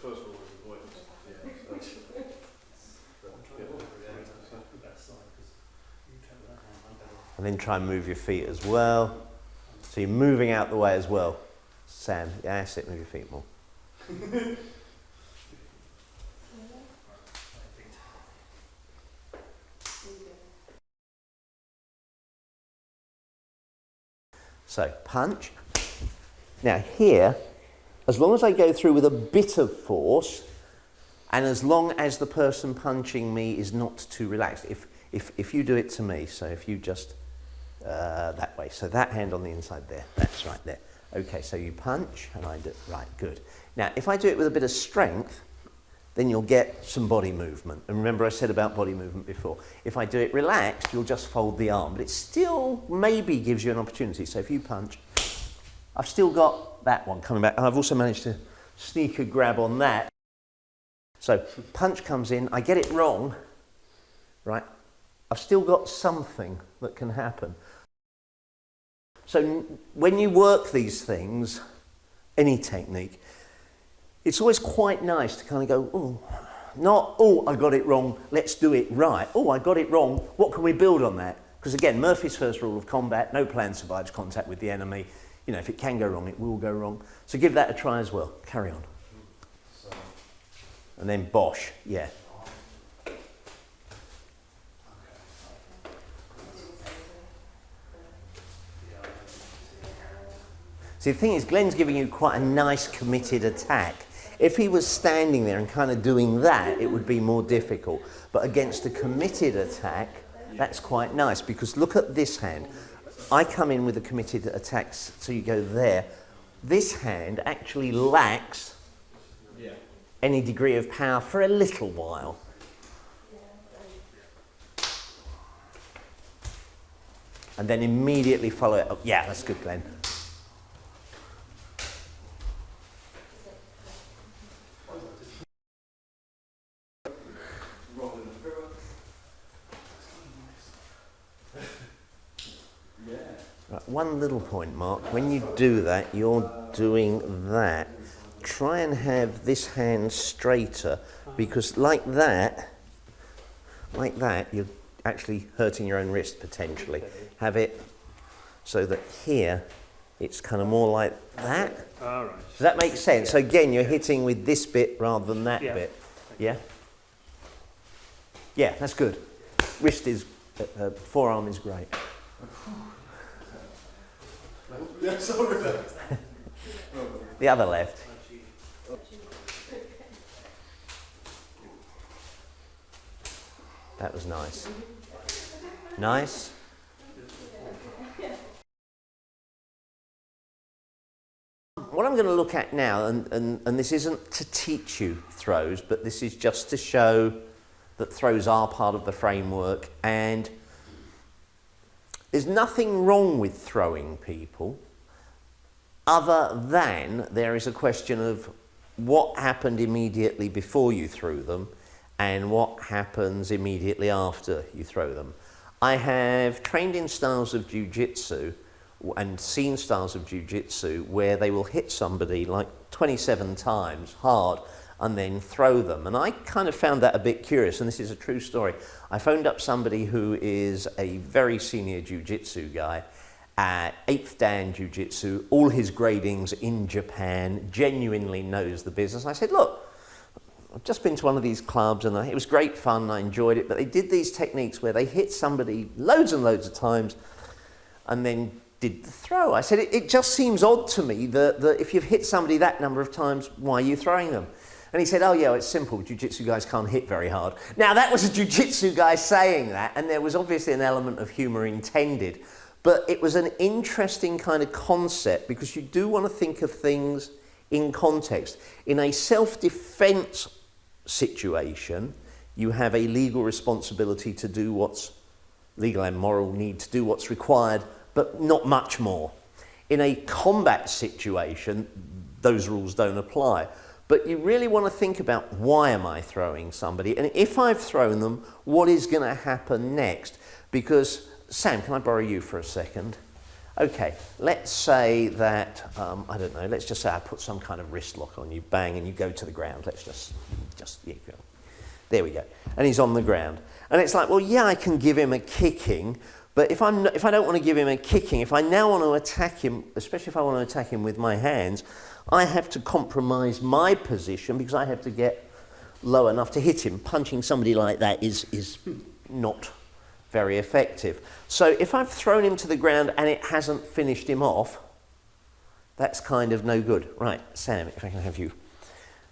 First rule is avoidance. And then try and move your feet as well. So you're moving out the way as well. Sam, yeah, that's it, move your feet more. So, punch. Now here, as long as I go through with a bit of force, and as long as the person punching me is not too relaxed, if you do it to me, so if you just, that way, so that hand on the inside there, that's right there. Okay, so you punch, and I do, right, good. Now, if I do it with a bit of strength, then you'll get some body movement. And remember I said about body movement before. If I do it relaxed, you'll just fold the arm, but it still maybe gives you an opportunity. So if you punch, I've still got that one coming back, and I've also managed to sneak a grab on that. So punch comes in, I get it wrong, right? I've still got something that can happen. So when you work these things, any technique, it's always quite nice to kind of go, oh, not, oh, I got it wrong, let's do it right. Oh, I got it wrong, what can we build on that? Because again, Murphy's first rule of combat, no plan survives contact with the enemy. You know, if it can go wrong, it will go wrong. So give that a try as well. Carry on. And then bosh, yeah. See, the thing is, Glenn's giving you quite a nice committed attack. If he was standing there and kind of doing that, it would be more difficult. But against a committed attack, that's quite nice, because look at this hand. I come in with a committed attack, so you go there. This hand actually lacks any degree of power for a little while. And then immediately follow it up. Yeah, that's good, Glenn. one little point, Mark. When you do that, you're doing that. Try and have this hand straighter, because like that, you're actually hurting your own wrist potentially. Have it so that here, it's kind of more like that. All right. Does that make sense? So again, you're hitting with this bit rather than that bit. Yeah? Yeah, that's good. Wrist is, forearm is great. Yeah, sorry. The other left. That was nice. Nice. What I'm going to look at now, and this isn't to teach you throws, but this is just to show that throws are part of the framework, and there's nothing wrong with throwing people other than there is a question of what happened immediately before you threw them and what happens immediately after you throw them. I have trained in styles of jiu-jitsu and seen styles of jiu-jitsu where they will hit somebody like 27 times hard and then throw them. And I kind of found that a bit curious, and this is a true story. I phoned up somebody who is a very senior jiu-jitsu guy at 8th Dan Jiu-Jitsu, all his gradings in Japan, genuinely knows the business. I said, look, I've just been to one of these clubs and it was great fun, I enjoyed it, but they did these techniques where they hit somebody loads and loads of times and then did the throw. I said, it just seems odd to me that if you've hit somebody that number of times, why are you throwing them? And he said, oh yeah, it's simple, jiu-jitsu guys can't hit very hard. Now that was a jiu-jitsu guy saying that, and there was obviously an element of humour intended, but it was an interesting kind of concept because you do want to think of things in context. In a self-defence situation, you have a legal responsibility to do what's legal and moral need to do what's required, but not much more. In a combat situation, those rules don't apply. But you really want to think about, why am I throwing somebody? And if I've thrown them, what is going to happen next? Because, Sam, can I borrow you for a second? Okay, let's say that, I don't know, let's just say I put some kind of wrist lock on you, bang, and you go to the ground. Let's just yeah, go. There we go. And he's on the ground. And it's like, well, yeah, I can give him a kicking, but if I don't want to give him a kicking, if I now want to attack him, especially if I want to attack him with my hands, I have to compromise my position because I have to get low enough to hit him. Punching somebody like that is not very effective. So if I've thrown him to the ground and it hasn't finished him off, that's kind of no good. Right, Sam, if I can have you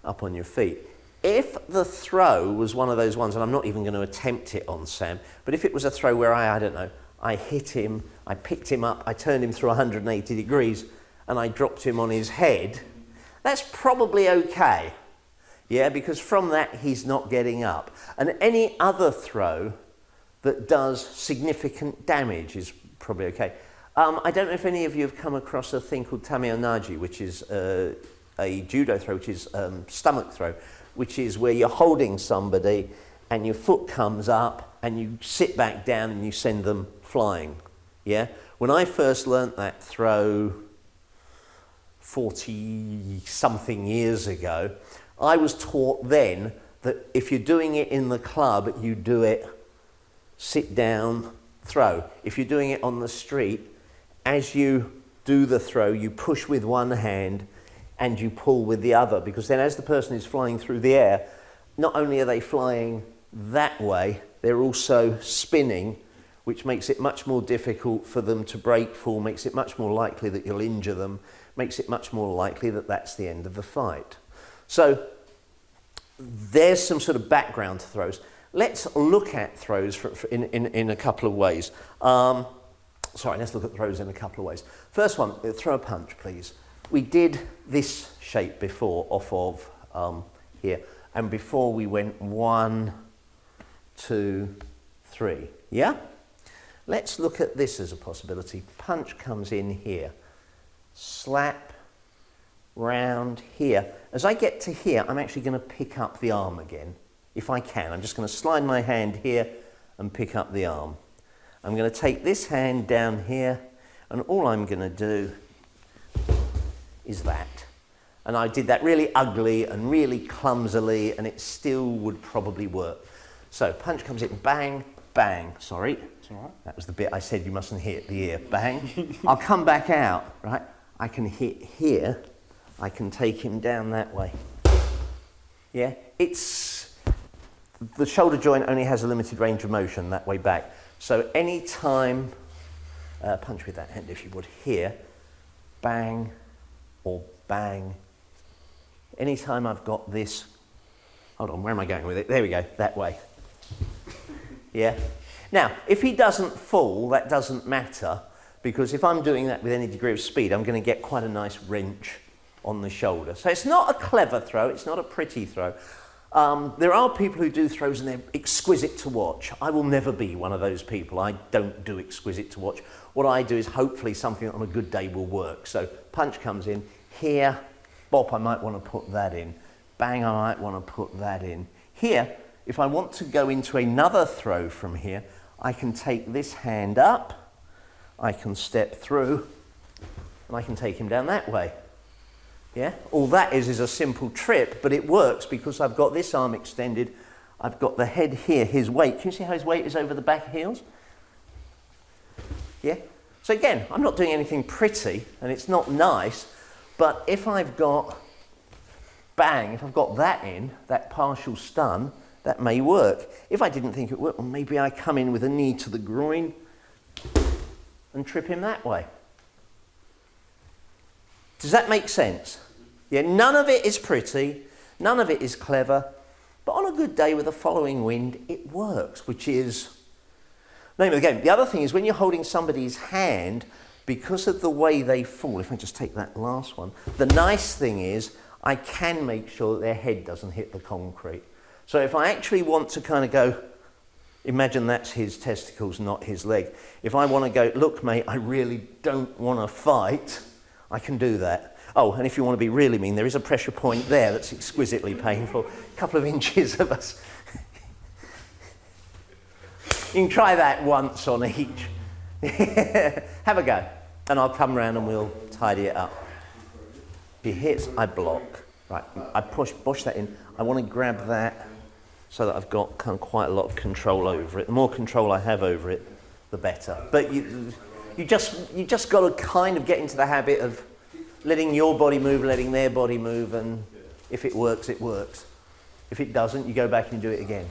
up on your feet. If the throw was one of those ones, and I'm not even going to attempt it on Sam, but if it was a throw where I don't know, I hit him, I picked him up, I turned him through 180 degrees, and I dropped him on his head, that's probably okay. Yeah, because from that he's not getting up. And any other throw that does significant damage is probably okay. I don't know if any of you have come across a thing called tameonaji, which is a judo throw, which is stomach throw, which is where you're holding somebody and your foot comes up and you sit back down and you send them flying. Yeah? When I first learnt that throw 40-something years ago, I was taught then that if you're doing it in the club, you do it sit down, throw. If you're doing it on the street, as you do the throw, you push with one hand and you pull with the other, because then as the person is flying through the air, not only are they flying that way, they're also spinning, which makes it much more difficult for them to break fall, makes it much more likely that you'll injure them, makes it much more likely that that's the end of the fight. So there's some sort of background to throws. Let's look at throws in a couple of ways. Let's look at throws in a couple of ways. First one, throw a punch, please. We did this shape before off of here, and before we went 1, 2, 3. Yeah? Let's look at this as a possibility. Punch comes in here. Slap round here. As I get to here, I'm actually going to pick up the arm again. If I can, I'm just going to slide my hand here and pick up the arm. I'm going to take this hand down here, And all I'm going to do is that. And I did that really ugly and really clumsily, and it still would probably work. So punch comes in, bang, bang. Sorry, It's all right. that was the bit I said you mustn't hit the ear. Bang. I'll come back out, right? I can hit here. I can take him down that way. Yeah, the shoulder joint only has a limited range of motion that way back. So any time, punch with that hand if you would, here, bang or bang. Anytime I've got this, hold on, where am I going with it? There we go, that way. Yeah. Now, if he doesn't fall, that doesn't matter, because if I'm doing that with any degree of speed, I'm going to get quite a nice wrench on the shoulder. So it's not a clever throw, it's not a pretty throw. There are people who do throws and they're exquisite to watch. I will never be one of those people. I don't do exquisite to watch. What I do is hopefully something on a good day will work. So punch comes in, here, bop, I might want to put that in. Bang, I might want to put that in. Here, if I want to go into another throw from here, I can take this hand up, I can step through, and I can take him down that way. Yeah? All that is a simple trip, but it works because I've got this arm extended, I've got the head here, his weight. Can you see how his weight is over the back heels? Yeah? So again, I'm not doing anything pretty, and it's not nice, but if I've got bang, if I've got that in, that partial stun, that may work. If I didn't think it would, well, maybe I come in with a knee to the groin and trip him that way. Does that make sense? Yeah, none of it is pretty, none of it is clever, but on a good day with a following wind, it works, which is the name of the game. The other thing is when you're holding somebody's hand, because of the way they fall, if I just take that last one, the nice thing is I can make sure that their head doesn't hit the concrete. So if I actually want to kind of go, imagine that's his testicles, not his leg. If I want to go, look mate, I really don't want to fight, I can do that. Oh, and if you want to be really mean, there is a pressure point there that's exquisitely painful. A couple of inches of us. You can try that once on each. Have a go. And I'll come round and we'll tidy it up. If he hits, I block. Right, I push that in. I want to grab that so that I've got kind of quite a lot of control over it. The more control I have over it, the better. But you just got to kind of get into the habit of letting your body move, letting their body move, and if it works, it works. If it doesn't, you go back and do it again.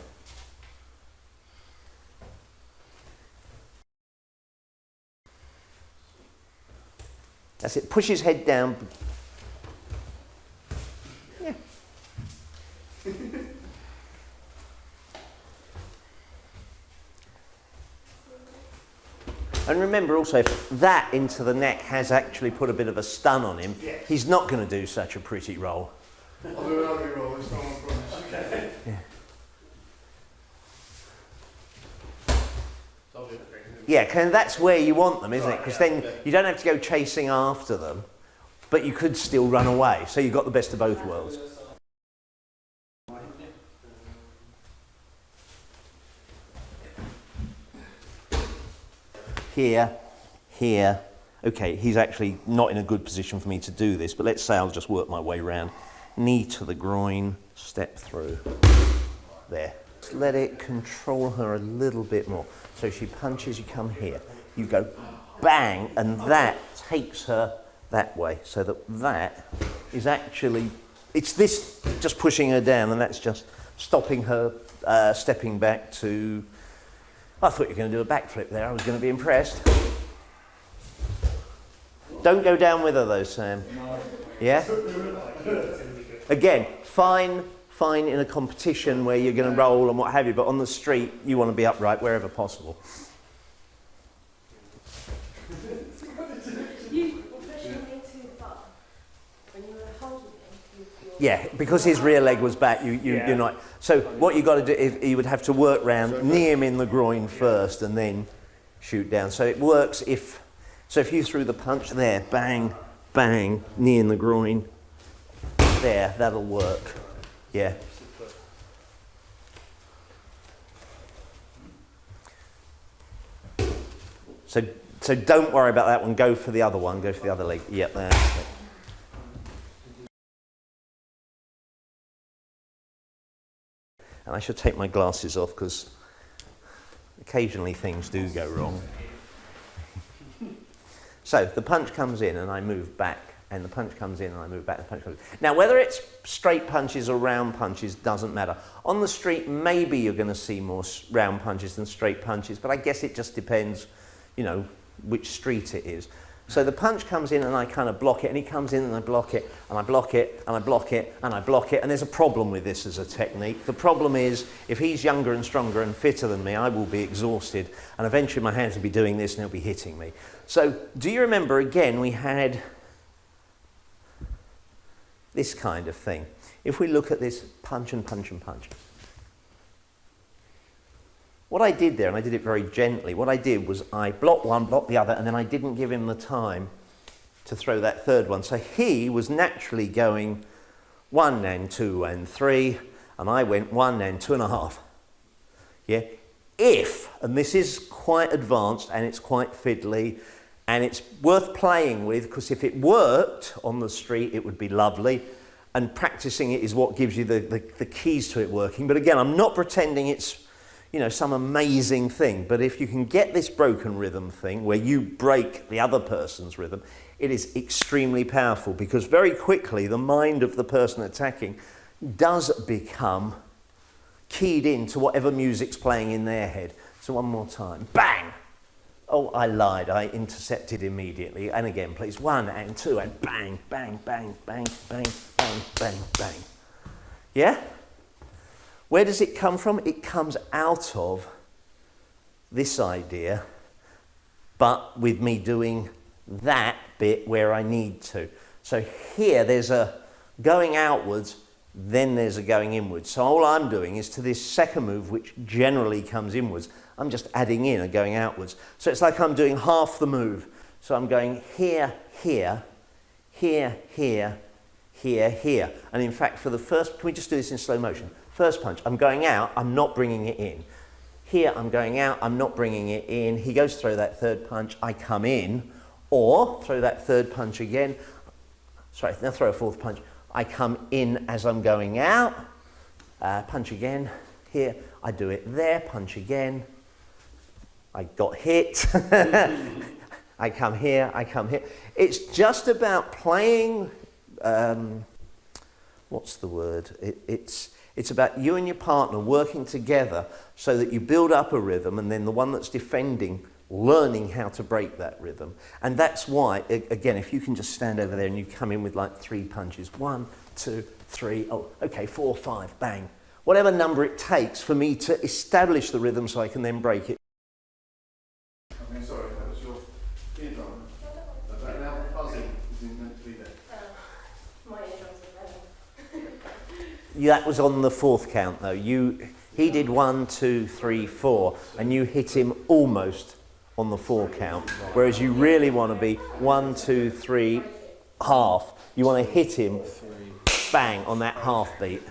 That's it. Push his head down. Yeah. And remember also, if that into the neck has actually put a bit of a stun on him, he's not going to do such a pretty roll. I'll do an ugly roll this time, I promise. Okay. Yeah, and that's where you want them, isn't it? Because then you don't have to go chasing after them, but you could still run away. So you've got the best of both worlds. Here, here. Okay, he's actually not in a good position for me to do this, but let's say I'll just work my way around. Knee to the groin, step through. There. Just let it control her a little bit more. So she punches, you come here. You go bang, and that takes her that way. So that is actually, it's this just pushing her down, and that's just stopping her stepping back to, I thought you were going to do a backflip there. I was going to be impressed. Don't go down with her though, Sam. Yeah? Again, fine in a competition where you're going to roll and what have you, but on the street, you want to be upright wherever possible. You were pushing me too far. When you were holding him, Yeah, because his rear leg was back, you're not. So what you got to do is you would have to work round, knee him in the groin first, and then shoot down. So it works if you threw the punch there, bang, bang, knee in the groin, there, that'll work. Yeah. So So don't worry about that one. Go for the other one. Go for the other leg. Yep, that's it. And I should take my glasses off because occasionally things do go wrong. So the punch comes in and I move back, and the punch comes in and I move back, and the punch comes in. Now, whether it's straight punches or round punches doesn't matter. On the street, maybe you're going to see more round punches than straight punches, but I guess it just depends, you know, which street it is. So the punch comes in and I kind of block it, and he comes in and I block it, and I block it, and I block it, and I block it, and there's a problem with this as a technique. The problem is, if he's younger and stronger and fitter than me, I will be exhausted, and eventually my hands will be doing this and he'll be hitting me. So, do you remember, again, we had this kind of thing. If we look at this punch and punch and punch. What I did there, and I did it very gently, what I did was I blocked one, blocked the other, and then I didn't give him the time to throw that third one. So he was naturally going 1 and 2 and 3, and I went 1 and 2.5. Yeah? If, and this is quite advanced and it's quite fiddly, and it's worth playing with, because if it worked on the street, it would be lovely. And practicing it is what gives you the keys to it working. But again, I'm not pretending it's, you know, some amazing thing. But if you can get this broken rhythm thing, where you break the other person's rhythm, it is extremely powerful, because very quickly the mind of the person attacking does become keyed into whatever music's playing in their head. So one more time. Bang! Oh, I lied. I intercepted immediately. And again, please. 1 and 2 and bang, bang, bang, bang, bang, bang, bang, bang. Yeah? Where does it come from? It comes out of this idea, but with me doing that bit where I need to. So here there's a going outwards, then there's a going inwards. So all I'm doing is to this second move, which generally comes inwards, I'm just adding in a going outwards. So it's like I'm doing half the move. So I'm going here, here, here, here, here, here. And in fact, for the first, can we just do this in slow motion? First punch, I'm going out, I'm not bringing it in. Here, I'm going out, I'm not bringing it in. He goes through that third punch, I come in, or throw that third punch again. Sorry, now throw a fourth punch. I come in as I'm going out, punch again. Here, I do it there, punch again. I got hit. I come here, I come here. It's just about playing, what's the word? It's about you and your partner working together so that you build up a rhythm, and then the one that's defending learning how to break that rhythm. And that's why, again, if you can just stand over there and you come in with like 3 punches, 1, 2, 3, oh, okay, 4, 5, bang. Whatever number it takes for me to establish the rhythm so I can then break it. Okay, sorry, that was your eardrum. That now buzzing isn't meant to be there. My eardrums are burning. That was on the 4th count though. He did 1, 2, 3, 4, and you hit him almost on the 4 count. Whereas you really want to be 1, 2, 3, half. You want to hit him, bang, on that half beat.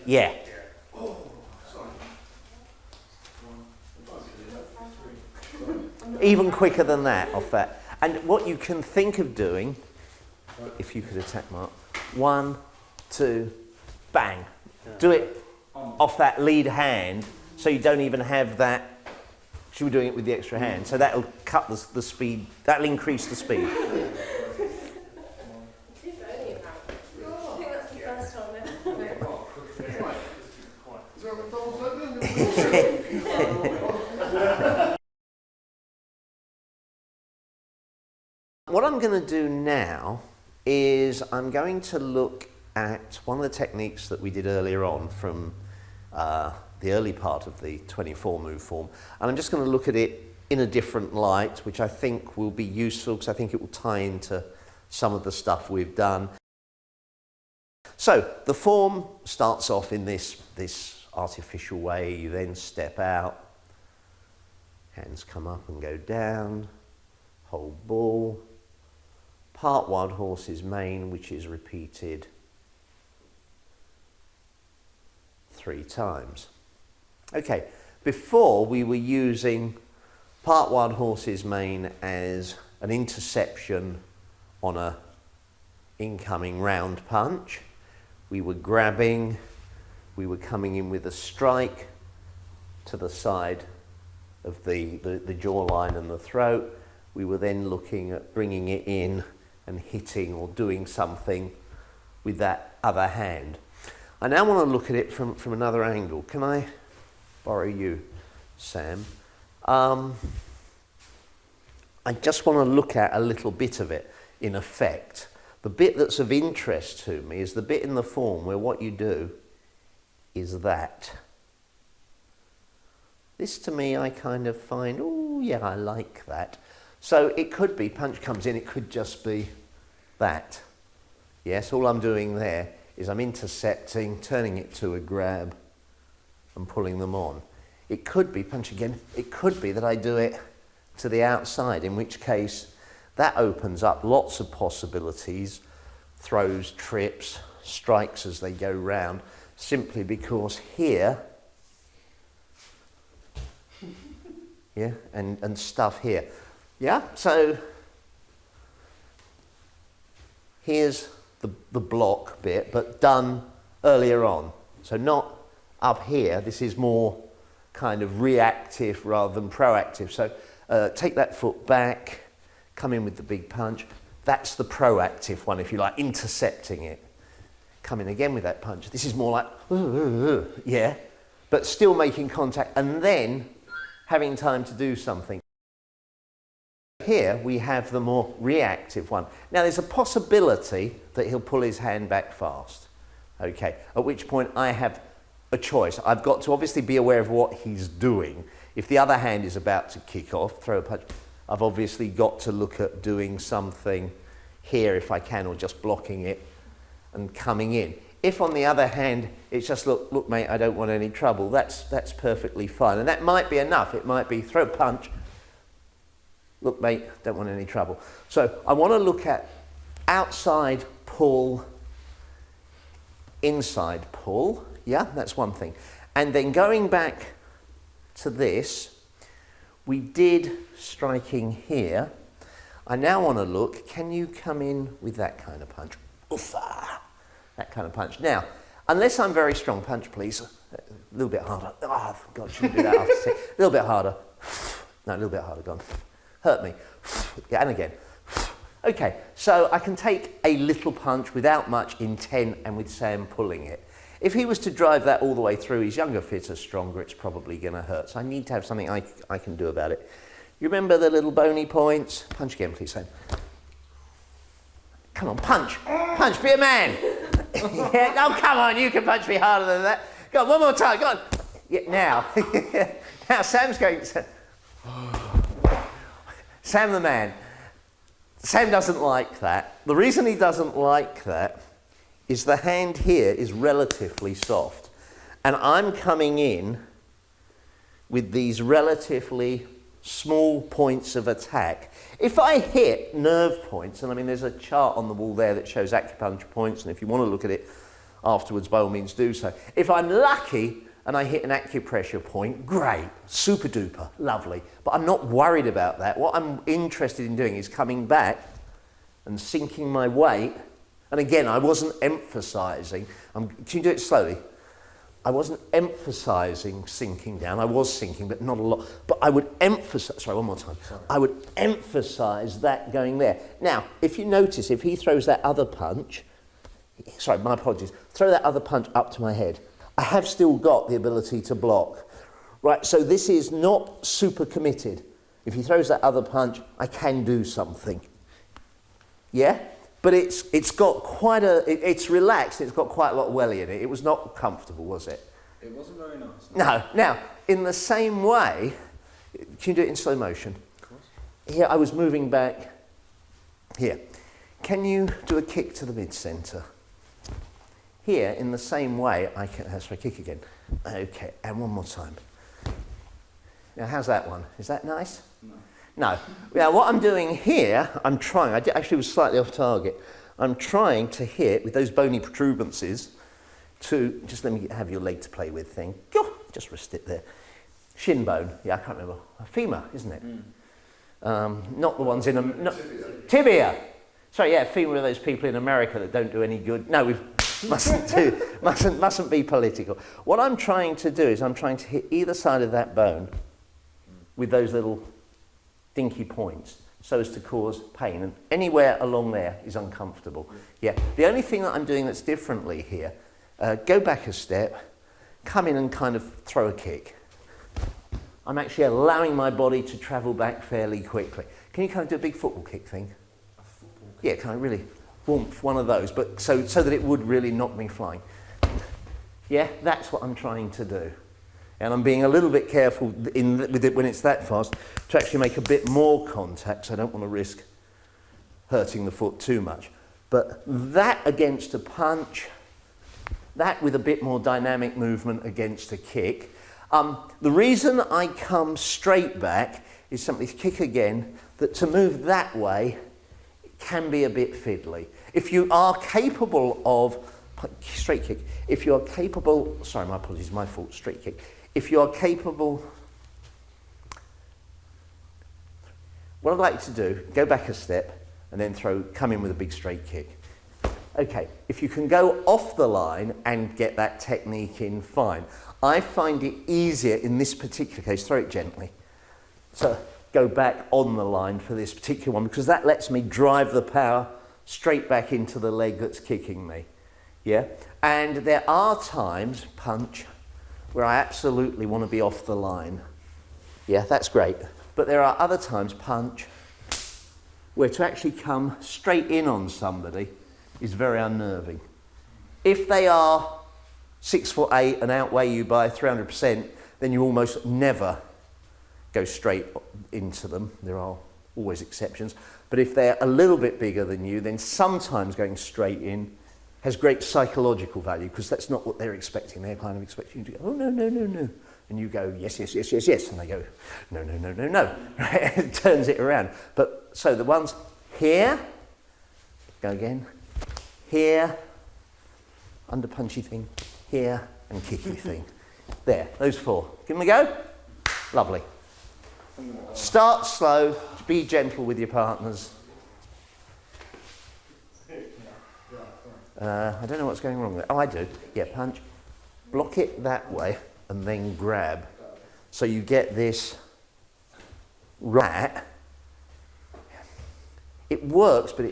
Yeah. Even quicker than that off that. And what you can think of doing, if you could attack Mark, 1, 2, bang. Do it off that lead hand, so you don't even have that. Should be doing it with the extra hand, so that'll cut the speed. That'll increase the speed. Too burning, apparently. I think that's the first time ever. Is there a McDonald's logo? What I'm going to do now is I'm going to look at one of the techniques that we did earlier on from the early part of the 24 move form, and I'm just going to look at it in a different light, which I think will be useful because I think it will tie into some of the stuff we've done. So the form starts off in this artificial way. You then step out, hands come up and go down, hold ball, part wild horse's mane, which is repeated 3 times. Okay, Before, we were using part one horse's mane as an interception on a incoming round punch. We were grabbing, we were coming in with a strike to the side of the jawline and the throat. We were then looking at bringing it in and hitting or doing something with that other hand. I now want to look at it from another angle. Can I borrow you, Sam? I just want to look at a little bit of it in effect. The bit that's of interest to me is the bit in the form where what you do is that. This to me I kind of find, oh yeah, I like that. So it could be, punch comes in, it could just be that. Yes, all I'm doing there is I'm intercepting, turning it to a grab and pulling them on. It could be, punch again, it could be that I do it to the outside, in which case that opens up lots of possibilities, throws, trips, strikes as they go round, simply because here, yeah, and stuff here. Yeah, so here's the block bit, but done earlier on. So not up here, this is more kind of reactive rather than proactive. So take that foot back, come in with the big punch. That's the proactive one, if you like, intercepting it. Come in again with that punch. This is more like, yeah, but still making contact and then having time to do something. Here we have the more reactive one. Now there's a possibility that he'll pull his hand back fast, okay, at which point I have a choice. I've got to obviously be aware of what he's doing. If the other hand is about to kick off, throw a punch, I've obviously got to look at doing something here if I can, or just blocking it and coming in. If on the other hand, it's just, look mate, I don't want any trouble, that's perfectly fine. And that might be enough. It might be throw a punch, look mate, don't want any trouble. So I want to look at outside pull, inside pull, yeah, that's one thing. And then going back to this, we did striking here. I now want to look, can you come in with that kind of punch? Oof-ah, that kind of punch. Now, unless I'm very strong, punch please. A little bit harder. Oh, God, shouldn't do that after six. A little bit harder. No, a little bit harder, gone. Hurt me. Yeah, and again. Okay, so I can take a little punch without much intent and with Sam pulling it. If he was to drive that all the way through, his younger fitter, stronger, it's probably going to hurt. So I need to have something I can do about it. You remember the little bony points? Punch again, please, Sam. Come on, punch. Punch, be a man. Yeah, oh, come on, you can punch me harder than that. Go on, one more time, go on. Yeah, now. Now Sam's going to... Sam the man. Sam doesn't like that. The reason he doesn't like that is the hand here is relatively soft. And I'm coming in with these relatively small points of attack. If I hit nerve points, and I mean there's a chart on the wall there that shows acupuncture points, and if you want to look at it afterwards, by all means do so. If I'm lucky and I hit an acupressure point, great, super duper, lovely. But I'm not worried about that. What I'm interested in doing is coming back and sinking my weight. And again, I wasn't emphasizing, can you do it slowly? I wasn't emphasizing sinking down. I was sinking, but not a lot. But I would emphasize, sorry, one more time. Sorry. I would emphasize that going there. Now, if you notice, if he throws that other punch, sorry, my apologies, throw that other punch up to my head, I have still got the ability to block. Right, so this is not super committed. If he throws that other punch, I can do something. Yeah? But it's got quite a, it's relaxed, it's got quite a lot of welly in it. It was not comfortable, was it? It wasn't very nice. No. Now, in the same way, can you do it in slow motion? Of course. Here, I was moving back. Here. Can you do a kick to the mid-centre? Here, in the same way, I can, sorry, kick again. Okay, and one more time. Now, how's that one? Is that nice? No. No. Now, what I'm doing here, I'm trying, actually was slightly off target. I'm trying to hit with those bony protuberances to, just let me have your leg to play with thing. Just rest it there. Shin bone, yeah, I can't remember. Femur, isn't it? Not the ones in tibia. Sorry, yeah, femur are those people in America that don't do any good. No, we mustn't be political. What I'm trying to do is I'm trying to hit either side of that bone with those little dinky points so as to cause pain, and anywhere along there is uncomfortable. Yeah. The only thing that I'm doing that's differently here, go back a step, come in and kind of throw a kick. I'm actually allowing my body to travel back fairly quickly. Can you kind of do a big football kick thing? A football kick. Yeah, kind of really warmth, one of those, but so that it would really knock me flying. Yeah, that's what I'm trying to do. And I'm being a little bit careful with it when it's that fast to actually make a bit more contact, so I don't want to risk hurting the foot too much. But that against a punch, that with a bit more dynamic movement against a kick. The reason I come straight back is simply to kick again, that to move that way can be a bit fiddly. If you are capable of, straight kick, if you are capable, sorry, my apologies, my fault, straight kick. If you are capable, what I'd like to do, go back a step and then come in with a big straight kick. Okay, if you can go off the line and get that technique in, fine. I find it easier in this particular case, throw it gently, to go back on the line for this particular one because that lets me drive the power straight back into the leg that's kicking me. Yeah? And there are times, punch, where I absolutely want to be off the line. Yeah, that's great. But there are other times, punch, where to actually come straight in on somebody is very unnerving. If they are 6'8" and outweigh you by 300%, then you almost never go straight into them. There are always exceptions. But if they're a little bit bigger than you, then sometimes going straight in has great psychological value because that's not what they're expecting. They're kind of expecting you to go, oh, no, no, no, no. And you go, yes, yes, yes, yes, yes. And they go, no, no, no, no, no. It turns it around. But so the ones here, go again, here, under punchy thing, here, and kicky thing. There, those four. Give them a go. Lovely. Start slow, be gentle with your partners. I don't know what's going wrong there. Oh, I do. Yeah, punch. Block it that way and then grab. So you get this rat. It works, but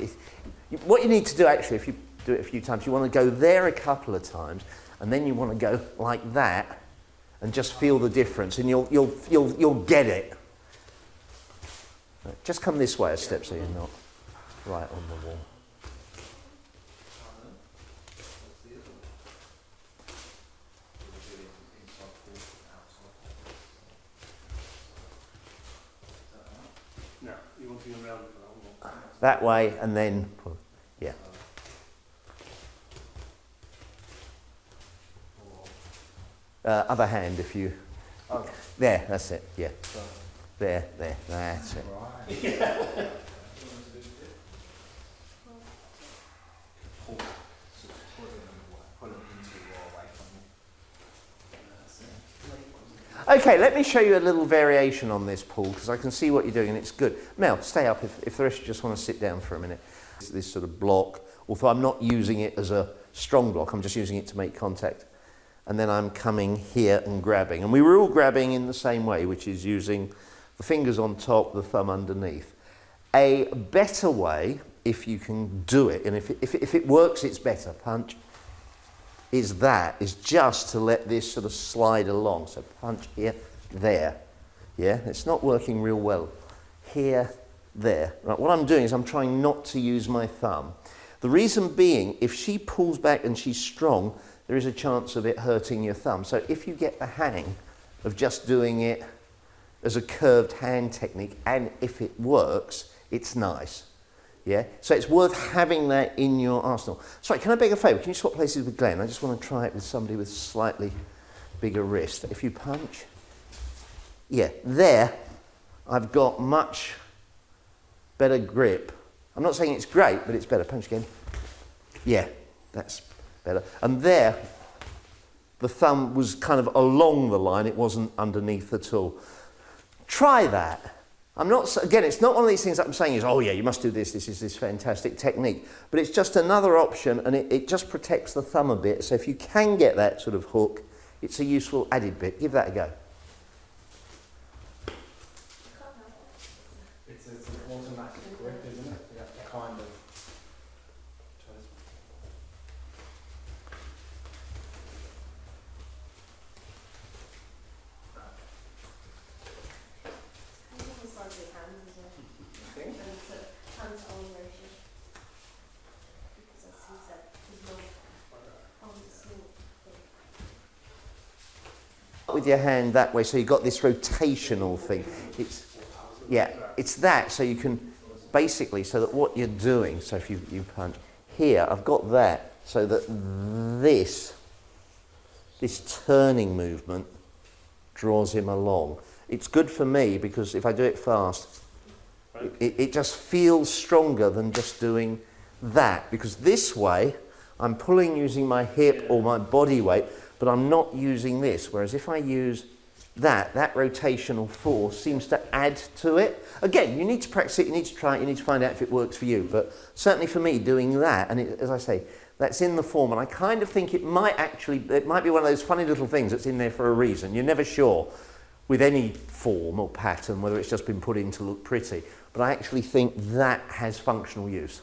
what you need to do actually, if you do it a few times, you want to go there a couple of times and then you want to go like that and just feel the difference and you'll get it. Just come this way a step so you're not right on the wall. No, you want to be around for that one. That way and then, yeah. Other hand if you, there, that's it, yeah. There, that's it. Okay, let me show you a little variation on this, Paul, because I can see what you're doing and it's good. Mel, stay up if the rest of you just want to sit down for a minute. This sort of block, although I'm not using it as a strong block, I'm just using it to make contact. And then I'm coming here and grabbing. And we were all grabbing in the same way, which is using the fingers on top, the thumb underneath. A better way, if you can do it, and if it works, it's better, punch, is just to let this sort of slide along. So punch here, there. Yeah, it's not working real well. Here, there. Right, what I'm doing is I'm trying not to use my thumb. The reason being, if she pulls back and she's strong, there is a chance of it hurting your thumb. So if you get the hang of just doing it as a curved hand technique, and if it works, it's nice. Yeah? So it's worth having that in your arsenal. Sorry, can I beg a favour? Can you swap places with Glenn? I just want to try it with somebody with slightly bigger wrist. If you punch, yeah, there, I've got much better grip. I'm not saying it's great, but it's better. Punch again. Yeah, that's better. And there, the thumb was kind of along the line, it wasn't underneath at all. Try that. I'm not, again, it's not one of these things that I'm saying is, oh yeah, you must do this is this fantastic technique. But it's just another option, and it just protects the thumb a bit. So if you can get that sort of hook, it's a useful added bit. Give that a go. It's an automatic grip, isn't it? You have to kind of try this. With your hand that way, so you've got this rotational thing. It's that, so you can basically, so that what you're doing, so if you punch here, I've got that, so that this turning movement draws him along. It's good for me because if I do it fast, it just feels stronger than just doing that, because this way I'm pulling using my hip or my body weight, but I'm not using this, whereas if I use that rotational force seems to add to it. Again, you need to practice it, you need to try it, you need to find out if it works for you, but certainly for me doing that, and as I say, that's in the form, and I kind of think it might be one of those funny little things that's in there for a reason. You're never sure with any form or pattern whether it's just been put in to look pretty, but I actually think that has functional use.